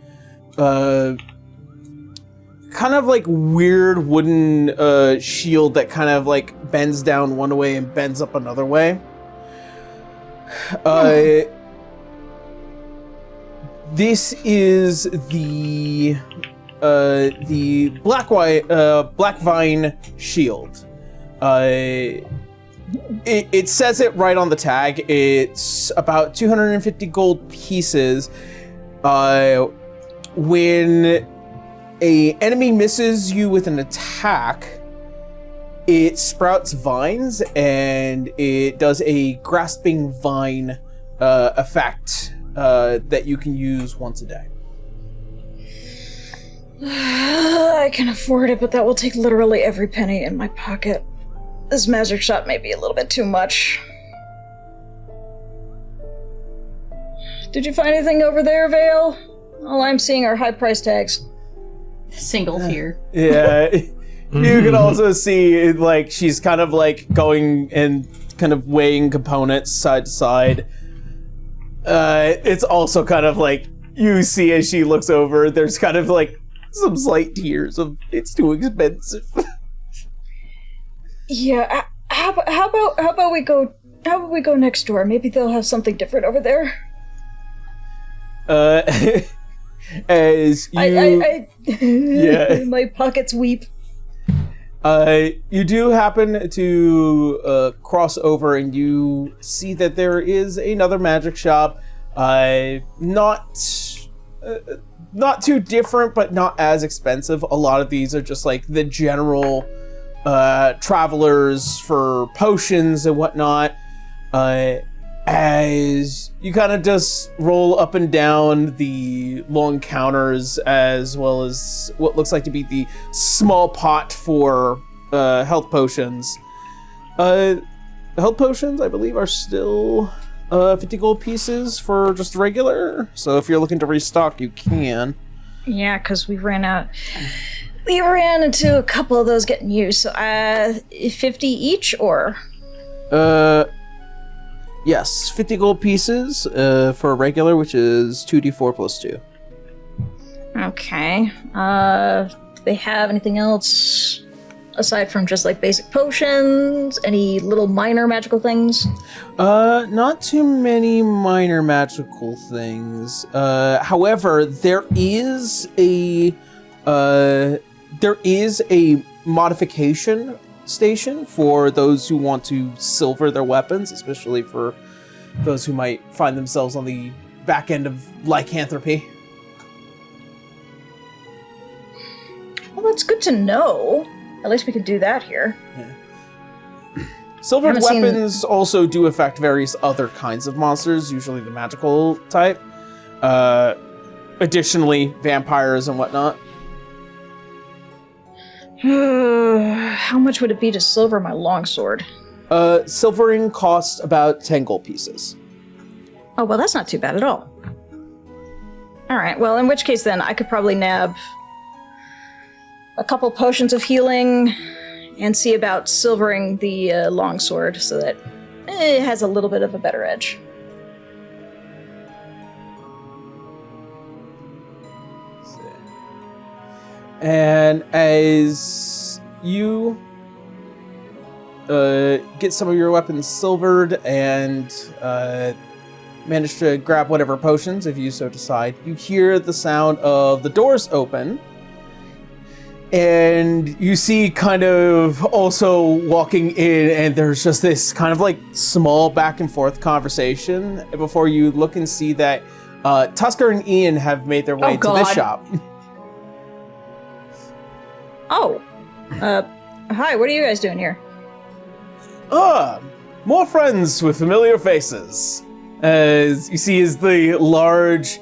kind of like weird wooden shield that kind of like bends down one way and bends up another way. This is the black vine shield. It says it right on the tag. It's about 250 gold pieces. When a enemy misses you with an attack, it sprouts vines and it does a grasping vine effect that you can use once a day. I can afford it, but that will take literally every penny in my pocket. This magic shop may be a little bit too much. Did you find anything over there, Vale? All I'm seeing are high price tags. Single tier. Yeah. You can also see, like, she's kind of, like, going and kind of weighing components side to side. It's also kind of, like, you see as she looks over, there's kind of, like, some slight tears of, it's too expensive. Yeah, how about we go next door? Maybe they'll have something different over there. As you... yeah. My pockets weep. You do happen to cross over and you see that there is another magic shop. Not too different, but not as expensive. A lot of these are just like the general travelers for potions and whatnot. As you kind of just roll up and down the long counters, as well as what looks like to be the small pot for health potions. Health potions, I believe, are still 50 gold pieces for just regular. So if you're looking to restock, you can. Yeah, because we ran out. We ran into a couple of those getting used. So 50 each, or? Yes, 50 gold pieces for a regular, which is 2d4 plus 2. Okay. Do they have anything else aside from just like basic potions? Any little minor magical things? Not too many minor magical things. However, there is a modification station for those who want to silver their weapons, especially for those who might find themselves on the back end of lycanthropy. Well, that's good to know. At least we can do that here. Yeah. Silvered weapons also do affect various other kinds of monsters, usually the magical type. Additionally, vampires and whatnot. How much would it be to silver my longsword? Silvering costs about 10 gold pieces. Oh, well, that's not too bad at all. Alright, well, in which case then, I could probably nab a couple potions of healing and see about silvering the longsword so that it has a little bit of a better edge. And as you get some of your weapons silvered and manage to grab whatever potions, if you so decide, you hear the sound of the doors open. And you see kind of also walking in, and there's just this kind of like small back and forth conversation before you look and see that Tusker and Ian have made their way to this shop. Oh. Hi, what are you guys doing here? More friends with familiar faces. As you see is the large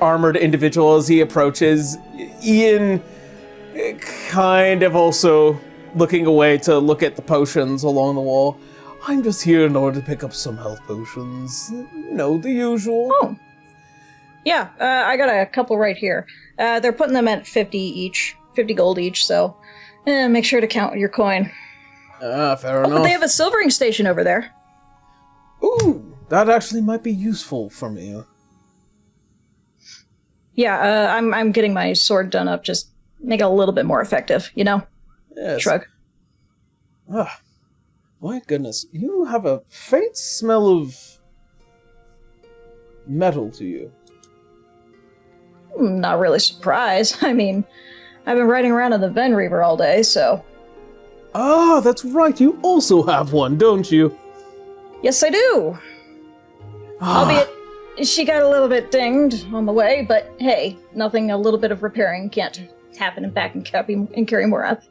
armored individual as he approaches. Ian kind of also looking away to look at the potions along the wall. I'm just here in order to pick up some health potions. You know, the usual. Oh. Yeah, I got a couple right here. They're putting them at 50 each, 50 gold each, so make sure to count your coin. Fair enough. But they have a silvering station over there. Ooh, that actually might be useful for me. Yeah, I'm getting my sword done up, just make it a little bit more effective, you know? Yes. Shrug. My goodness, you have a faint smell of metal to you. Not really surprised. I mean, I've been riding around in the Ven Reaver all day, so... Ah, that's right, you also have one, don't you? Yes, I do! Albeit, she got a little bit dinged on the way, but hey, nothing a little bit of repairing can't happen and back and carry more up.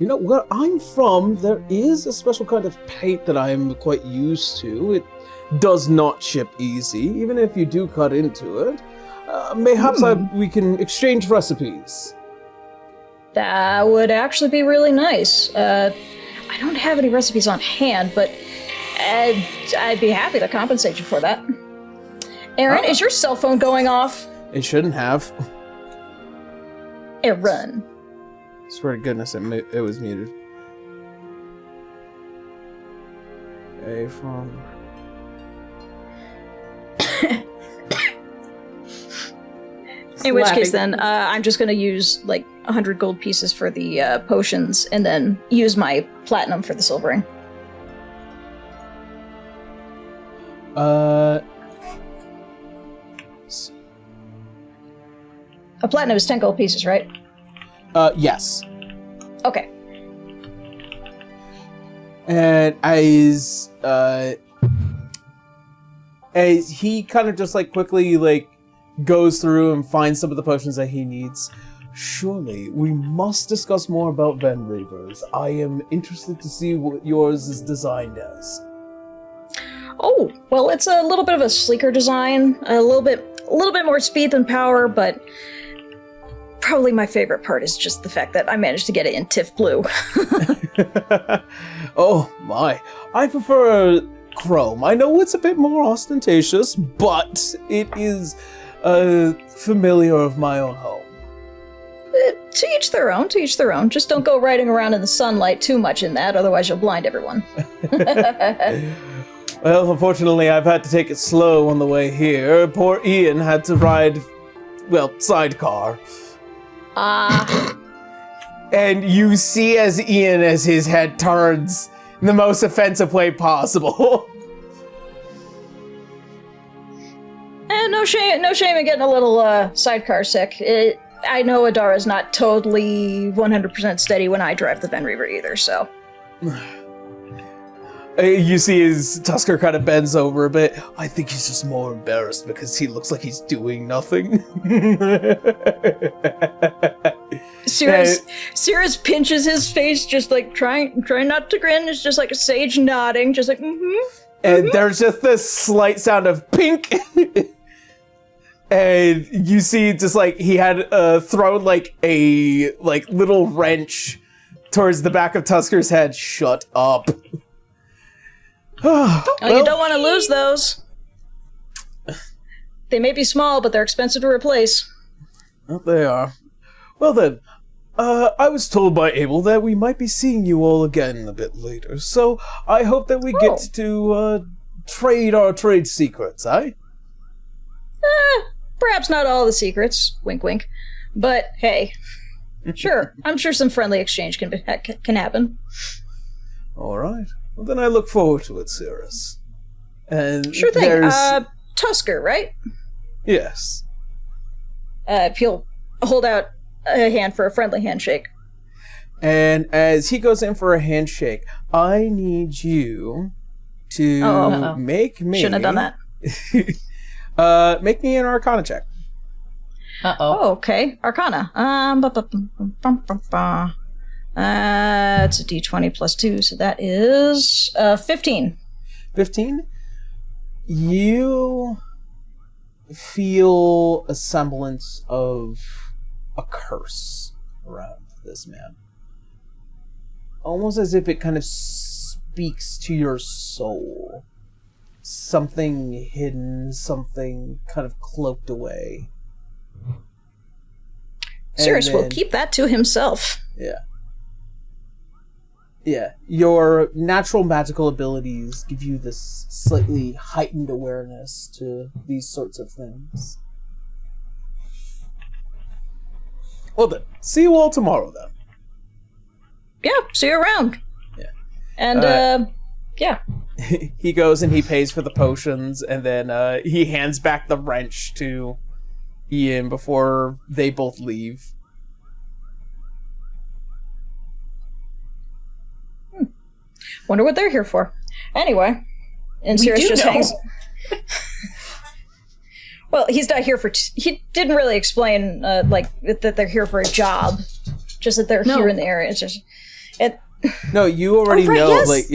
You know, where I'm from, there is a special kind of paint that I'm quite used to. It does not ship easy, even if you do cut into it. Mayhaps we can exchange recipes. That would actually be really nice. I don't have any recipes on hand, but I'd be happy to compensate you for that. Aaron, is your cell phone going off? It shouldn't have. Aaron. Swear to goodness, it was muted. Okay, from... In which case then, I'm just going to use like 100 gold pieces for the potions and then use my platinum for the silvering. A platinum is 10 gold pieces, right? Yes. Okay. And as he kind of just like quickly like goes through and finds some of the potions that he needs. Surely, we must discuss more about Ven Reavers. I am interested to see what yours is designed as. Oh, well, it's a little bit of a sleeker design, a little bit more speed than power, but probably my favorite part is just the fact that I managed to get it in Tiff Blue. Oh my, I prefer chrome. I know it's a bit more ostentatious, but it is familiar of my own home. To each their own, to each their own. Just don't go riding around in the sunlight too much in that, otherwise you'll blind everyone. Well, unfortunately, I've had to take it slow on the way here. Poor Ian had to ride, well, sidecar. And you see as Ian, as his head turns in the most offensive way possible. And no shame in getting a little sidecar sick. I know Adara's not totally 100% steady when I drive the Ven Reaver either, so. You see his Tusker kind of bends over a bit. I think he's just more embarrassed because he looks like he's doing nothing. Cirrus pinches his face, just like trying not to grin. It's just like a sage nodding, just like, And there's just this slight sound of pink. And you see just like he had thrown like a little wrench towards the back of Tusker's head. Shut up. Well, you don't want to lose those. They may be small, but they're expensive to replace. Well, they are. Well then, I was told by Abel that we might be seeing you all again a bit later, so I hope that we get to trade our trade secrets, eh? Perhaps not all the secrets, wink wink, but hey, sure, I'm sure some friendly exchange can happen. Alright, well then I look forward to it, Cirrus. And sure thing, there's... Tusker, right? Yes. He'll hold out a hand for a friendly handshake. And as he goes in for a handshake, I need you to make me... Shouldn't have done that. Make me an Arcana check. Oh, okay. Arcana. It's a d20 plus 2, so that is 15. 15? You feel a semblance of a curse around this man. Almost as if it kind of speaks to your soul. Something hidden, something kind of cloaked away. Cirrus will keep that to himself. Yeah. Yeah, your natural magical abilities give you this slightly heightened awareness to these sorts of things. Well then, see you all tomorrow then. Yeah, see you around. Yeah. And, yeah. He goes and he pays for the potions, and then he hands back the wrench to Ian before they both leave. Wonder what they're here for. Anyway, and Cirrus just hangs. Well, he's not here for. He didn't really explain that they're here for a job. Just that they're here in the area. It's just. No, you already know. Yes. Like,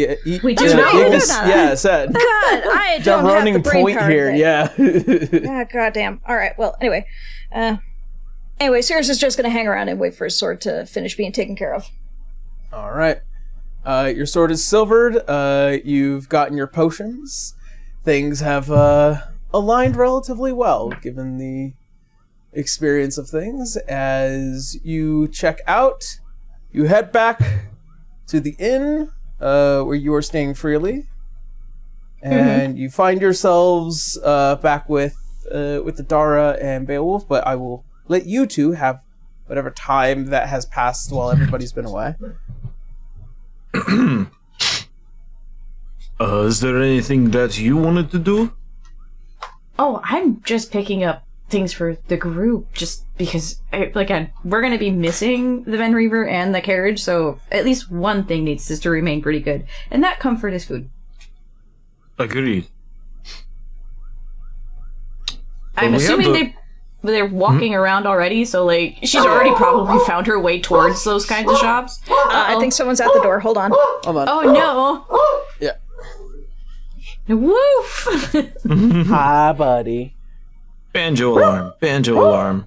We do know. know. Yeah, said. God, I don't have running the brain point power here. today. Yeah. Goddamn. All right. Well, anyway, Cirrus is just gonna hang around and wait for his sword to finish being taken care of. All right. Your sword is silvered. You've gotten your potions. Things have aligned relatively well, given the experience of things. As you check out, you head back to the inn where you are staying freely, and you find yourselves back with Adara and Beowulf. But I will let you two have whatever time that has passed while everybody's been away. Is there anything that you wanted to do? Oh, I'm just picking up things for the group, just because, again, we're going to be missing the Ven Reaver and the carriage, so at least one thing needs to remain pretty good, and that comfort is food. Agreed. I'm assuming they're walking around already, so, like, she's already probably found her way towards those kinds of shops. I think someone's at the door. Hold on. Hold on. Oh, no. Yeah. Woof! Hi, buddy. Banjo alarm. Banjo alarm.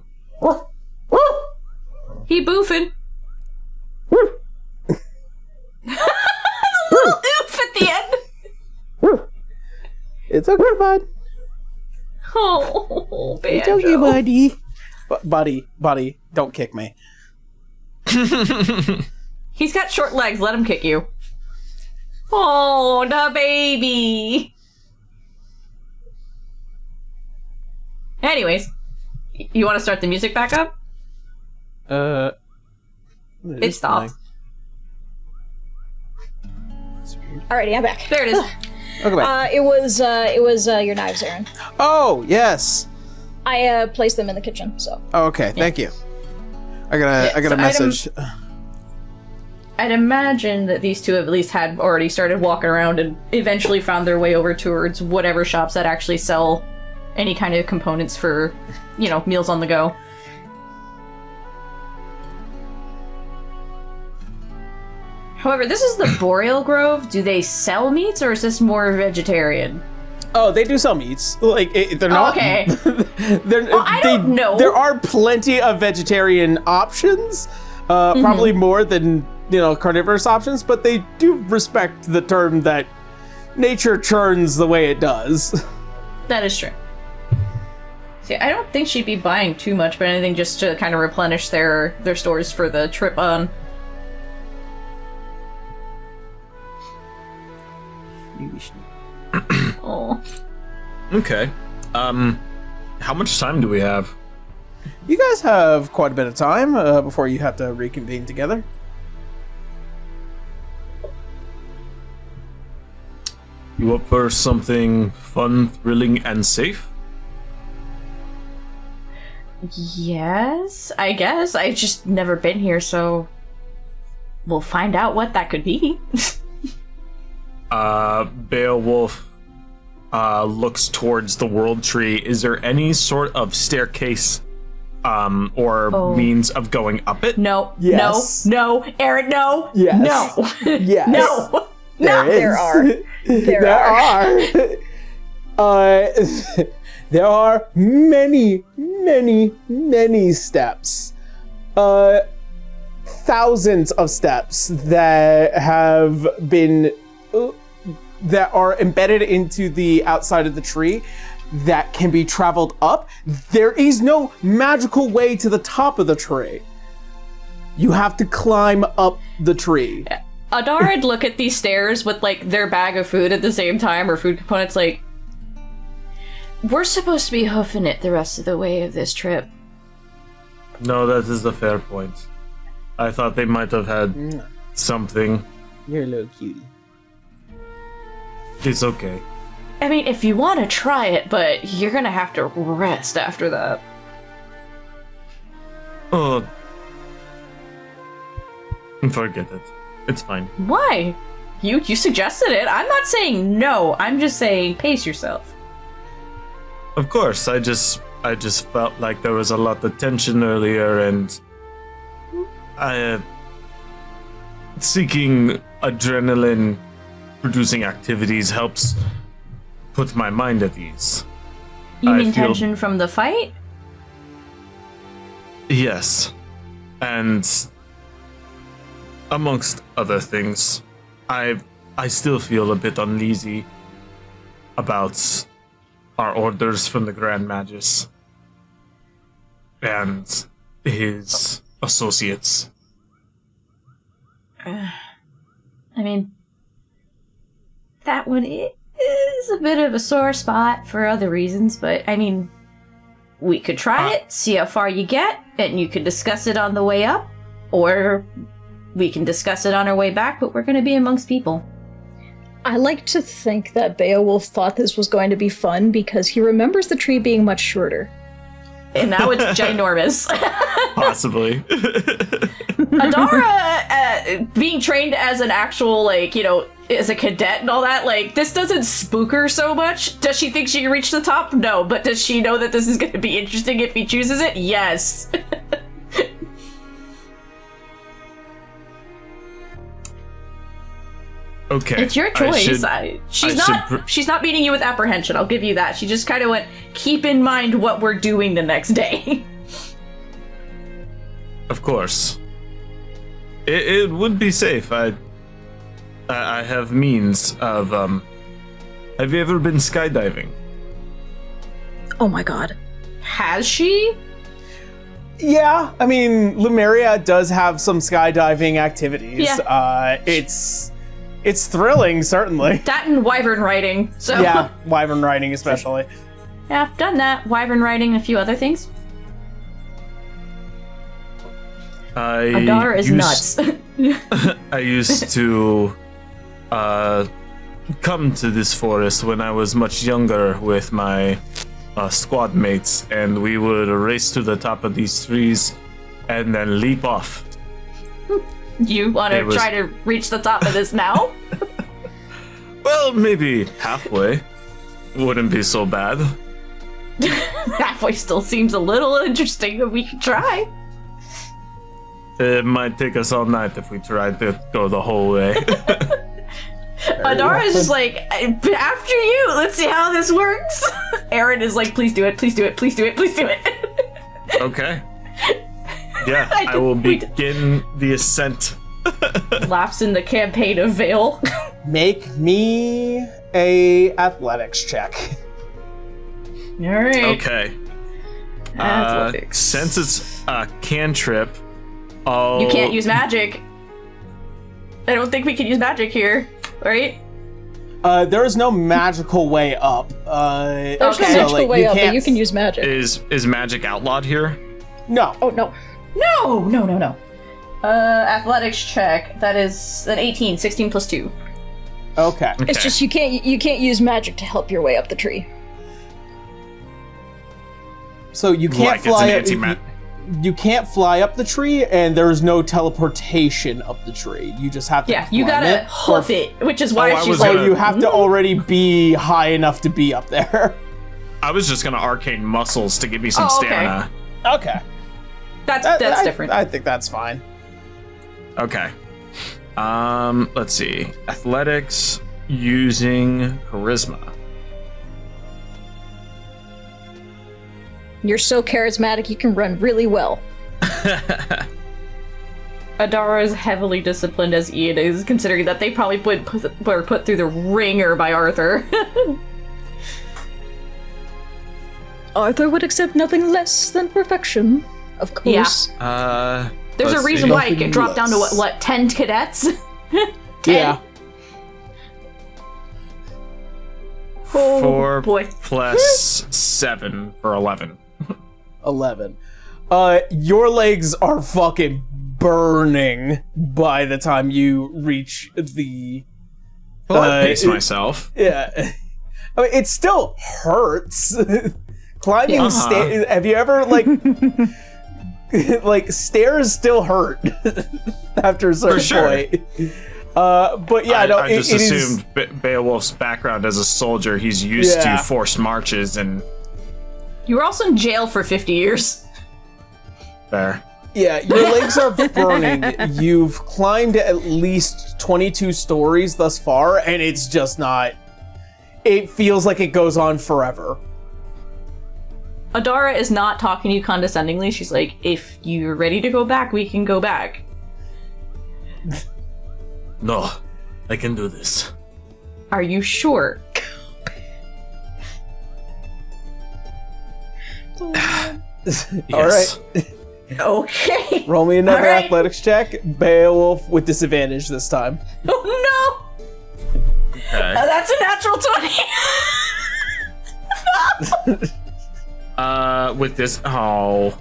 He boofing. A little oof at the end. It's okay, bud. Oh, Banjo. It's okay, buddy. Buddy, don't kick me. He's got short legs. Let him kick you. Oh, the baby. Anyways, you want to start the music back up? It stopped. Alrighty, I'm back. There it is. Okay, back. It was your knives, Aaron. Oh, yes. I placed them in the kitchen, so. Oh, okay, thank you. I got a message. I'd imagine that these two at least had already started walking around and eventually found their way over towards whatever shops that actually sell any kind of components for, meals on the go. However, this is the Boreal Grove. Do they sell meats, or is this more vegetarian? Oh, they do sell meats. Like they're not. Okay. I don't know. There are plenty of vegetarian options. Probably more than carnivorous options, but they do respect the term that nature churns the way it does. That is true. See, I don't think she'd be buying too much, but anything just to kind of replenish their stores for the trip on. Oh. Okay. How much time do we have? You guys have quite a bit of time before you have to reconvene together. You up for something fun, thrilling, and safe? Yes, I guess. I've just never been here, so we'll find out what that could be. Beowulf looks towards the world tree. Is there any sort of staircase or means of going up it? No. Yes. No. Aaron, no. Yes. No. Yes. No. There are. There are. There are many, many, many steps. Thousands of steps that have been that are embedded into the outside of the tree that can be traveled up. There is no magical way to the top of the tree. You have to climb up the tree. Adara'd look at these stairs with, their bag of food at the same time, or food components, we're supposed to be hoofing it the rest of the way of this trip. No, that is the fair point. I thought they might have had something. You're a little cutie. It's okay. I mean, if you want to try it, but you're gonna have to rest after that. Oh. Forget it. It's fine. Why? You suggested it. I'm not saying no. I'm just saying pace yourself. Of course, I just felt like there was a lot of tension earlier, and seeking adrenaline-producing activities helps put my mind at ease. You mean tension from the fight? Yes, and amongst other things, I still feel a bit uneasy about our orders from the Grand Magus and his associates. I mean, that one is a bit of a sore spot for other reasons, but I mean, we could try it, see how far you get, and you could discuss it on the way up, or we can discuss it on our way back, but we're going to be amongst people. I like to think that Beowulf thought this was going to be fun because he remembers the tree being much shorter. And now it's ginormous. Possibly. Adara, being trained as an actual, as a cadet and all that, this doesn't spook her so much. Does she think she can reach the top? No. But does she know that this is going to be interesting if he chooses it? Yes. Okay. It's your choice. She's not meeting you with apprehension, I'll give you that. She just kind of went, keep in mind what we're doing the next day. Of course. It would be safe. I have means of, have you ever been skydiving? Oh my god. Has she? Yeah, I mean, Lumeria does have some skydiving activities. Yeah. It's thrilling, certainly. That and wyvern riding. So Yeah, wyvern riding especially. yeah, I've done that. Wyvern riding and a few other things. Adara is nuts. I used to come to this forest when I was much younger with my squad mates, and we would race to the top of these trees and then leap off. You want to try to reach the top of this now? Well, maybe halfway. Wouldn't be so bad. Halfway still seems a little interesting, but we can try. It might take us all night if we tried to go the whole way. Adara is just like, after you, let's see how this works. Aaron is like, please do it, please do it, please do it, please do it. Okay. Yeah, I will begin the ascent. Laughs in the campaign of Vale. Make me a athletics check. Alright. Okay. Athletics. Since it's a cantrip, You can't use magic. I don't think we can use magic here, right? There is no magical way up. There's Okay. no so, magical like, way you up, but can't- you can use magic. Is magic outlawed here? No. Oh, no. No. Athletics check. That is an 18. 16 plus 2. Okay. It's just you can't use magic to help your way up the tree. So you can't Like it's fly an up. anti-ma- You can't fly up the tree, and there is no teleportation up the tree. You just have to. Yeah, you climb gotta it. hoof it, which is why I she's was like, gonna- You have to already be high enough to be up there. I was just gonna arcane muscles to give me some Oh, okay. stamina. Okay. that's different. I think that's fine. Okay. Let's see. Athletics using charisma. You're so charismatic, you can run really well. Adara is heavily disciplined as Ian is, considering that they probably were put through the ringer by Arthur. Arthur would accept nothing less than perfection, of course. There's a Let's reason see. why it dropped down to Nothing what 10 cadets? Yeah. 4 boy. plus 7 for 11. 11. Your legs are fucking burning by the time you reach the. Well, I paced myself. Yeah. I mean, it still hurts. Climbing have you ever, like. Like, stairs still hurt after a certain point. But yeah, I just assumed Beowulf's background as a soldier, he's used to forced marches and You were also in jail for 50 years. there. Yeah, your legs are burning. You've climbed at least 22 stories thus far, and it's just not. It feels like it goes on forever. Adara is not talking to you condescendingly. She's like, if you're ready to go back, we can go back. No, I can do this. Are you sure? Yes. All right, Okay. roll me another All right. athletics check. Beowulf with disadvantage this time. Oh no! Okay. That's a natural 20! With this, that's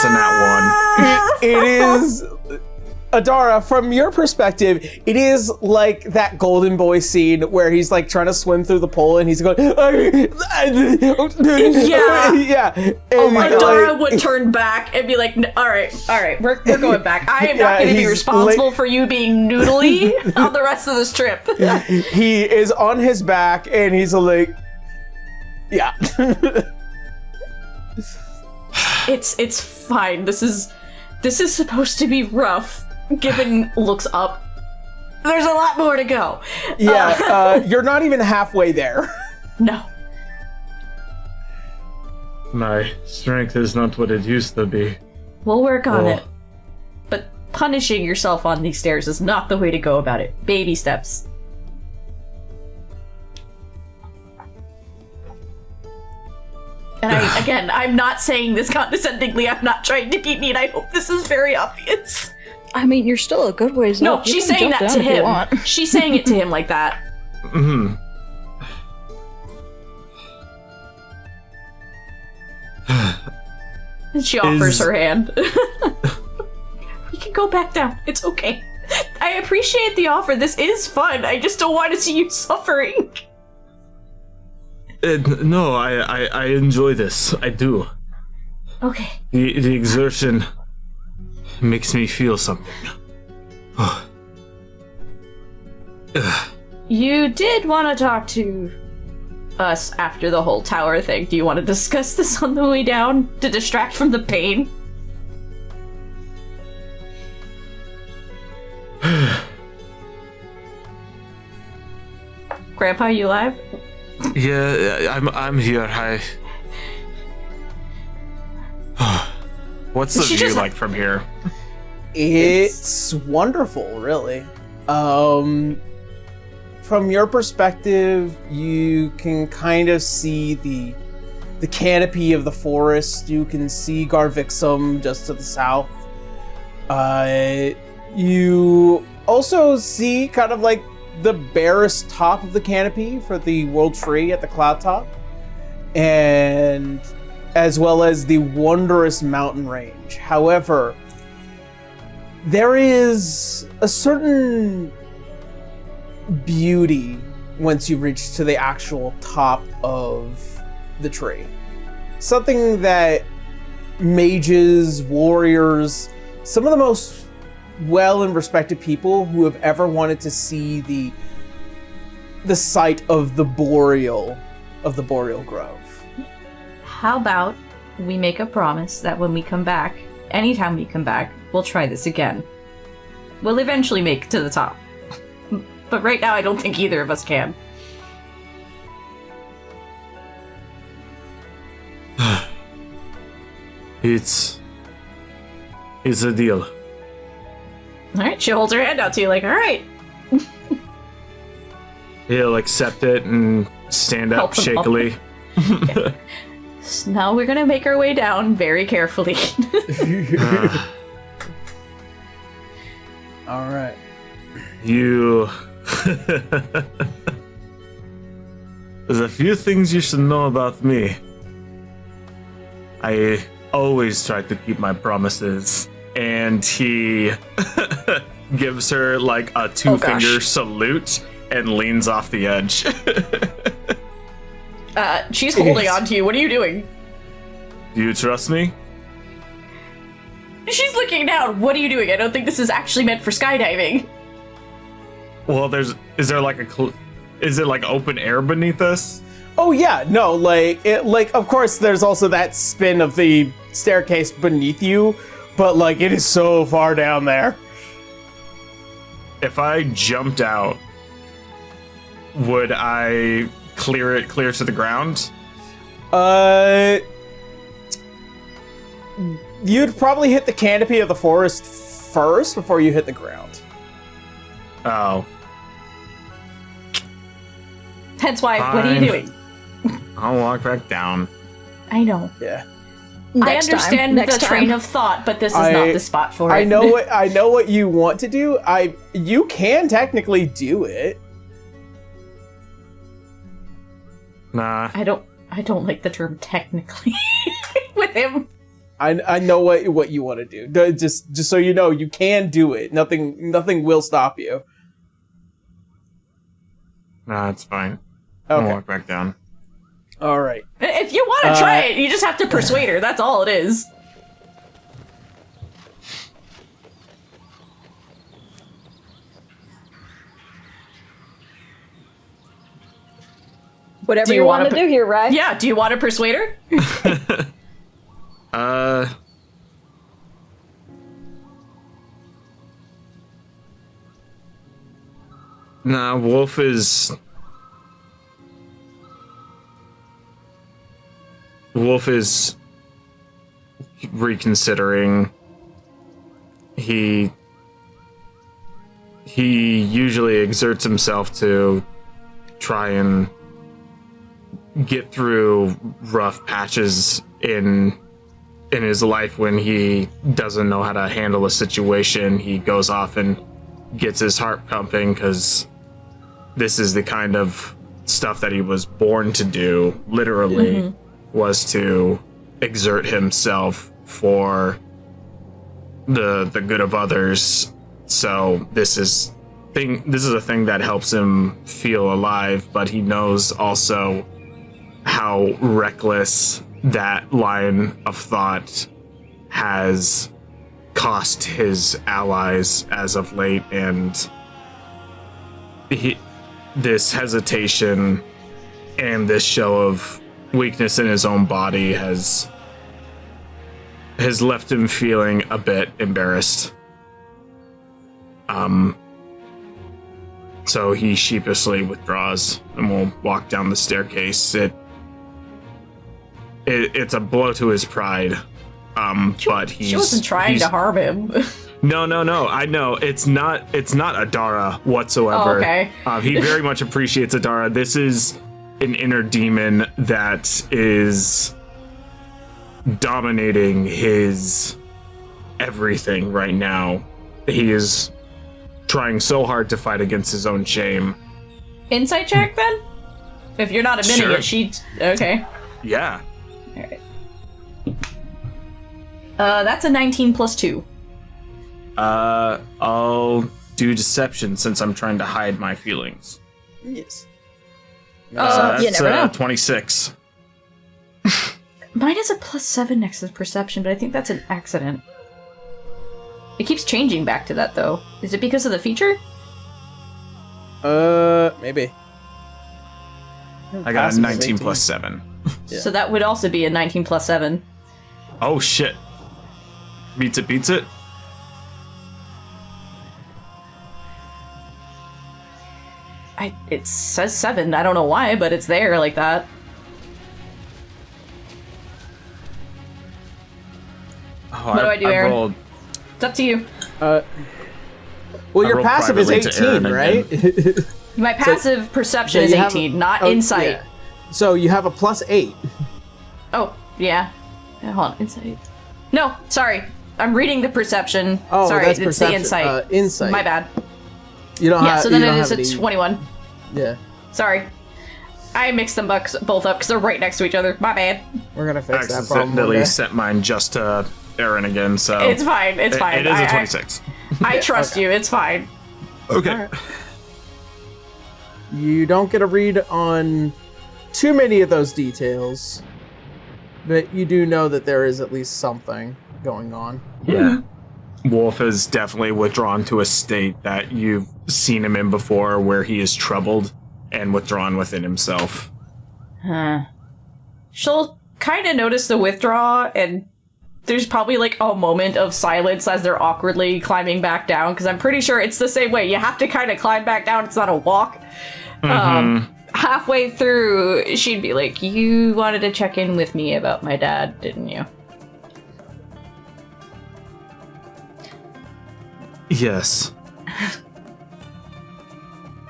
a nat 1. It is. Adara, from your perspective, it is like that Golden Boy scene where he's like trying to swim through the pool and he's going, yeah. Oh my And, Adara would turn back and be like, all right, we're going back. I am not going to be he's responsible for you being noodly on the rest of this trip. he is on his back and he's like, yeah. It's fine. This is supposed to be rough. Given looks up. There's a lot more to go. Yeah, you're not even halfway there. No. My strength is not what it used to be. We'll work on Oh. it. But punishing yourself on these stairs is not the way to go about it. Baby steps. And I'm not saying this condescendingly. I'm not trying to be mean. I hope this is very obvious. I mean, you're still a good ways No, up. You she's can saying jump that down to if you him. want. She's saying it to him like that. Mm-hmm. She offers her hand. We can go back down. It's okay. I appreciate the offer. This is fun. I just don't want to see you suffering. No, I enjoy this. I do. Okay. The exertion makes me feel something. You did want to talk to us after the whole tower thing. Do you want to discuss this on the way down to distract from the pain? Grandpa, you alive? Yeah, I'm here. What's the view like from here? It's wonderful, really. From your perspective, you can kind of see the canopy of the forest. You can see Garvixum just to the south. You also see kind of like the barest top of the canopy for the world tree at the cloud top, and as well as the wondrous mountain range. However, there is a certain beauty once you reach to the actual top of the tree. Something that mages, warriors, some of the most well and respected people who have ever wanted to see the site of the Boreal Grove. How about we make a promise that when we come back, anytime we come back, we'll try this again. We'll eventually make it to the top. But right now, I don't think either of us can. It's a deal. Alright, she holds her hand out to you like, alright. He'll accept it and stand up shakily. So now we're gonna make our way down very carefully. All right. You... There's a few things you should know about me. I always try to keep my promises. And he gives her like a two-finger salute and leans off the edge. She's holding on to you. What are you doing? Do you trust me? She's looking down. What are you doing? I don't think this is actually meant for skydiving. Well, is there like is it like open air beneath us? Oh yeah, no, of course there's also that spin of the staircase beneath you, but like it is so far down there. If I jumped out, would I clear to the ground? You'd probably hit the canopy of the forest first before you hit the ground. Oh. Hence why, Fine. what are you doing? I'll walk back down. I know. Yeah. I understand the train of thought, but this is not the spot for it. I know what you want to do. You can technically do it. Nah. I don't like the term technically with him. I know what you want to do. Just so you know, you can do it. Nothing will stop you. Nah, it's fine. Okay. I'll walk back down. All right. If you want to try it, you just have to persuade her. That's all it is. Whatever you want to do here, right? Yeah, do you want to persuade her? Nah, Wolf is reconsidering. He usually exerts himself to try and get through rough patches in his life when he doesn't know how to handle a situation. He goes off and gets his heart pumping because this is the kind of stuff that he was born to do, literally, was to exert himself for the good of others. So this is a thing that helps him feel alive, but he knows also how reckless that line of thought has cost his allies as of late, and this hesitation and this show of weakness in his own body has left him feeling a bit embarrassed. So he sheepishly withdraws and will walk down the staircase. It's a blow to his pride. But she wasn't trying to harm him. No. I know it's not Adara whatsoever. Oh, okay. He very much appreciates Adara. This is an inner demon that is dominating his everything right now. He is trying so hard to fight against his own shame. Insight check then? If you're not admitting Sure. it, she's okay. Yeah. Alright. That's a 19 plus 2. I'll do deception since I'm trying to hide my feelings. Yes. You That's never know. 26. Mine is a plus 7 next to perception, but I think that's an accident. It keeps changing back to that, though. Is it because of the feature? Maybe. I got a 19 plus 7. Yeah. So that would also be a 19 plus 7. Oh shit. Beats it. It says 7. I don't know why, but it's there like that. Oh, What do I do, Aaron? rolled- It's up to you. Well, your rolled passive is privately to 18, Aaron right? My passive perception So is you have 18, a- not oh, insight. yeah. So you have a plus 8. Oh, yeah. Hold on, insight. No, sorry. I'm reading the perception. Oh, sorry, that's it's perception. the insight. Insight. My bad. You don't Yeah, have. so then you don't it is have a any- 21. Yeah, Sorry. I mixed them both up because they're right next to each other. My bad. we're gonna I fix that problem. accidentally one day. sent mine just to Aaron again, so It's fine. It's fine. It is a 26. I trust you. It's fine. Okay. Alright. You don't get a read on too many of those details, but you do know that there is at least something going on. Yeah. Wolf has definitely withdrawn to a state that you've seen him in before, where he is troubled and withdrawn within himself. She'll kind of notice the withdraw, and there's probably like a moment of silence as they're awkwardly climbing back down, because I'm pretty sure it's the same way. You have to kind of climb back down. It's not a walk. Halfway through, she'd be like, "You wanted to check in with me about my dad, didn't you?" Yes.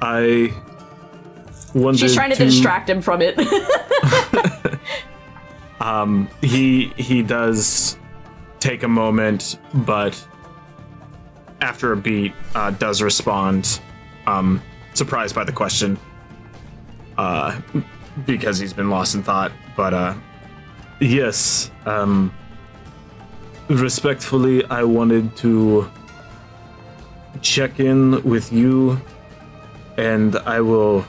I wanted She's trying to distract him from it. He does take a moment, but after a beat, does respond, surprised by the question, because he's been lost in thought. But yes, respectfully, I wanted to check in with you, and I will,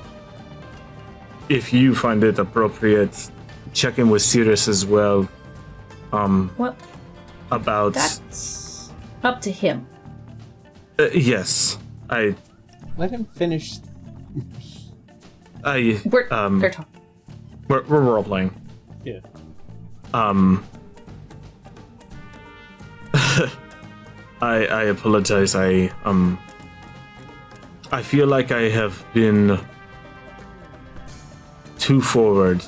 if you find it appropriate, check in with Sirius as well. Well, About that's up to him. yes, I Let him finish. I We're talking. we're role playing. Yeah. I apologize. I feel like I have been too forward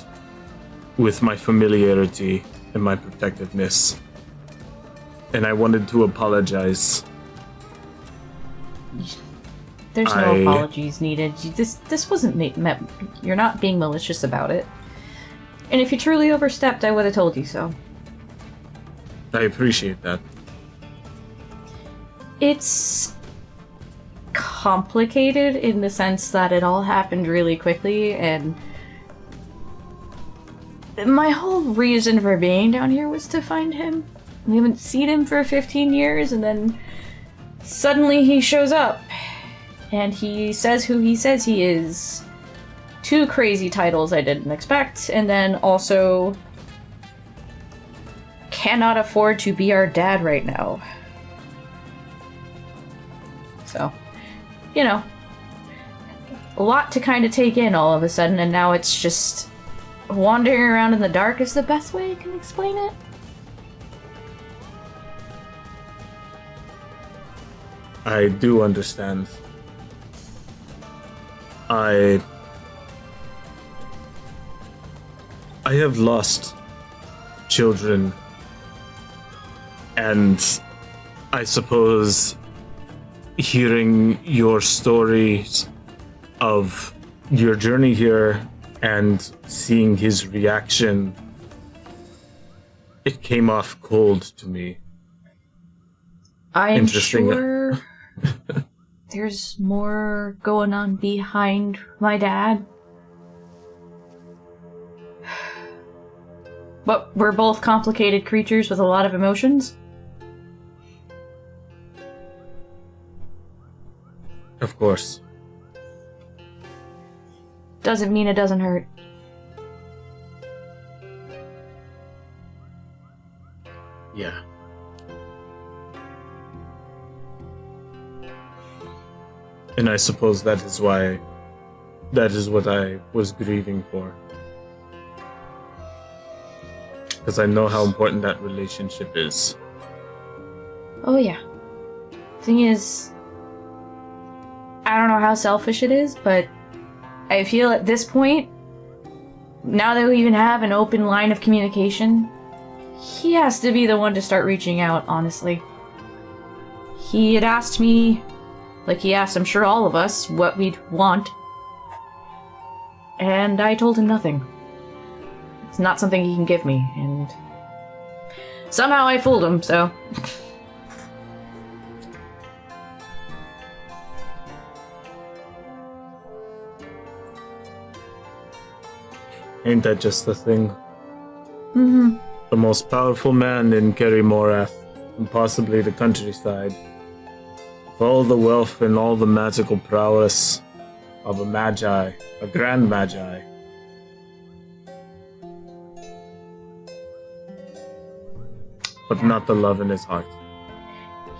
with my familiarity and my protectiveness, and I wanted to apologize. There's no I- apologies needed. This wasn't meant. You're not being malicious about it. And if you truly overstepped, I would have told you so. I appreciate that. It's complicated in the sense that it all happened really quickly, and my whole reason for being down here was to find him. We haven't seen him for 15 years, and then suddenly he shows up. And he says who he says he is. 2 crazy titles I didn't expect, and then also cannot afford to be our dad right now. So, you know, a lot to kind of take in all of a sudden, and now it's just wandering around in the dark is the best way I can explain it. I do understand. I have lost children, and I suppose hearing your stories of your journey here and seeing his reaction, it came off cold to me. I am Interesting. sure there's more going on behind my dad. But we're both complicated creatures with a lot of emotions. Of course. Doesn't mean it doesn't hurt. Yeah. And I suppose that is what I was grieving for. Because I know how important that relationship is. Oh yeah. Thing is, I don't know how selfish it is, but I feel at this point, now that we even have an open line of communication, he has to be the one to start reaching out, honestly. He had asked me, like he asked, I'm sure, all of us, what we'd want. And I told him nothing. It's not something he can give me, and somehow I fooled him, so... Ain't that just the thing? Mm-hmm. The most powerful man in Kerry Morath, and possibly the countryside. With all the wealth and all the magical prowess of a magi, a grand magi. But not the love in his heart.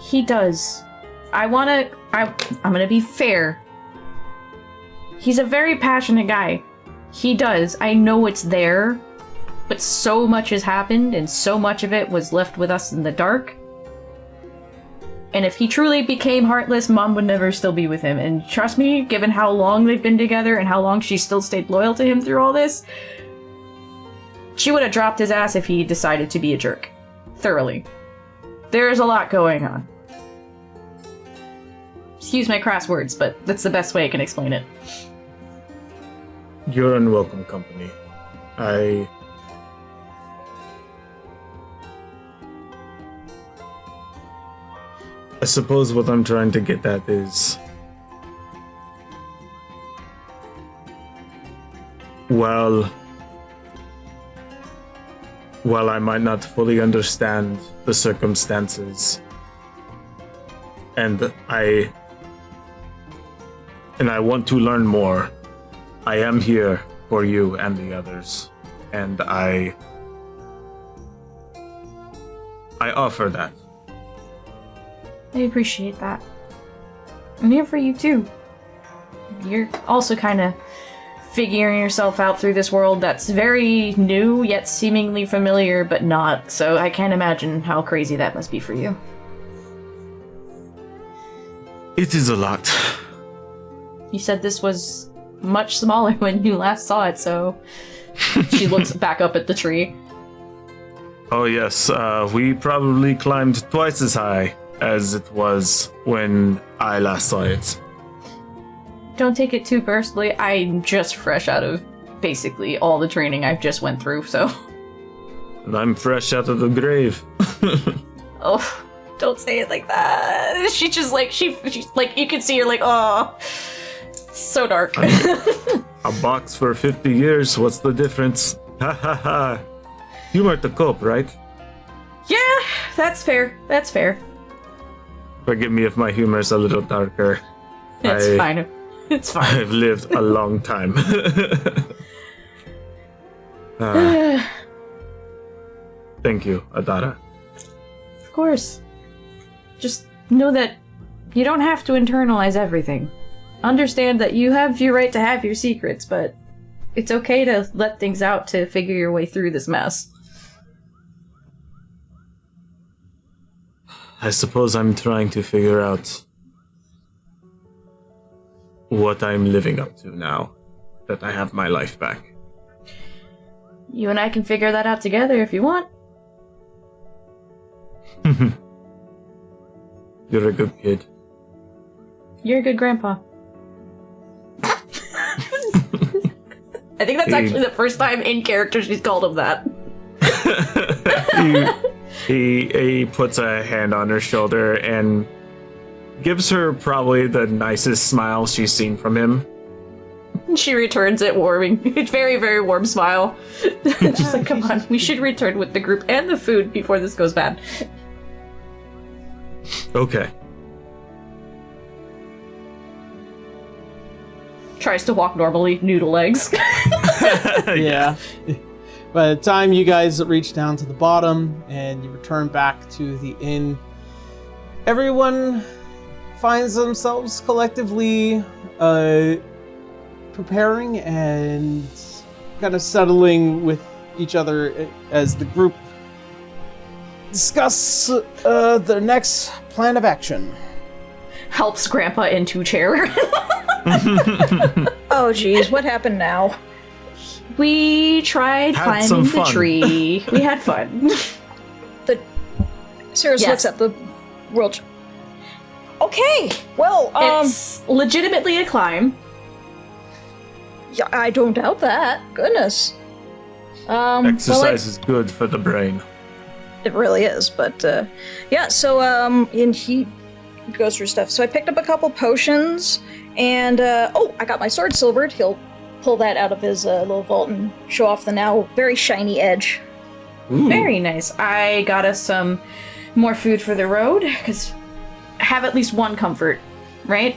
He does. I'm gonna be fair. He's a very passionate guy. He does. I know it's there, but so much has happened, and so much of it was left with us in the dark. And if he truly became heartless, Mom would never still be with him. And trust me, given how long they've been together and how long she still stayed loyal to him through all this, she would have dropped his ass if he decided to be a jerk. Thoroughly. There's a lot going on. Excuse my crass words, but that's the best way I can explain it. You're unwelcome company. I suppose what I'm trying to get at is, while I might not fully understand the circumstances, and I want to learn more, I am here for you and the others, and I offer that. I appreciate that. I'm here for you too. You're also kind of figuring yourself out through this world that's very new, yet seemingly familiar, but not. So I can't imagine how crazy that must be for you. It is a lot. You said this was much smaller when you last saw it, so... She looks back up at the tree. Oh yes, we probably climbed twice as high as it was when I last saw it. Don't take it too personally. I'm just fresh out of basically all the training I've just went through, so... And I'm fresh out of the grave. Oh, don't say it like that. She just like, she's like, you can see her like, oh, so dark. A box for 50 years, what's the difference? Ha ha ha. Humor to cope, right? Yeah, That's fair. That's fair. Forgive me if my humor is a little darker. It's fine. It's fine. I've lived a long time. Thank you, Adara. Of course. Just know that you don't have to internalize everything. Understand that you have your right to have your secrets, but it's okay to let things out to figure your way through this mess. I suppose I'm trying to figure out what I'm living up to now that I have my life back. You and I can figure that out together if you want. You're a good kid. You're a good grandpa. I think that's actually the first time in character she's called him that. He puts a hand on her shoulder and gives her probably the nicest smile she's seen from him. She returns it warming. It's very, very warm smile. She's like, come on, we should return with the group and the food before this goes bad. Okay. Tries to walk normally, noodle legs. Yeah. By the time you guys reach down to the bottom and you return back to the inn, everyone finds themselves collectively preparing and kind of settling with each other as the group discuss their next plan of action. Helps Grandpa into chair. Oh, geez, what happened now? We tried climbing the tree. We had fun. Cirrus Yes. looks at the world. Okay, well, It's legitimately a climb. yeah, I don't doubt that. Goodness. Exercise is good for the brain. It really is, but yeah. So and he goes through stuff. So I picked up a couple potions, and I got my sword silvered. He'll pull that out of his little vault and show off the now very shiny edge. Ooh. Very nice. I got us some more food for the road, because have at least one comfort, right?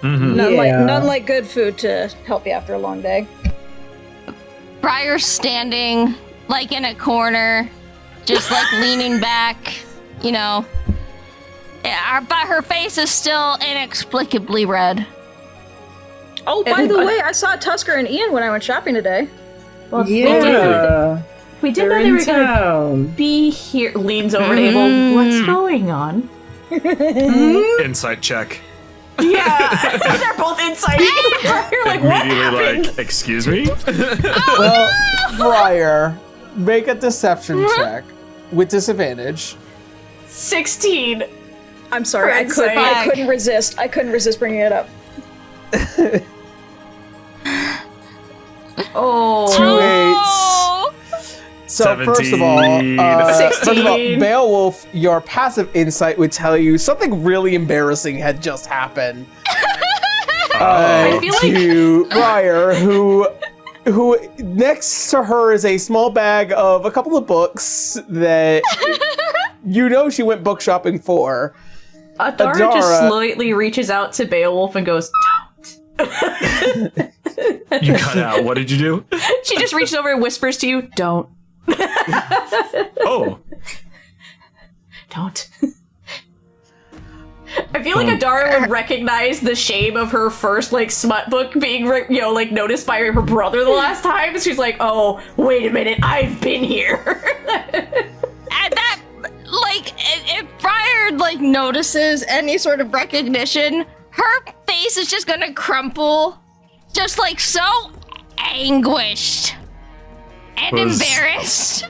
Mm-hmm. None like good food to help you after a long day. Briar's standing, like, in a corner, just, like, leaning back, you know. Yeah, but her face is still inexplicably red. Oh, by the way, I saw Tusker and Ian when I went shopping today. Well, Yeah. we did They're know they in were going to town. be here. Leans over to Abel. What's going on? Insight check. Yeah, they're both inside. You're like, what Immediately happened? like, excuse me? Well, Briar, make a deception check with disadvantage. 16. I'm sorry, I Fred couldn't resist. I couldn't resist bringing it up. Oh. 2 8s. So first of all, 16. Beowulf, your passive insight would tell you something really embarrassing had just happened. I feel to Briar, who next to her is a small bag of a couple of books that you know she went book shopping for. Adara just slightly reaches out to Beowulf and goes, don't. You cut out. What did you do? She just reaches over and whispers to you, don't. Oh. Don't. I feel like Adara would recognize the shame of her first, like, smut book being, like, noticed by her brother the last time. She's like, oh, wait a minute, I've been here. And that, like, if Briar, like, notices any sort of recognition, her face is just gonna crumple, just, like, so anguished and embarrassed.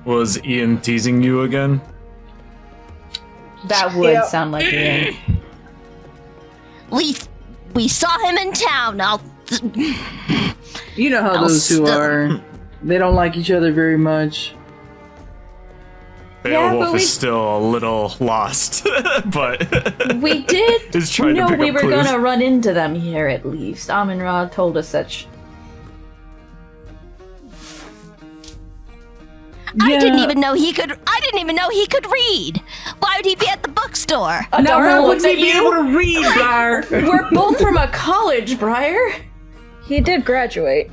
Was Ian teasing you again? That would sound like Ian. We saw him in town. You know how those two are. They don't like each other very much. Beowulf is still a little lost, but we did is trying to know pick we up were clues. gonna run into them here at least. Amun-Ra told us such. I didn't even know he could read. Why would he be at the bookstore? Now Adara how would looks we at be you. able to read, Briar? We're both from a college, Briar. He did graduate.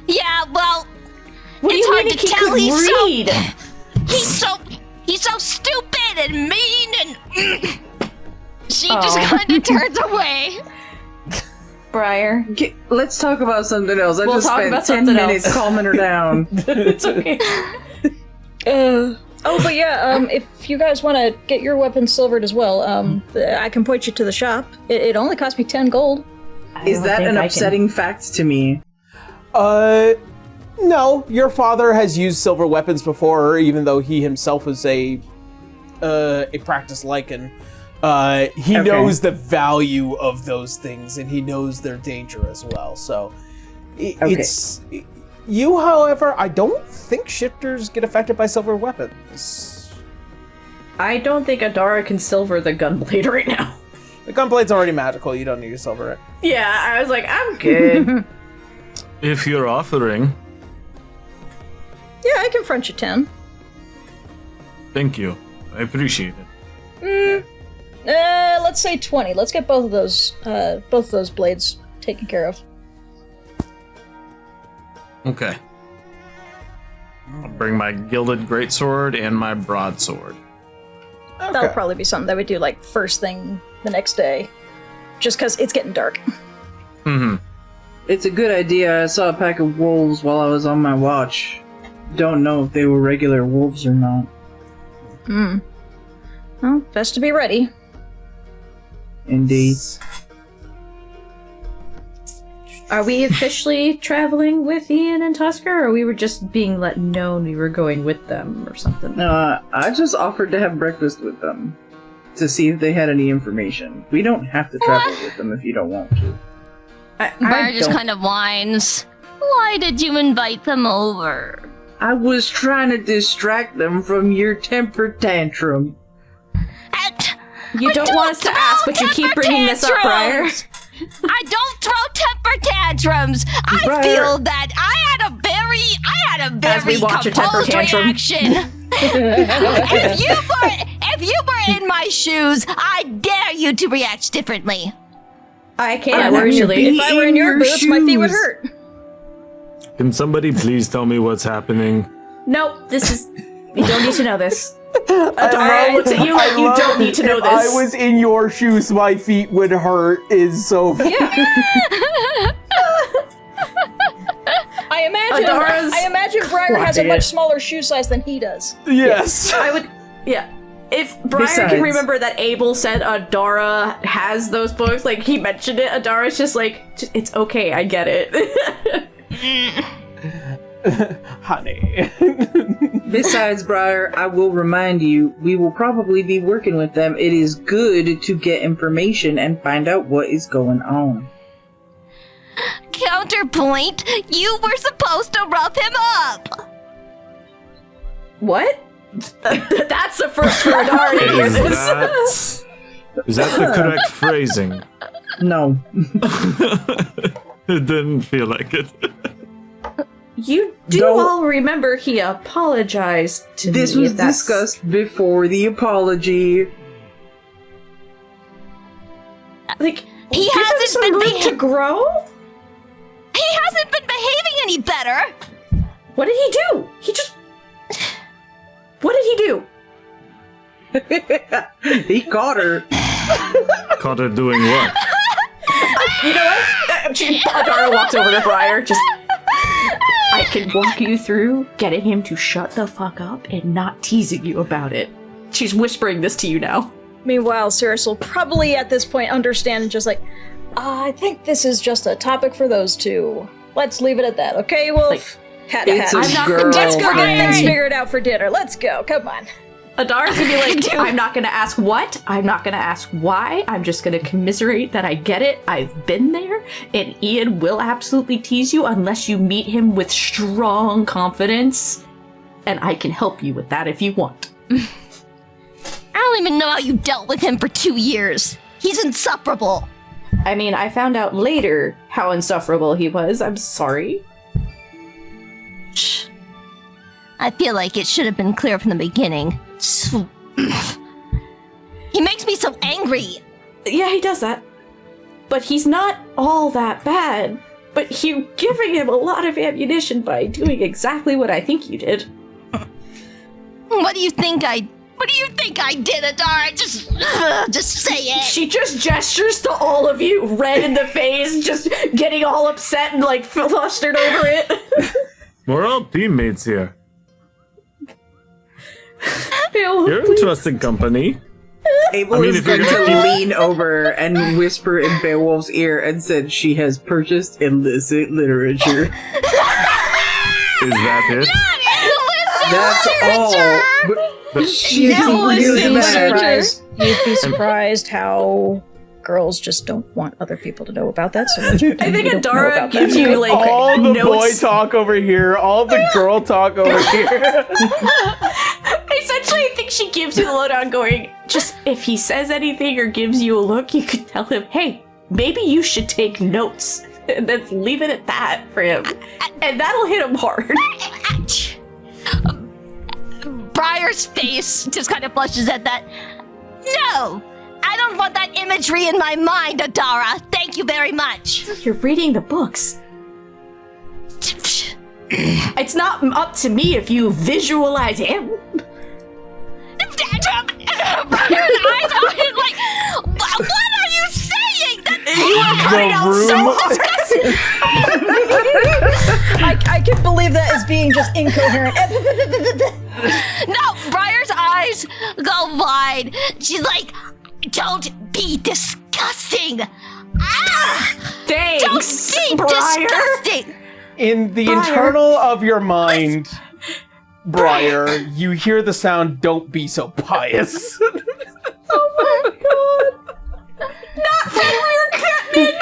Yeah, well, What do it's you hard mean to he tell. could read? He's so stupid and mean and. She just kind of turns away. Briar. Let's talk about something else. I We'll just talk spent about 10 something minutes else. calming her down. It's okay. But yeah, if you guys want to get your weapons silvered as well, I can point you to the shop. It only cost me 10 gold. Is that an upsetting fact to me? No, your father has used silver weapons before, even though he himself was a practiced lycan. He knows the value of those things, and he knows their danger as well. So, it's you. However, I don't think shifters get affected by silver weapons. I don't think Adara can silver the gunblade right now. The gunblade's already magical. You don't need to silver it. Yeah, I was like, I'm good. If you're offering, Yeah, I can front you 10. thank you. I appreciate it. Let's say 20. Let's get both of those blades taken care of. Okay. I'll bring my gilded greatsword and my broadsword. That'll probably be something that we do like first thing the next day. Just because it's getting dark. Mm-hmm. It's a good idea. I saw a pack of wolves while I was on my watch. Don't know if they were regular wolves or not. Well, best to be ready. Indeed. Are we officially traveling with Ian and Tusker, or we were just being let known we were going with them or something? I just offered to have breakfast with them to see if they had any information. We don't have to travel with them if you don't want to. Briar just kind of whines. Why did you invite them over? I was trying to distract them from your temper tantrum. You don't want us to ask, but you keep bringing this up, Briar. I don't throw temper tantrums. I Briar. feel that I had a As we very watch a temper composed tantrum. reaction. if you were in my shoes, I dare you to react differently. I can't, I actually. be If I were in your boots, my feet would shoes. hurt. Can somebody please tell me what's happening? Nope, this is... You don't need to know this. Adara looks at you like you don't need to know If this. I was in your shoes, my feet would hurt. Is so. I imagine Briar has a quiet. much smaller shoe size than he does. Yes. I would... Yeah. If Briar Besides- can remember that Abel said Adara has those books, like, he mentioned it, Adara's just like, it's okay, I get it. Honey. Besides, Briar, I will remind you, we will probably be working with them. It is good to get information and find out what is going on. Counterpoint, you were supposed to rough him up. What? That's the first for Adara to hear this. Is that the correct phrasing? No. It didn't feel like it. You do No. all remember he apologized to This me. was if that's- discussed before the apology. Like, He give him hasn't some been room to grow? He hasn't been behaving any better. What did he do? He just... What did he do? He caught her. Caught her doing what? You know what? Adara walks over to Briar, just... I can walk you through getting him to shut the fuck up and not teasing you about it. She's whispering this to you now. Meanwhile, Cirrus will probably at this point understand and just like, I think this is just a topic for those two. Let's leave it at that, okay, Wolf? Like, Hat It's hat. a I'm not girl. gonna Let's go get things Right. figured out for dinner. Let's go. Come on. Adara's gonna be like, I'm not gonna ask what, I'm not gonna ask why, I'm just gonna commiserate that I get it, I've been there, and Ian will absolutely tease you unless you meet him with strong confidence, and I can help you with that if you want. I don't even know how you dealt with him for 2 years. He's insufferable. I mean, I found out later how insufferable he was, I'm sorry. I feel like it should have been clear from the beginning. He makes me so angry. Yeah, he does that. But he's not all that bad. But you're giving him a lot of ammunition by doing exactly what I think you did. What do you think I did, Adara? Just say it. She just gestures to all of you, red in the face, just getting all upset and like flustered over it. We're all teammates here. Beowulf, You're please. interesting company. Abel is going to lean over and whisper in Beowulf's ear and said she has purchased illicit literature. Is that it? That's all. She's really mad. You'd be surprised how girls just don't want other people to know about that. So I think Adara gives you like all the notes. boy talk over here, all the girl talk over here. Essentially, I think she gives you the lowdown going, just if he says anything or gives you a look, you could tell him, hey, maybe you should take notes. And then leave it at that for him. And that'll hit him hard. Briar's face just kind of flushes at that. No! I don't want that imagery in my mind, Adara. Thank you very much. You're reading the books. It's not up to me if you visualize him. Briar's eyes are like, what are you saying? You are cutting out so disgusting. I can believe that as being just incoherent. No, Briar's eyes go wide. She's like, don't be disgusting. Thanks, Don't be Briar. disgusting. In the Briar. internal of your mind, Briar, you hear the sound, don't be so pious. Oh my god. Not Fenrir Catman.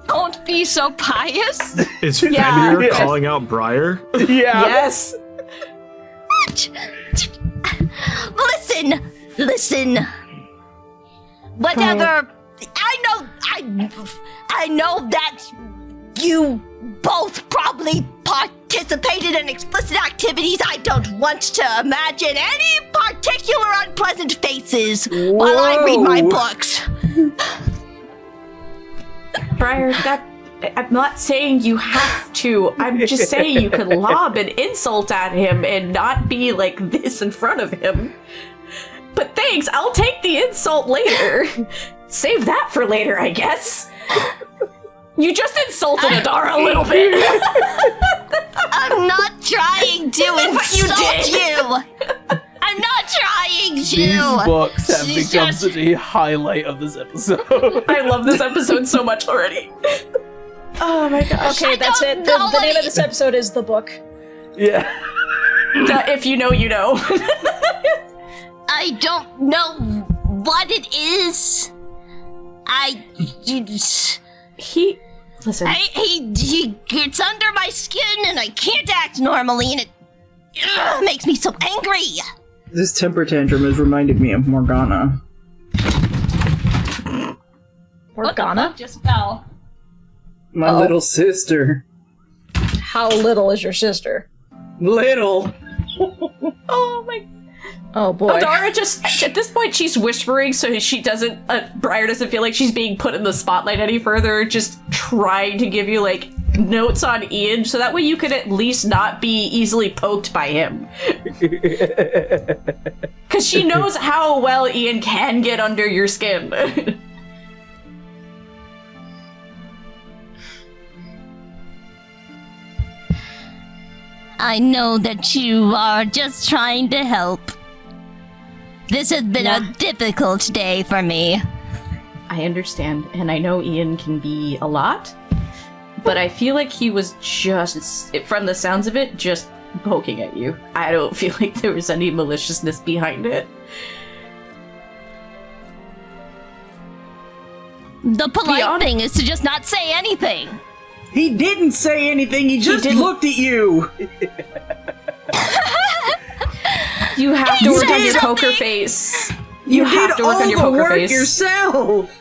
Don't be so pious. Is Yeah. Fenrir calling out Briar? Yeah. Yes. Listen. Whatever. I know that you both probably participated in explicit activities. I don't want to imagine any particular unpleasant faces while I read my books. Briar, I'm not saying you have to. I'm just saying you could lob an insult at him and not be like this in front of him. But thanks, I'll take the insult later. Save that for later, I guess. You just insulted Adara a little bit. I'm not trying to insult you. I'm not trying to. These books have She's become just- such a highlight of this episode. I love this episode so much already. Oh my gosh. Okay, that's it. The name of this episode is The Book. Yeah. If you know, you know. I don't know what it is. Listen. He gets under my skin and I can't act normally and it makes me so angry. This temper tantrum has reminded me of Morgana. Morgana? Just fell. My little sister. How little is your sister? Little. Oh my. Oh boy. Adara just, at this point, she's whispering so she doesn't, Briar doesn't feel like she's being put in the spotlight any further, just trying to give you, like, notes on Ian, so that way you could at least not be easily poked by him. Because she knows how well Ian can get under your skin. I know that you are just trying to help. This has been a difficult day for me. I understand, and I know Ian can be a lot, but I feel like he was just, from the sounds of it, just poking at you. I don't feel like there was any maliciousness behind it. The polite Beyond- thing is to just not say anything. He didn't say anything, he just didn't. looked at you! You have to work on your said poker something. face. You have did to work all on your the poker work face. yourself!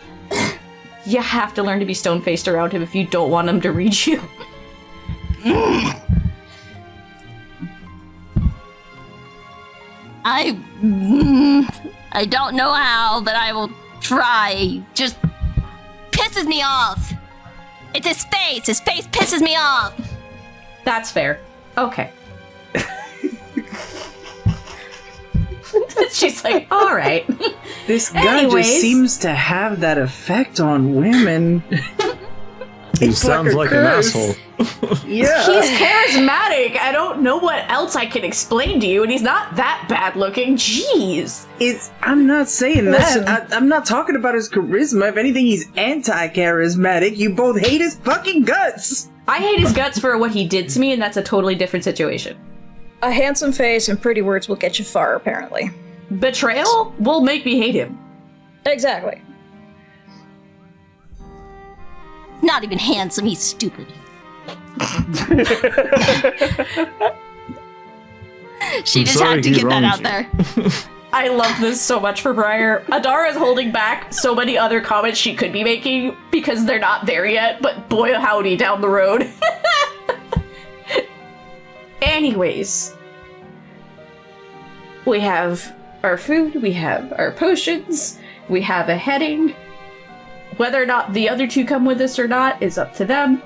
You have to learn to be stone-faced around him if you don't want him to read you. I don't know how, but I will try. Just pisses me off. It's his face. His face pisses me off. That's fair. Okay. She's like, all right. This guy Anyways. just seems to have that effect on women. He sounds like an asshole. Yeah. He's charismatic. I don't know what else I can explain to you, and he's not that bad looking. Jeez. I'm not saying Listen. that. I'm not talking about his charisma. If anything, he's anti-charismatic. You both hate his fucking guts. I hate his guts for what he did to me, and that's a totally different situation. A handsome face and pretty words will get you far, apparently. Betrayal will make me hate him. Exactly. Not even handsome. He's stupid. She just had to get that out there. I love this so much for Briar. Adara is holding back so many other comments she could be making because they're not there yet, but boy howdy down the road. Anyways, we have our food, we have our potions, we have a heading. Whether or not the other two come with us or not is up to them.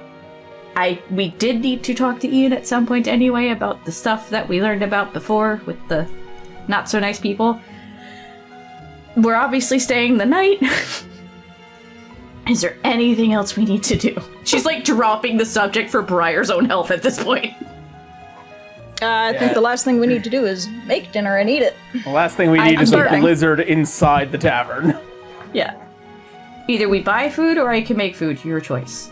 We did need to talk to Ian at some point anyway about the stuff that we learned about before with the not so nice people. We're obviously staying the night. Is there anything else we need to do? She's like dropping the subject for Briar's own health at this point. I think the last thing we need to do is make dinner and eat it. The last thing we I'm need is a starving. blizzard inside the tavern. Yeah. Either we buy food or I can make food. Your choice.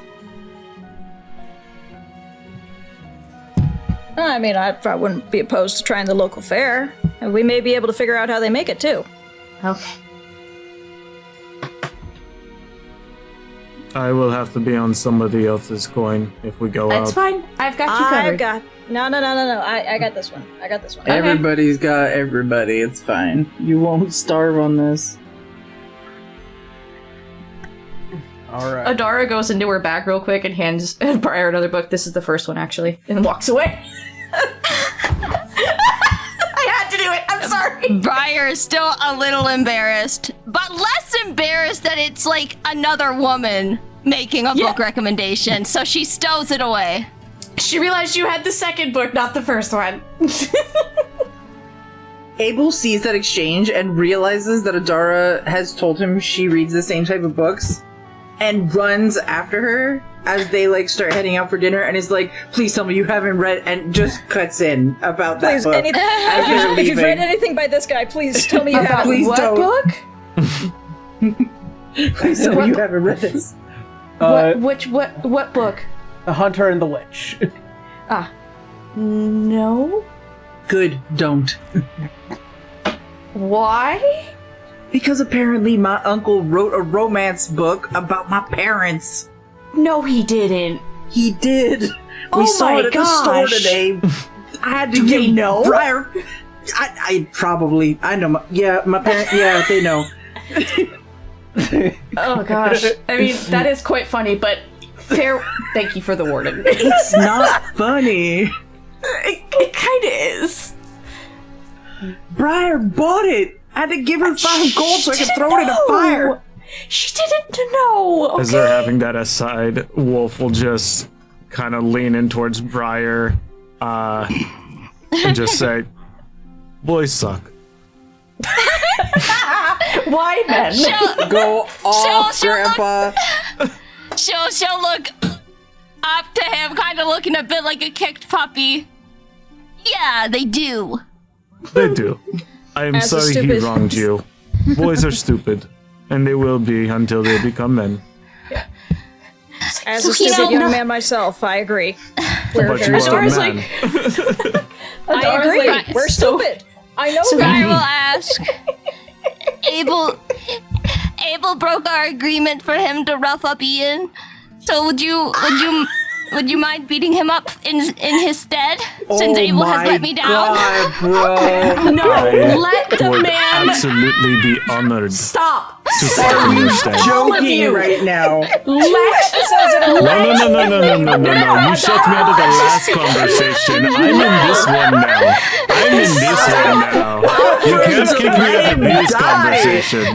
I mean, I wouldn't be opposed to trying the local fare. And we may be able to figure out how they make it, too. Okay. I will have to be on somebody else's coin if we go That's out. fine. I've got you covered. No. I got this one. Okay. Everybody's got everybody. It's fine. You won't starve on this. All right. Adara goes into her bag real quick and hands Briar another book. This is the first one, actually. And walks away. I had to do it. I'm sorry. Briar is still a little embarrassed, but less embarrassed that it's like another woman making a book recommendation, so she stows it away. She realized you had the second book, not the first one. Abel sees that exchange and realizes that Adara has told him she reads the same type of books and runs after her as they like start heading out for dinner and is like, please tell me you haven't read, and just cuts in about that Please, book. if you've read anything by this guy, please tell me you haven't. Please What don't. book? Please tell me you haven't read this. What book? The Hunter and the Witch. No. Good, don't. Why? Because apparently my uncle wrote a romance book about my parents. No, he didn't. He did. Oh We saw my it at the store gosh. today. I had to Do give they know? Briar. I probably. I know. My parents. Yeah, they know. Oh gosh. I mean, that is quite funny, but fair. Thank you for the warning. It's not funny. It kind of is. Briar bought it. I had to give her 5 gold so I could throw it in a fire. She didn't know. Okay. As they're having that aside, Wolf will just kind of lean in towards Briar and just say, boys suck. Why then? Go off, she'll Grandpa. She'll look up to him, kind of looking a bit like a kicked puppy. Yeah, they do. They do. I am As a sorry he stupid- wronged you. Boys are stupid, and they will be until they become men. As So a he stupid don't young know- man myself, I agree. We're But you very are a Adora's man. I agree. like- We're stupid. I know So that. I will ask. Abel broke our agreement for him to rough up Ian. So would you mind beating him up in his stead? Since Abel has let me down. God, bro. No, I let the would man absolutely be honored. stop. to fucking instead. All of Joking you. right now. Let No. You shut me out of the last conversation. I'm in this one now. You can't kick me out of this conversation.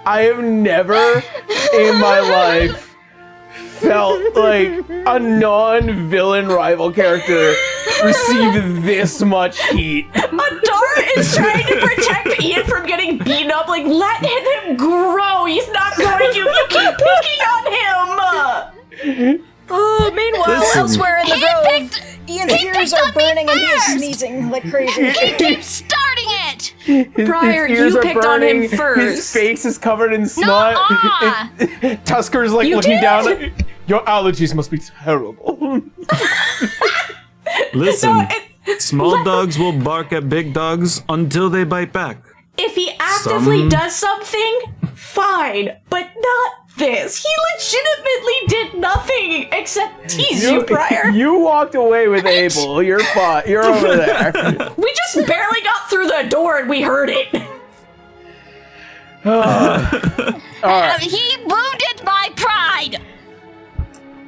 I have never in my life felt like a non-villain rival character receive this much heat. Adara is trying to protect Ian from getting beaten up. Like, let him grow. He's not going to. You keep picking on him. Meanwhile, Listen. elsewhere in the grove, Ian's ears are burning and he is sneezing like crazy. Keep starting it! Briar, ears you are picked on him burning, first. His face is covered in snot. Nuh-uh. Tusker's like You looking did. down. Your allergies must be terrible. Listen, small dogs will bark at big dogs until they bite back. If he actively does something, fine, but not this. He legitimately did nothing except tease you, Briar. You walked away with Abel. You're fine. You're over there. We just barely got through the door and we heard it. He wounded my pride!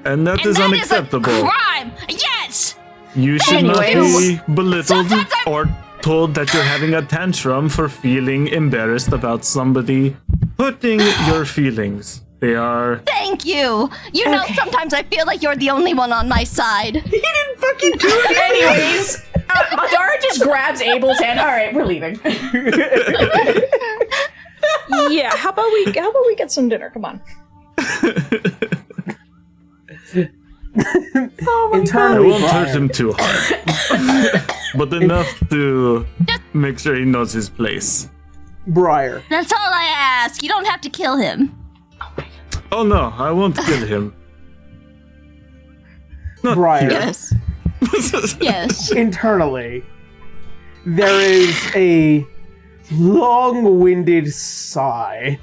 And that is That unacceptable. is a crime! Yes! You should not Anyways. be belittled or told that you're having a tantrum for feeling embarrassed about somebody hurting your feelings. They are. Thank you! You know, sometimes I feel like you're the only one on my side. He didn't fucking do it. Anyways, Adara just grabs Abel's hand. All right, we're leaving. Yeah, how about we get some dinner? Come on. I Internally, won't hurt him too hard, but enough to make sure he knows his place. Briar. That's all I ask. You don't have to kill him. Oh no, I won't kill him. Not Briar. Yes. Yes. Internally, there is a long-winded sigh.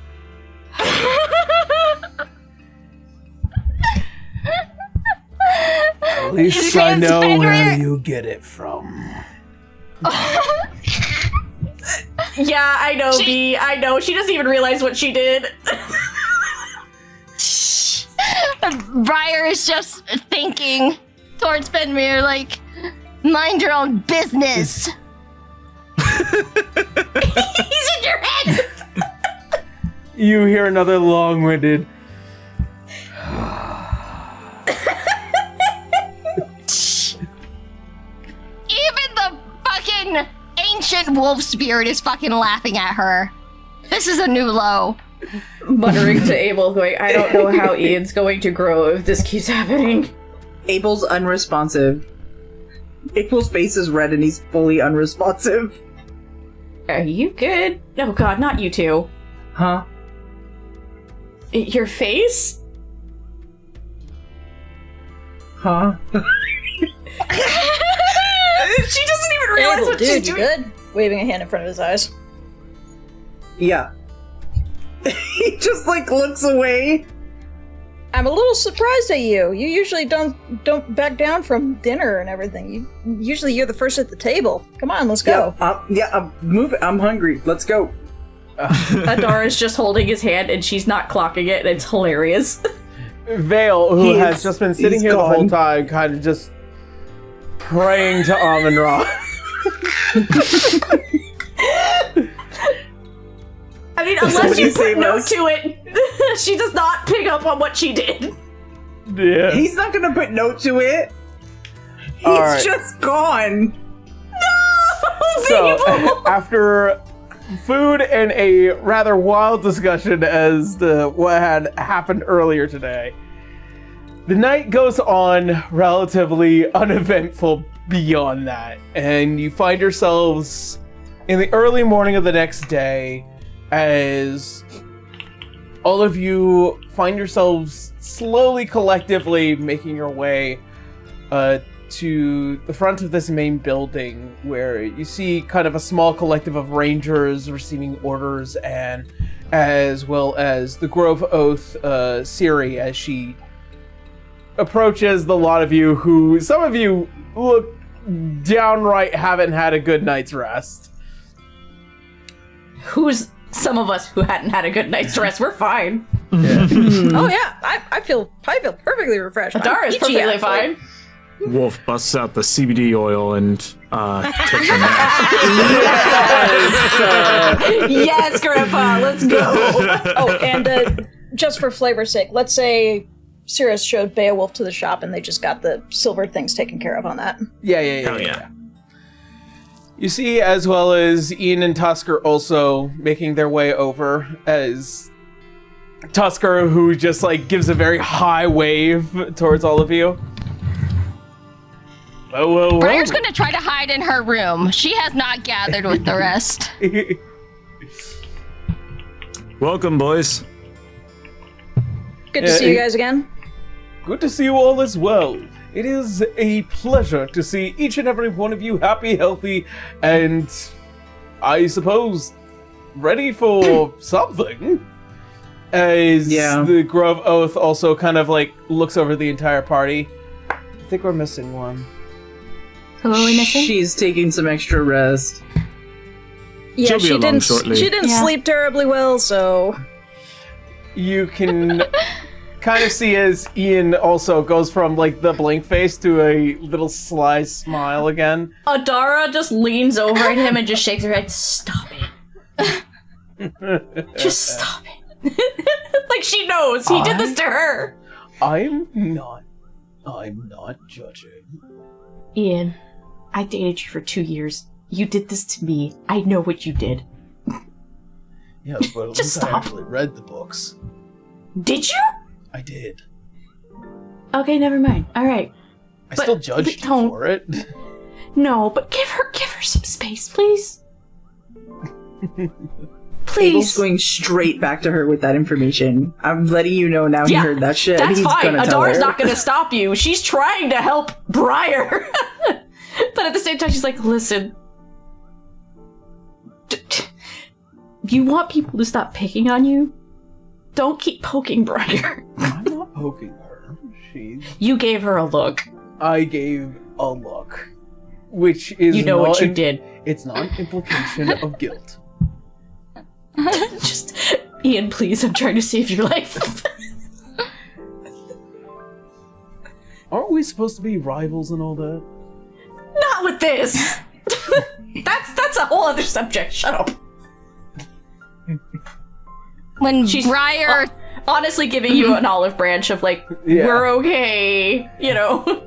At least I know where you get it from. Yeah, I know, B. I know. She doesn't even realize what she did. Briar is just thinking towards Benmir like, mind your own business. He's in your head. You hear another long-winded. Even the fucking ancient wolf spirit is fucking laughing at her. This is a new low. Muttering to Abel, going, I don't know how Ian's going to grow if this keeps happening. Abel's unresponsive. Abel's face is red and he's fully unresponsive. Are you good? Oh god, not you two. Huh? Your face? Huh? She doesn't even realize Abel, what she's dude, you doing. good? Waving a hand in front of his eyes. Yeah. He just like looks away. I'm a little surprised at you. You usually don't back down from dinner and everything. Usually you're the first at the table. Come on, let's go. I'm moving. I'm hungry. Let's go. Adara's just holding his hand and she's not clocking it, and it's hilarious. Vale, who has just been sitting he's here the whole gone. time, kind of just praying to Amon Ra. I mean, unless Somebody you put save note us. to it, she does not pick up on what she did. Yeah. He's not gonna put note to it. He's All right. just gone. So, after food and a rather wild discussion as to what had happened earlier today, the night goes on relatively uneventful beyond that, and you find yourselves in the early morning of the next day as all of you find yourselves slowly, collectively making your way to the front of this main building, where you see kind of a small collective of rangers receiving orders, and as well as the Grove Oath Siri as she approaches the lot of you who, some of you look downright haven't had a good night's rest. who's some of us who hadn't had a good night's rest. We're fine. Oh yeah, I feel perfectly refreshed. Adara's I'm peachy, perfectly actually. fine. Wolf busts out the CBD oil and takes a nap. Yes, Grandpa, let's go. Oh, and just for flavor's sake, let's say Cirrus showed Beowulf to the shop and they just got the silver things taken care of on that. Yeah. Hell yeah. You see, as well as Ian and Tusker also making their way over, as Tusker, who just like gives a very high wave towards all of you. Whoa. Briar's gonna try to hide in her room. She has not gathered with the rest. Welcome, boys. Good to see you guys again. Good to see you all as well. It is a pleasure to see each and every one of you happy, healthy, and I suppose ready for something. As the Grove Oath also kind of like looks over the entire party. I think we're missing one. Who are we missing? She's taking some extra rest. Yeah, She'll be she along didn't. shortly. She didn't sleep terribly well, so You can kind of see as Ian also goes from like the blank face to a little sly smile again. Adara just leans over at him and just shakes her head. Stop it. Just stop it. Like she knows he did this to her. I'm not judging. Ian, I dated you for 2 years. You did this to me. I know what you did. Yeah, but at Just least I stop. actually read the books. Did you? I did. Okay, never mind. All right. I But still judged you don't- for it. No, but give her some space, please. Abel's Please. going straight back to her with that information. I'm letting you know now he Yeah, heard that shit. That's He's fine. gonna tell Adara's her. not going to stop you. She's trying to help Briar. But at the same time, she's like, listen. You want people to stop picking on you? Don't keep poking Briar. I'm not poking her. You gave her a look. I gave a look. Which is You know what not you an- did. It's not an implication of guilt. Just, Ian, please, I'm trying to save your life. Aren't we supposed to be rivals and all that? Not with this. That's a whole other subject. Shut up. When She's Briar, honestly giving you an olive branch of like, Yeah. we're okay, you know.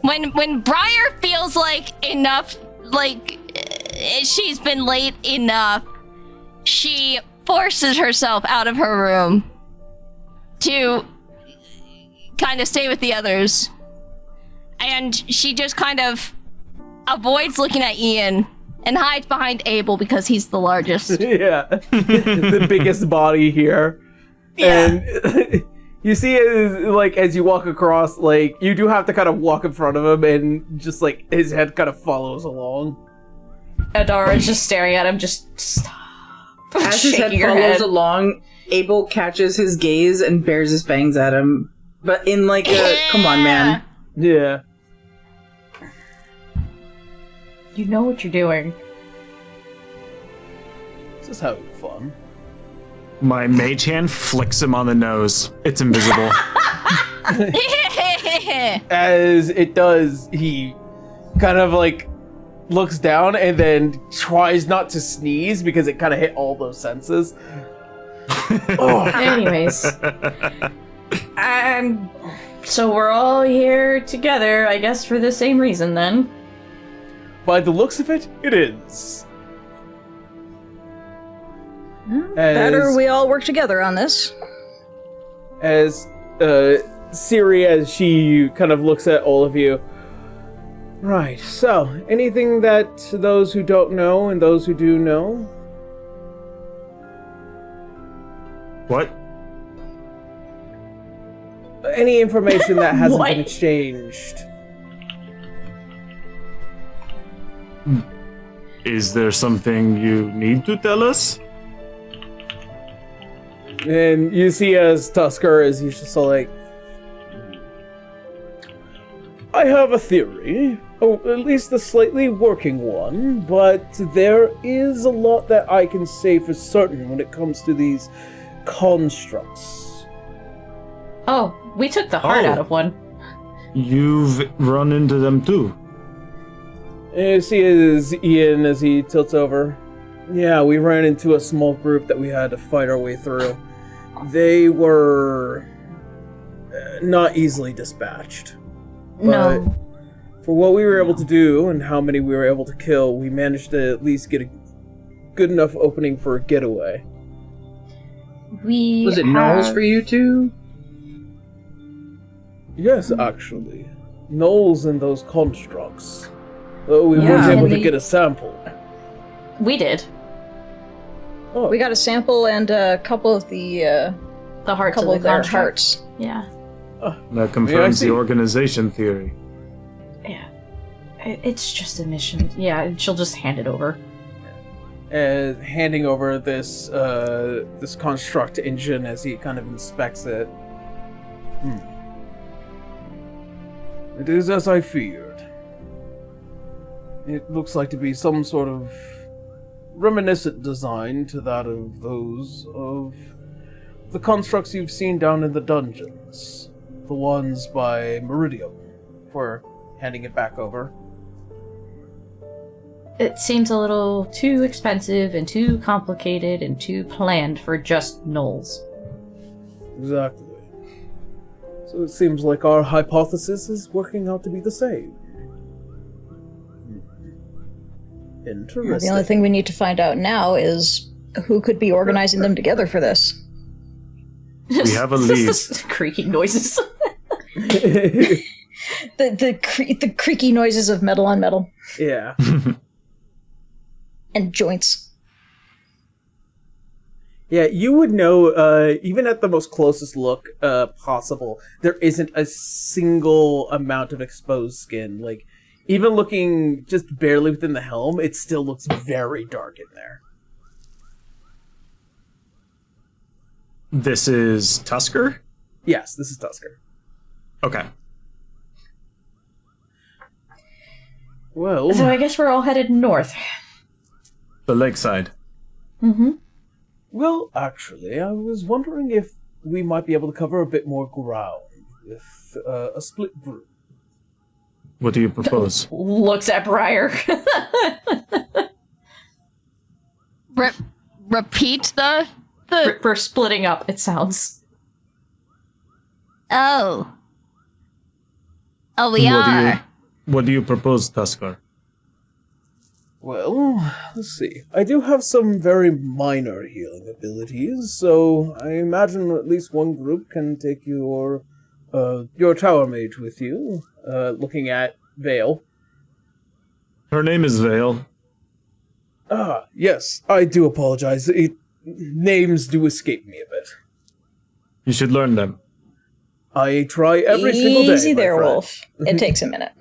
when Briar feels like enough, like she's been late enough, she forces herself out of her room to kind of stay with the others. And she just kind of avoids looking at Ian and hides behind Abel because he's the largest. Yeah. The biggest body here. Yeah. And you see as you walk across, like, you do have to kind of walk in front of him and just, like, his head kind of follows along. Adara's just staring at him, just stop. As his head Shaking her follows along, Abel catches his gaze and bares his fangs at him. But in like a, come on, man. Yeah. You know what you're doing. This is having fun. My mage hand flicks him on the nose. It's invisible. As it does, he kind of, like, looks down and then tries not to sneeze because it kind of hit all those senses. Anyways. So we're all here together, I guess, for the same reason then. By the looks of it, it is. better we all work together on this. As Siri, as she kind of looks at all of you. Right, so, anything that those who don't know and those who do know? What? Any information that hasn't What? been exchanged? Is there something you need to tell us? And you see as Tusker is he's just so like, I have a theory, at least a slightly working one, but there is a lot that I can say for certain when it comes to these constructs. Oh, we took the heart out of one. You've run into them too. You see Ian as he tilts over. Yeah, we ran into a small group that we had to fight our way through. They were not easily dispatched. But for what we were able to do and how many we were able to kill, we managed to at least get a good enough opening for a getaway. Was it Knowles for you too? Yes, actually. Knowles and those constructs. Though we weren't able to get a sample. We did. Oh. We got a sample and a couple of the hearts couple of the their construct. hearts. Yeah. That confirms the organization theory. Yeah. It's just a mission. Yeah, she'll just hand it over. Handing over this this construct engine as he kind of inspects it. It is as I feared. It looks like to be some sort of reminiscent design to that of those of the constructs you've seen down in the dungeons. The ones by Meridium. For handing it back over. It seems a little too expensive and too complicated and too planned for just Knowles. Exactly. So it seems like our hypothesis is working out to be the same. Interesting. The only thing we need to find out now is who could be organizing them together for this. We have a lead. Creaking noises. the creaky noises of metal on metal. Yeah. And joints. Yeah, you would know, even at the most closest look possible, there isn't a single amount of exposed skin. Like, even looking just barely within the helm, it still looks very dark in there. This is Tusker? Yes, this is Tusker. Okay. Well... So I guess we're all headed north. The lakeside. Mm-hmm. Well, actually, I was wondering if we might be able to cover a bit more ground with a split group. What do you propose? Looks at Briar. Repeat the... We're splitting up, it sounds. Oh, we are. What do you propose, Tusker? Well, let's see. I do have some very minor healing abilities, so I imagine at least one group can take your tower mage with you, looking at Vale. Her name is Vale. Ah, yes, I do apologize. Names do escape me a bit. You should learn them. I try every single day. Easy there, my friend. Wolf. It takes a minute.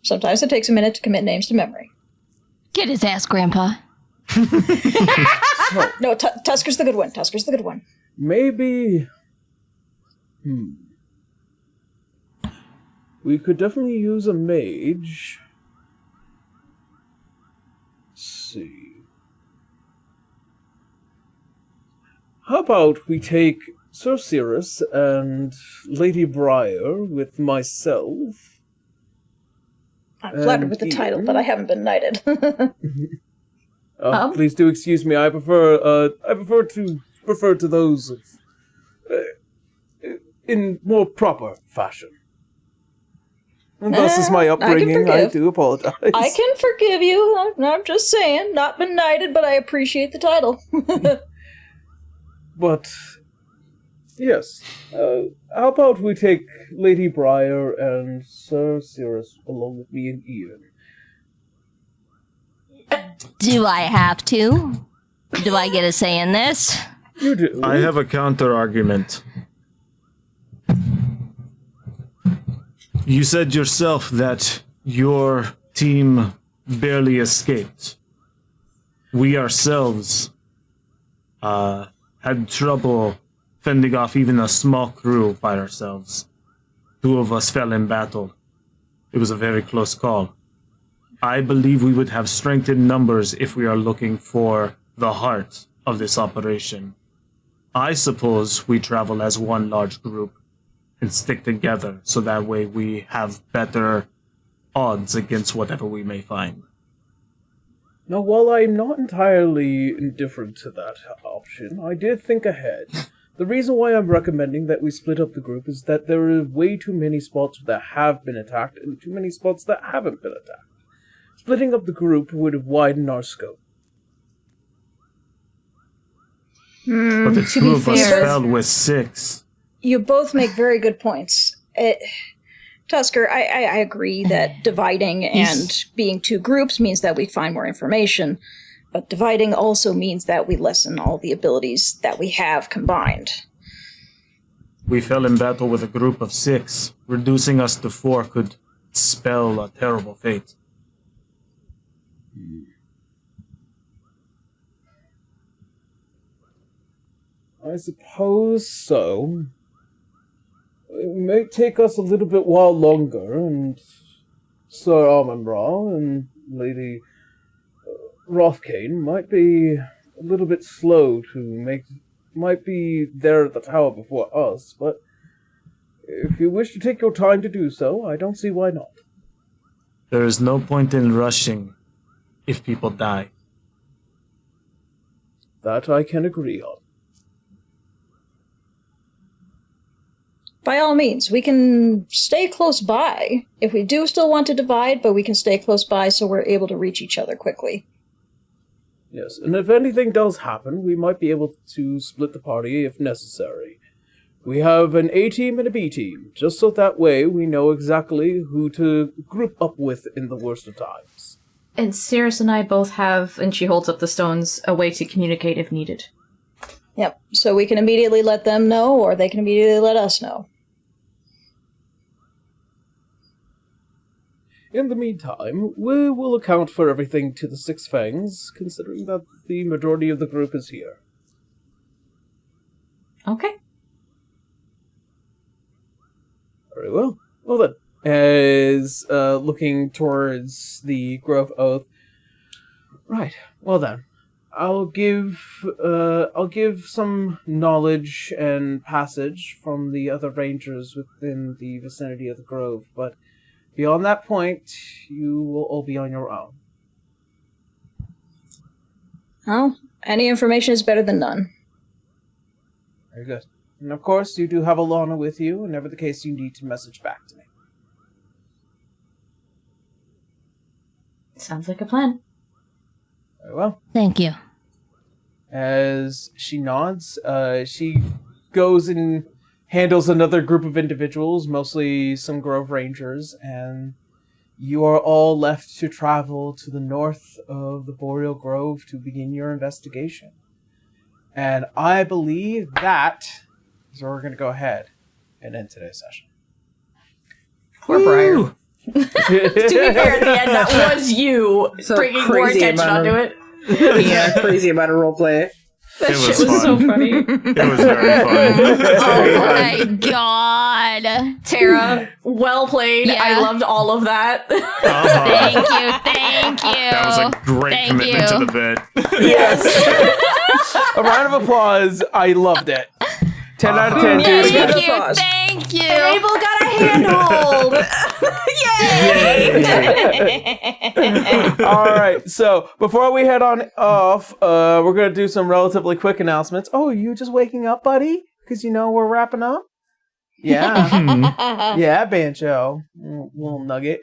Sometimes it takes a minute to commit names to memory. Get his ass, Grandpa. No, Tusker's the good one. Tusker's the good one. Maybe... We could definitely use a mage. Let's see. How about we take Sir Cirrus and Lady Briar with myself? I'm flattered with the title, but I haven't been knighted. Please do excuse me. I prefer to those in more proper fashion. And thus is my upbringing. I do apologize. I can forgive you. I'm just saying, not been knighted, but I appreciate the title. But yes, how about we take Lady Briar and Sir Cirrus along with me and Ian? Do I have to? Do I get a say in this? You do. I have a counter argument. You said yourself that your team barely escaped. We ourselves had trouble fending off even a small crew by ourselves. 2 of us fell in battle. It was a very close call. I believe we would have strength in numbers if we are looking for the heart of this operation. I suppose we travel as one large group and stick together so that way we have better odds against whatever we may find. Now, while I'm not entirely indifferent to that option, I did think ahead. The reason why I'm recommending that we split up the group is that there are way too many spots that have been attacked and too many spots that haven't been attacked. Splitting up the group would have widened our scope. But the 2 of us fell with 6. You both make very good points. Tusker, I agree that dividing and being 2 groups means that we find more information, but dividing also means that we lessen all the abilities that we have combined. We fell in battle with a group of 6. Reducing us to 4 could spell a terrible fate. I suppose so. It may take us a little bit while longer, and Sir Amon-Ra and Lady Rothkane might be a little bit slow might be there at the tower before us, but if you wish to take your time to do so, I don't see why not. There is no point in rushing if people die. That I can agree on. By all means, we can stay close by if we do still want to divide, but we can stay close by so we're able to reach each other quickly. Yes, and if anything does happen, we might be able to split the party if necessary. We have an A team and a B team, just so that way we know exactly who to group up with in the worst of times. And Cirrus and I both have, and she holds up the stones, a way to communicate if needed. Yep, so we can immediately let them know, or they can immediately let us know. In the meantime, we will account for everything to the Six Fangs, considering that the majority of the group is here. Okay. Very well. Well then, as looking towards the Grove Oath. Right. Well then, I'll give some knowledge and passage from the other rangers within the vicinity of the Grove, but beyond that point, you will all be on your own. Oh, any information is better than none. Very good. And of course, you do have Alana with you, and never the case you need to message back to me. Sounds like a plan. Very well. Thank you. As she nods, she goes and handles another group of individuals, mostly some Grove Rangers, and you are all left to travel to the north of the Boreal Grove to begin your investigation. And I believe that is where we're going to go ahead and end today's session. Poor Briar. To be fair, at the end, that was you bringing more attention onto it. Yeah, crazy about a roleplay. That It shit was was so fun. funny. It was very fun. Oh my god. Tara, well played. Yeah. I loved all of that. Thank you. That was a great Thank commitment you. to the bit. Yes. A round of applause. I loved it. 10 out of 10, dude. Thank you. Abel got a handhold. Yay! All right, so before we head on off, we're going to do some relatively quick announcements. Oh, are you just waking up, buddy? Because you know we're wrapping up? Yeah. Yeah, Bancho. Little nugget.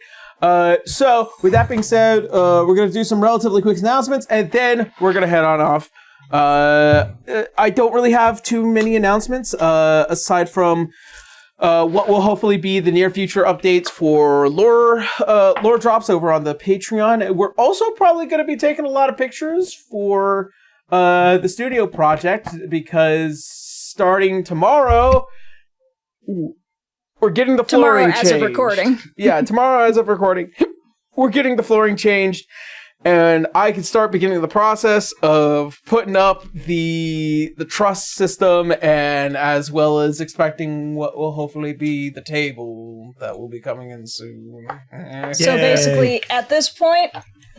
So, with that being said, we're going to do some relatively quick announcements, and then we're going to head on off. I don't really have too many announcements, aside from what will hopefully be the near future updates for lore drops over on the Patreon. We're also probably going to be taking a lot of pictures for the studio project, because starting tomorrow, we're getting the flooring changed. Tomorrow as of recording. Yeah, tomorrow as of recording, we're getting the flooring changed. and I can start beginning the process of putting up the truss system, and as well as expecting what will hopefully be the table that will be coming in soon. So basically, at this point,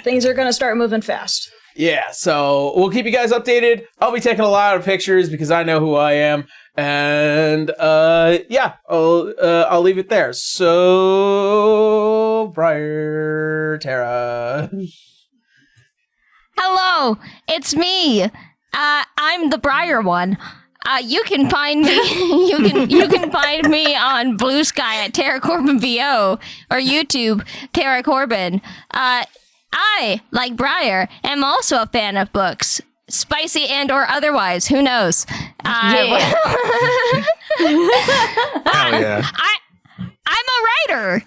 things are going to start moving fast. Yeah, so we'll keep you guys updated. I'll be taking a lot of pictures because I know who I am, and yeah, I'll leave it there. So, Briar, Tara. Hello, it's me. I'm the Briar one. You can find me. You can find me on Blue Sky at Tara Corbin VO or YouTube Tara Corbin. I, like Briar, am also a fan of books, spicy and or otherwise. Who knows? Hell yeah! I'm a writer.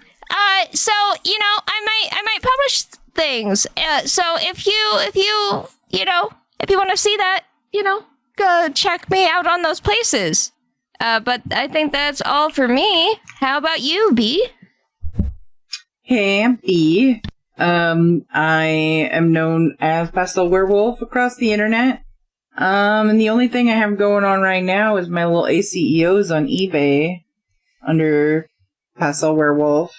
So I might publish things. So if you want to see that, go check me out on those places. But I think that's all for me. How about you, B? Hey, I'm B. I am known as Pastel Werewolf across the internet. And the only thing I have going on right now is my little ACEOs on eBay under Pastel Werewolf.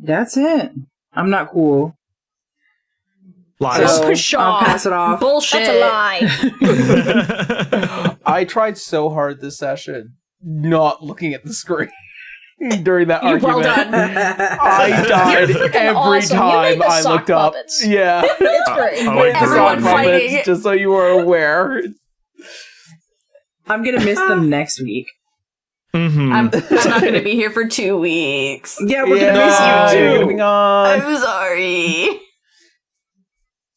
That's it. I'm not cool. Lies. So, Push I'll off. pass it off. Bullshit. That's a lie. I tried so hard this session not looking at the screen during that argument. Well done. I died every awesome. You time made the I sock looked up. puppets. Yeah. It's great. Oh, Made the everyone sock puppets, fighting. just so you were aware. I'm gonna miss them next week. Mm-hmm. I'm not going to be here for 2 weeks. Yeah, we're gonna miss you too. Moving on. I'm sorry.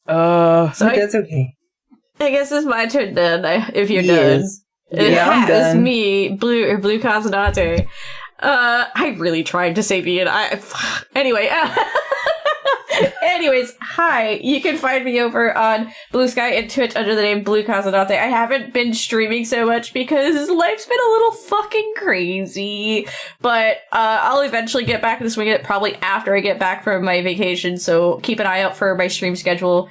So So That's okay. I guess it's my turn then, if you're Yes. done. Yeah, I'm It's done. me, Blue Casanate. I really tried to say me, and anyway. Anyways, hi. You can find me over on Blue Sky and Twitch under the name Blue Casanate. I haven't been streaming so much because life's been a little fucking crazy. But I'll eventually get back in the swing of it, probably after I get back from my vacation. So keep an eye out for my stream schedule.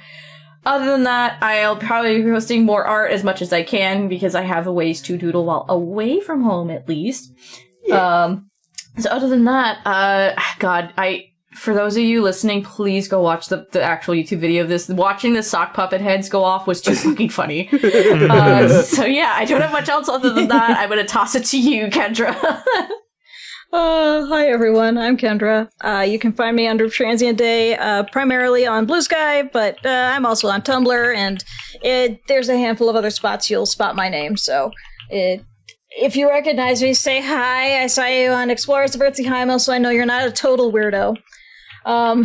Other than that, I'll probably be posting more art as much as I can because I have a ways to doodle while away from home, at least. Yeah. So other than that, for those of you listening, please go watch the actual YouTube video of this. Watching the sock puppet heads go off was too fucking funny. So yeah, I don't have much else other than that. I'm gonna toss it to you, Kendra. Hi everyone, I'm Kendra. You can find me under Transient Day, primarily on Blue Sky, but I'm also on Tumblr, and there's a handful of other spots you'll spot my name, so if you recognize me, say hi. I saw you on Explorers of Eardsihimmle, so I know you're not a total weirdo. Not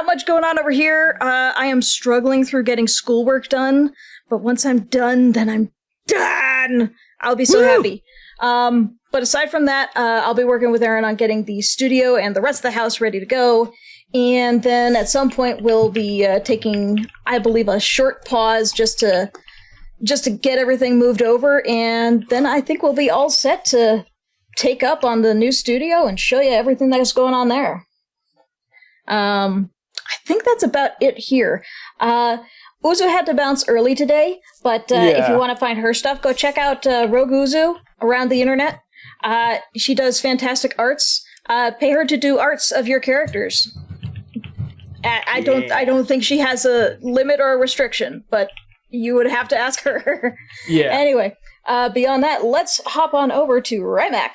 much going on over here. I am struggling through getting schoolwork done, but once I'm done, then I'm done. I'll be so happy. But aside from that, I'll be working with Aaron on getting the studio and the rest of the house ready to go. And then at some point, we'll be taking, I believe, a short pause just to get everything moved over. And then I think we'll be all set to take up on the new studio and show you everything that's going on there. I think that's about it here. Uzu had to bounce early today, but if you want to find her stuff, go check out Rogue Uzu around the internet. She does fantastic arts. Pay her to do arts of your characters. I don't think she has a limit or a restriction, but you would have to ask her. yeah. Anyway, beyond that, let's hop on over to Rymac.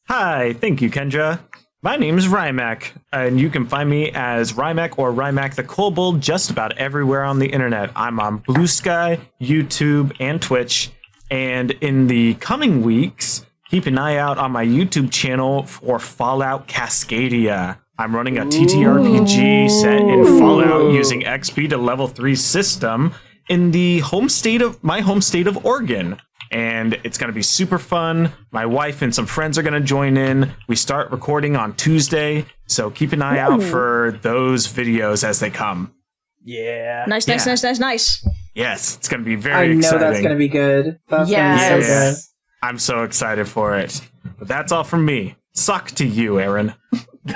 Hi, thank you, Kendra. My name's Rymac, and you can find me as Rymac or Rymac the Kobold just about everywhere on the internet. I'm on Blue Sky, YouTube, and Twitch. And in the coming weeks, keep an eye out on my YouTube channel for Fallout Cascadia. I'm running a TTRPG set in Fallout using XP to level 3 system in the my home state of Oregon. And it's going to be super fun. My wife and some friends are going to join in. We start recording on Tuesday, so keep an eye out for those videos as they come. Yeah. Nice. Yes, it's going to be very exciting. I know that's going to be good. That's going to be so good. Yes. I'm so excited for it. But that's all from me. Suck to you, Aaron. Thank you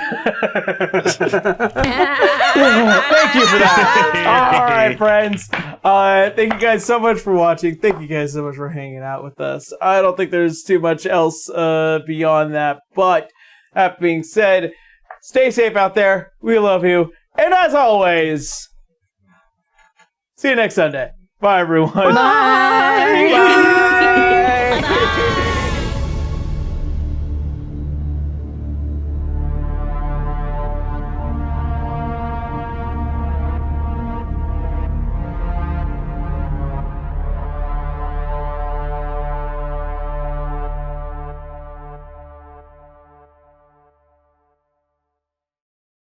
for that. All right, friends. Thank you guys so much for watching. Thank you guys so much for hanging out with us. I don't think there's too much else beyond that. But that being said, stay safe out there. We love you. And as always, see you next Sunday. Bye, everyone. Bye. Bye.